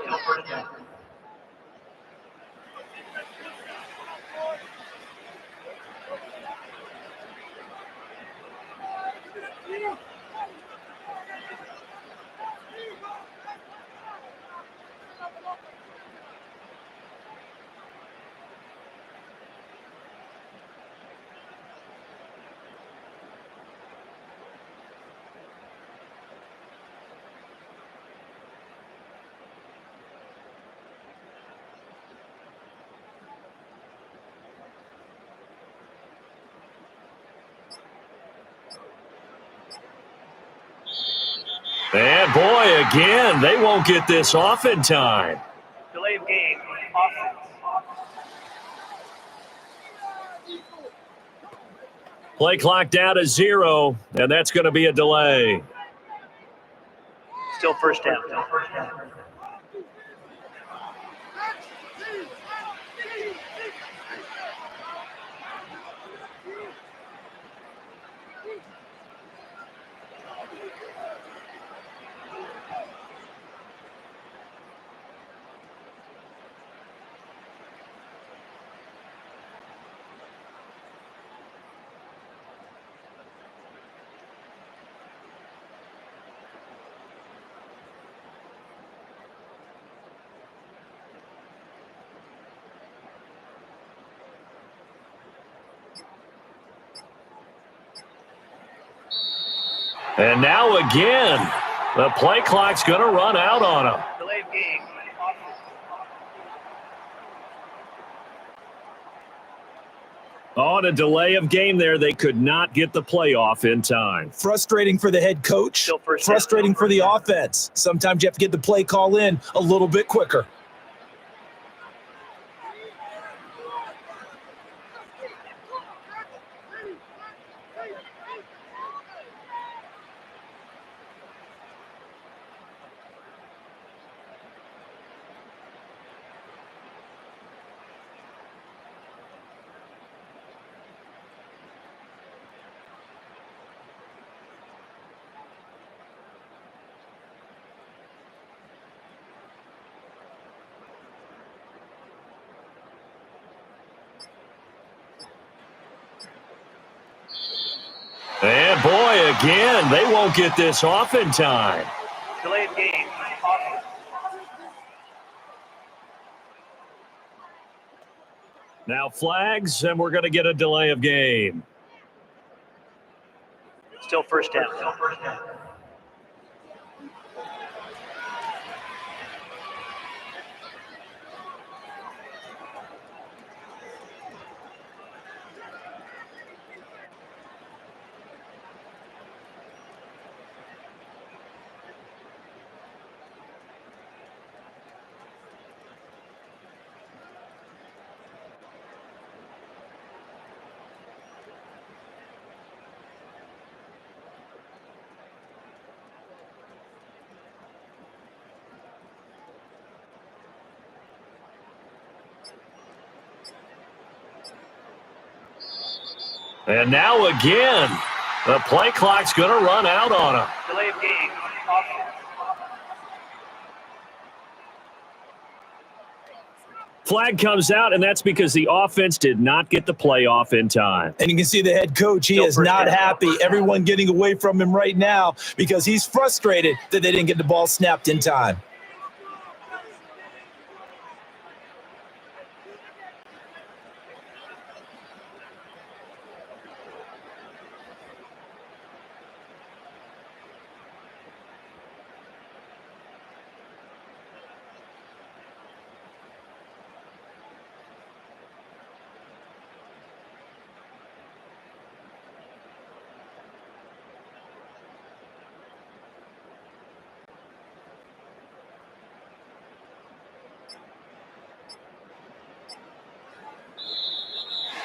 And boy, again, they won't get this off in time. Delay of game. Offense. Play clock down to 0, and that's going to be a delay. Still first down. And now again, the play clock's going to run out on him. Delay of game. Offense. On a delay of game there, they could not get the play off in time. Frustrating for the head coach. Still first down. Frustrating for the offense. Sometimes you have to get the play call in a little bit quicker. And boy, again, they won't get this off in time. Delay of game. Offense. Now flags, and we're going to get a delay of game. Still first down. And now again, the play clock's going to run out on him. Delay of game. Offense. Flag comes out, and that's because the offense did not get the play off in time. And you can see the head coach, he Still is first not down. happy. Everyone getting away from him right now because he's frustrated that they didn't get the ball snapped in time.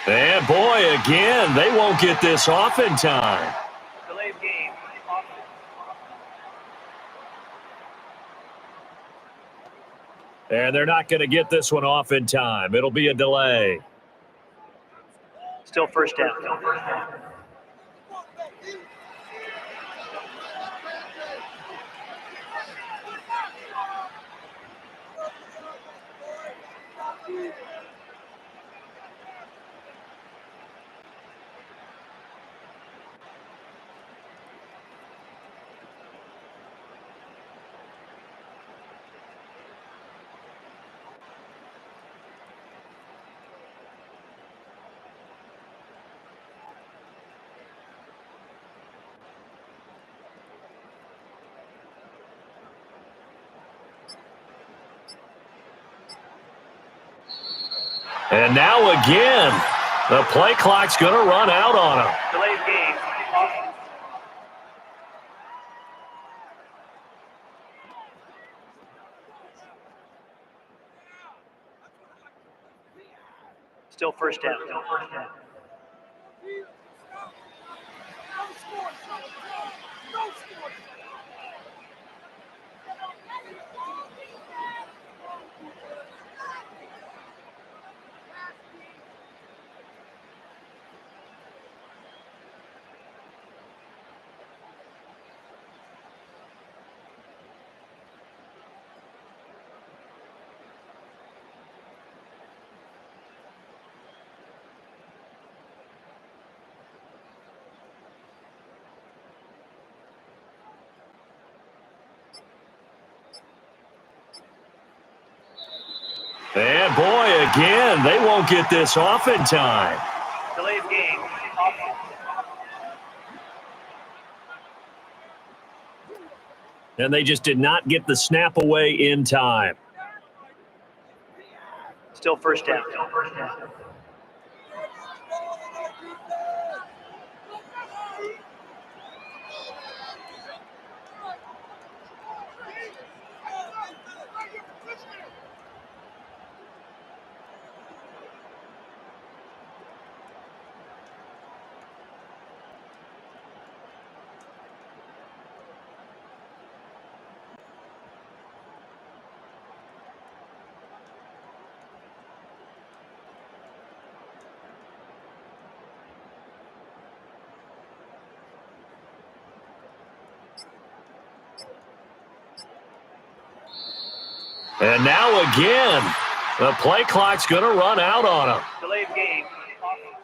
And boy, again, they won't get this off in time. Delay of game. Offense. And they're not going to get this one off in time. It'll be a delay. Still first down. And now again, the play clock's going to run out on them. Delayed game. Offense. Still first down. And boy, again, they won't get this off in time. Delayed game. Offense. And they just did not get the snap away in time. Still first down. And now again, the play clock's going to run out on them. Delayed game. Offense.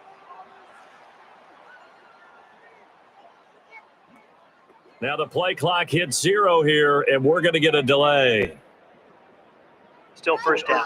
Now the play clock hits 0 here, and we're going to get a delay. Still first down.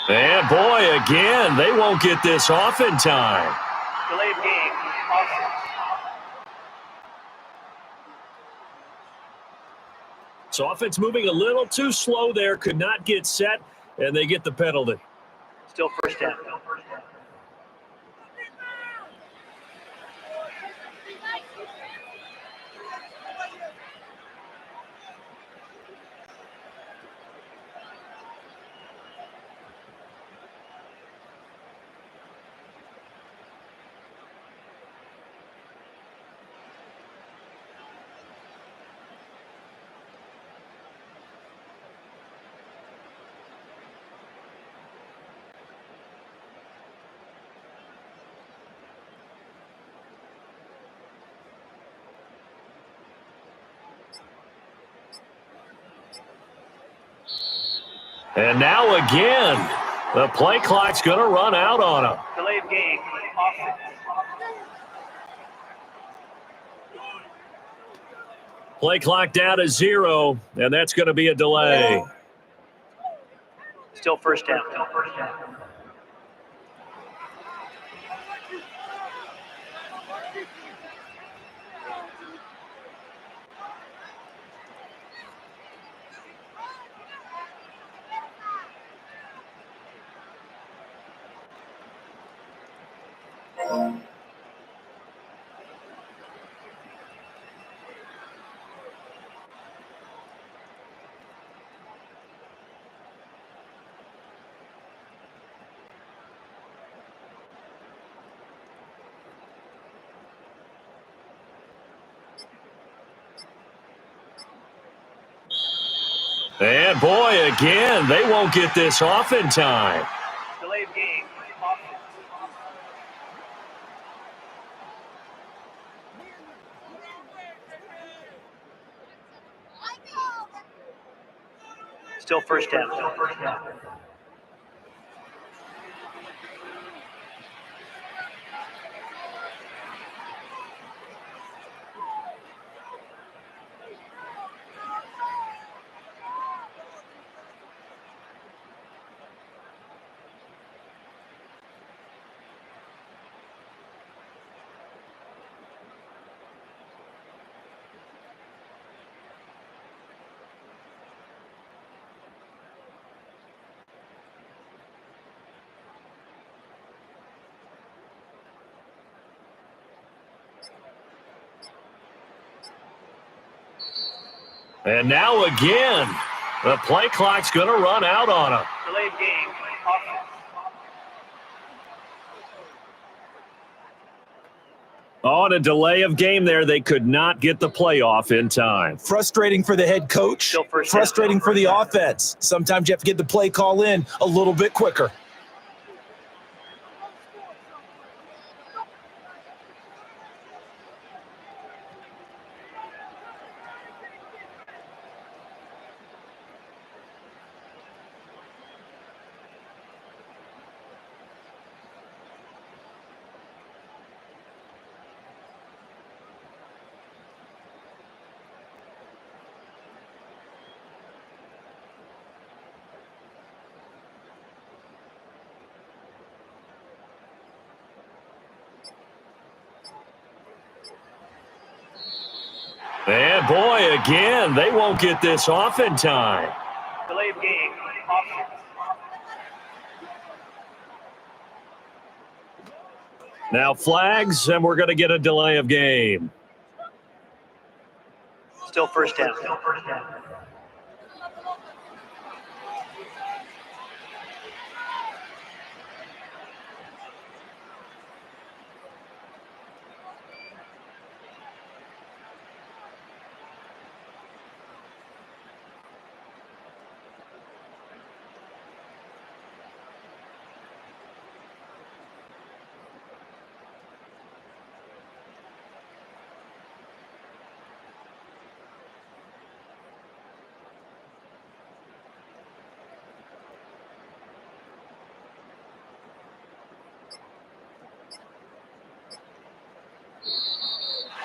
And boy, again, they won't get this off in time. Delayed game. Offense. So offense moving a little too slow there, could not get set, and they get the penalty. Still first down. And now again, the play clock's going to run out on them. Delayed game. Offense. Play clock down to 0, and that's going to be a delay. Still first down. And boy, again, they won't get this off in time. Delay of game. Offense. Still first down. And now again, the play clock's going to run out on them. Delay of game. Offense. On a delay of game there, they could not get the playoff in time. Frustrating for the head coach. Still first down. Frustrating for the offense. Sometimes you have to get the play call in a little bit quicker. And boy, again, they won't get this off in time. Delay of game. Offense. Now flags, and we're going to get a delay of game. Still first down.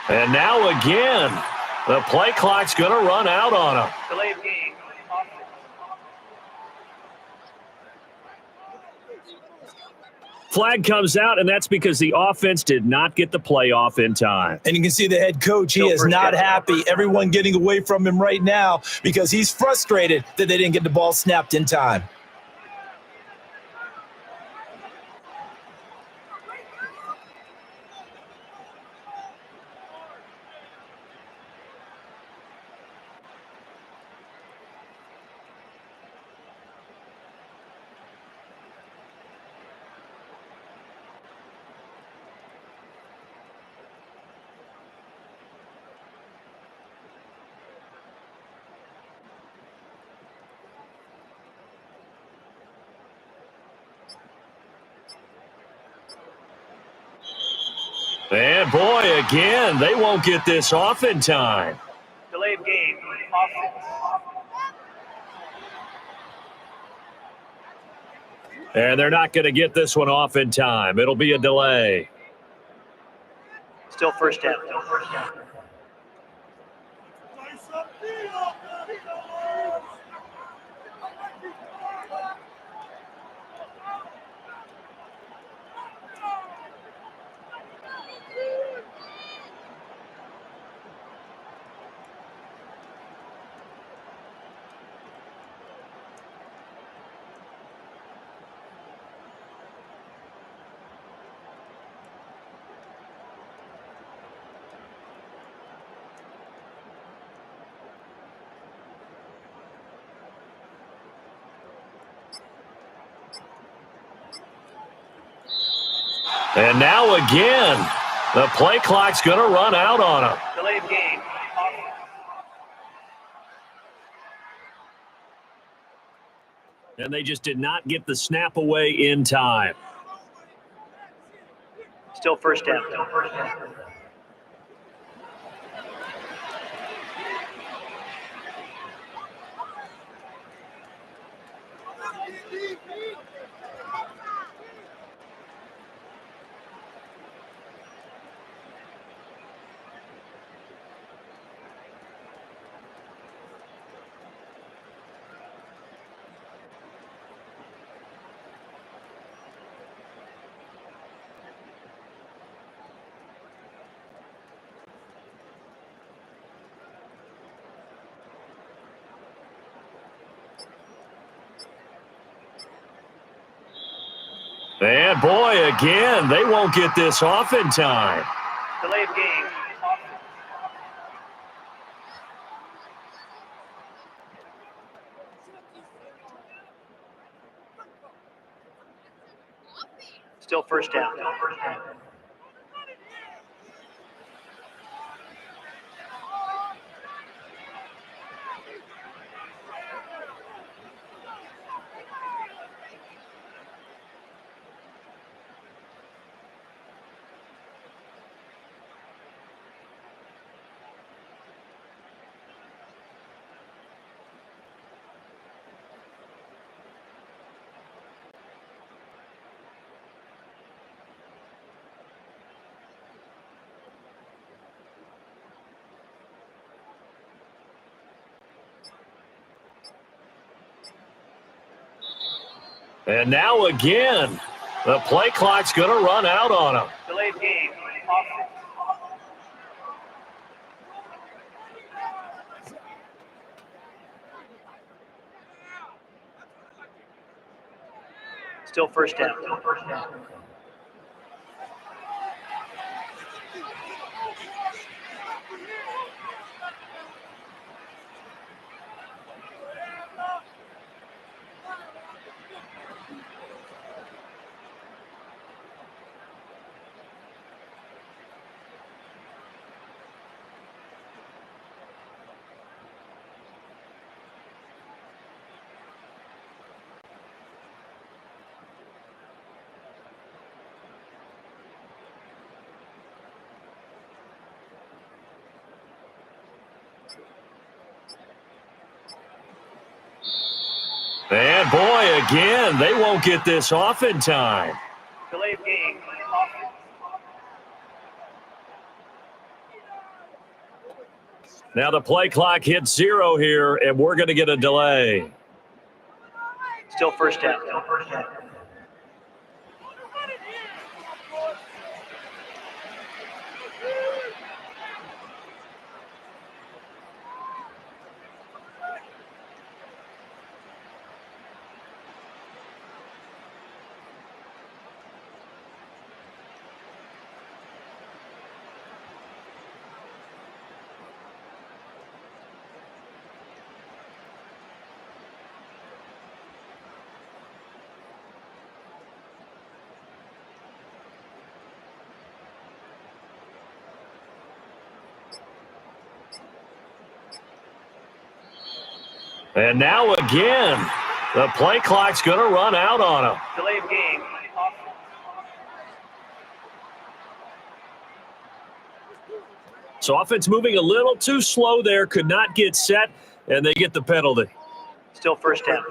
And now again, the play clock's going to run out on them. Delay of game. Offense. Flag comes out, and that's because the offense did not get the playoff in time. And you can see the head coach, he Still is first not down. happy. Everyone getting away from him right now because he's frustrated that they didn't get the ball snapped in time. And boy, again, they won't get this off in time. Delay of game. Offense. And they're not going to get this one off in time. It'll be a delay. Still first down. And now again, the play clock's going to run out on him. Delay of game. And they just did not get the snap away in time. Still first down. And boy, again, they won't get this off in time. Delay of game. Still first down. And now again, the play clock's going to run out on him. Delay of game. Still first down. And boy, again, they won't get this off in time. Delay of game. Now the play clock hits 0 here, and we're going to get a delay. Still first down. And now again, the play clock's going to run out on him. Delay of game. So offense moving a little too slow there, could not get set, and they get the penalty. Still first down.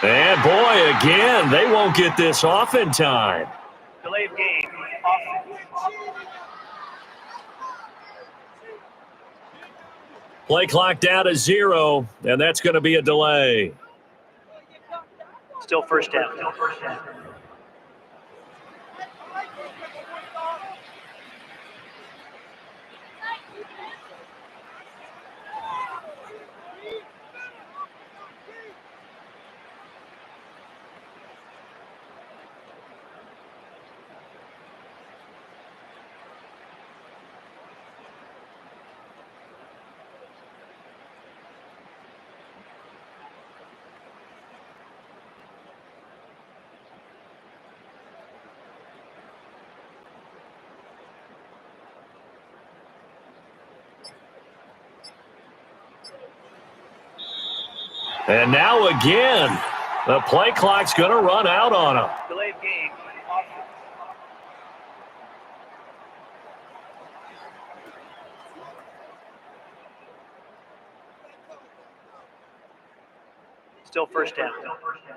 And boy, again, they won't get this off in time. Delay of game. Play clock down to 0, and that's going to be a delay. Still first down. Still first down. And now again, the play clock's going to run out on him. Delayed game. Still first down. Still first down.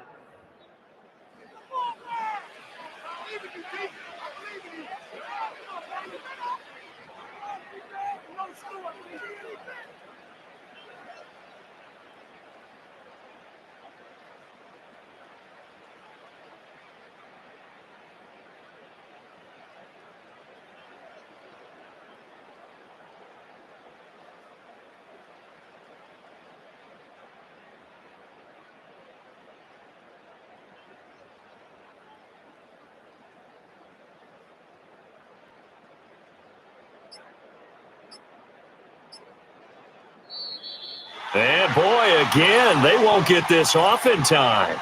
And boy, again, they won't get this off in time.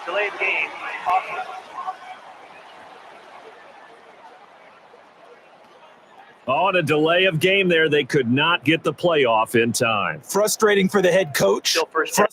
Delayed game. On a delay of game there, they could not get the play off in time. Frustrating for the head coach. Still first down.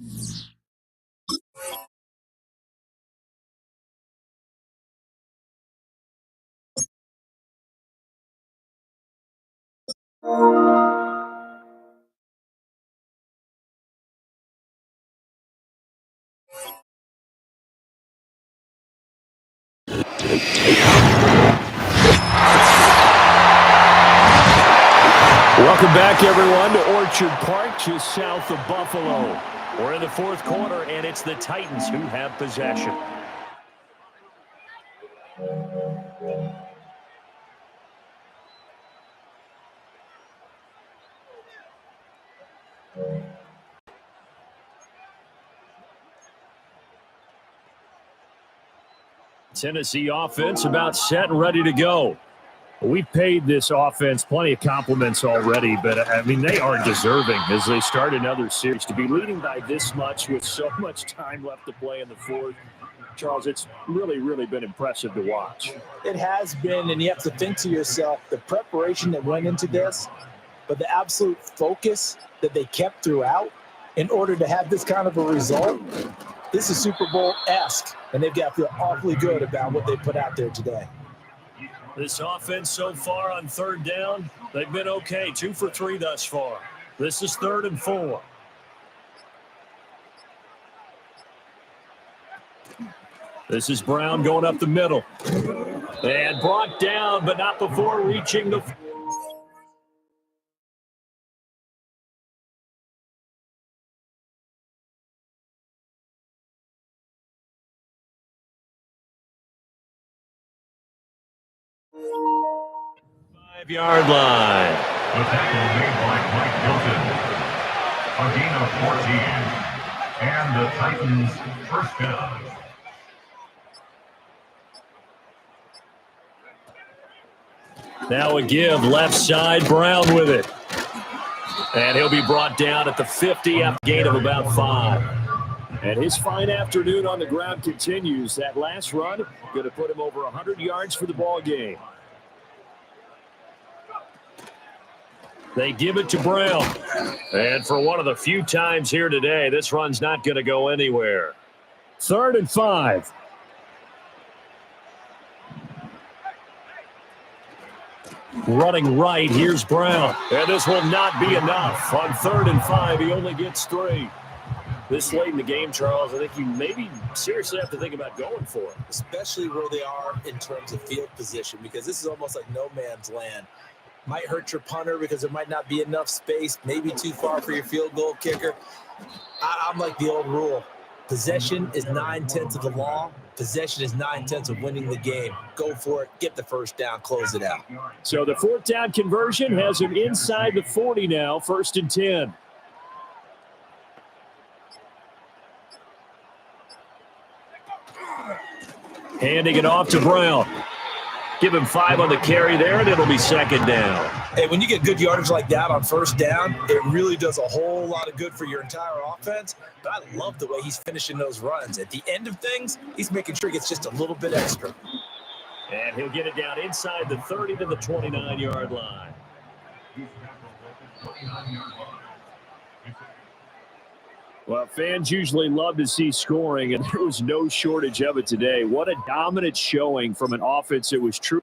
Welcome back, everyone, to Orchard Park, just south of Buffalo. We're in the fourth quarter, and it's the Titans who have possession. Tennessee offense about set and ready to go. We've paid this offense plenty of compliments already, but, I mean, they are deserving as they start another series. To be leading by this much with so much time left to play in the fourth, Charles, it's really, really been impressive to watch. It has been, and you have to think to yourself, the preparation that went into this, but the absolute focus that they kept throughout in order to have this kind of a result. This is Super Bowl-esque, and they've got to feel awfully good about what they put out there today. This offense so far on third down, they've been okay. 2 for 3 thus far. This is 3rd and 4. This is Brown going up the middle. And brought down, but not before reaching the... Five-yard line. The tackle made by Mike Hilton. A gain of 14. And the Titans first down. Now a give, left side, Brown with it. And he'll be brought down at the 50 after a gain of about 5. And his fine afternoon on the ground continues. That last run going to put him over 100 yards for the ball game. They give it to Brown. And for one of the few times here today, this run's not going to go anywhere. 3rd and 5. Running right, here's Brown. And this will not be enough. On 3rd and 5, he only gets 3. This late in the game, Charles, I think you maybe seriously have to think about going for it. Especially where they are in terms of field position, because this is almost like no man's land. Might hurt your punter because there might not be enough space, maybe too far for your field goal kicker. I'm like the old rule. Possession is 9/10 of the law. Possession is 9/10 of winning the game. Go for it. Get the first down. Close it out. So the 4th down conversion has him inside the 40 now. 1st and 10. Handing it off to Brown. Give him 5 on the carry there, and it'll be 2nd down. Hey, when you get good yardage like that on 1st down, it really does a whole lot of good for your entire offense. But I love the way he's finishing those runs. At the end of things, he's making sure he gets just a little bit extra. And he'll get it down inside the 30 to the 29-yard line. Well, fans usually love to see scoring, and there was no shortage of it today. What a dominant showing from an offense that was true.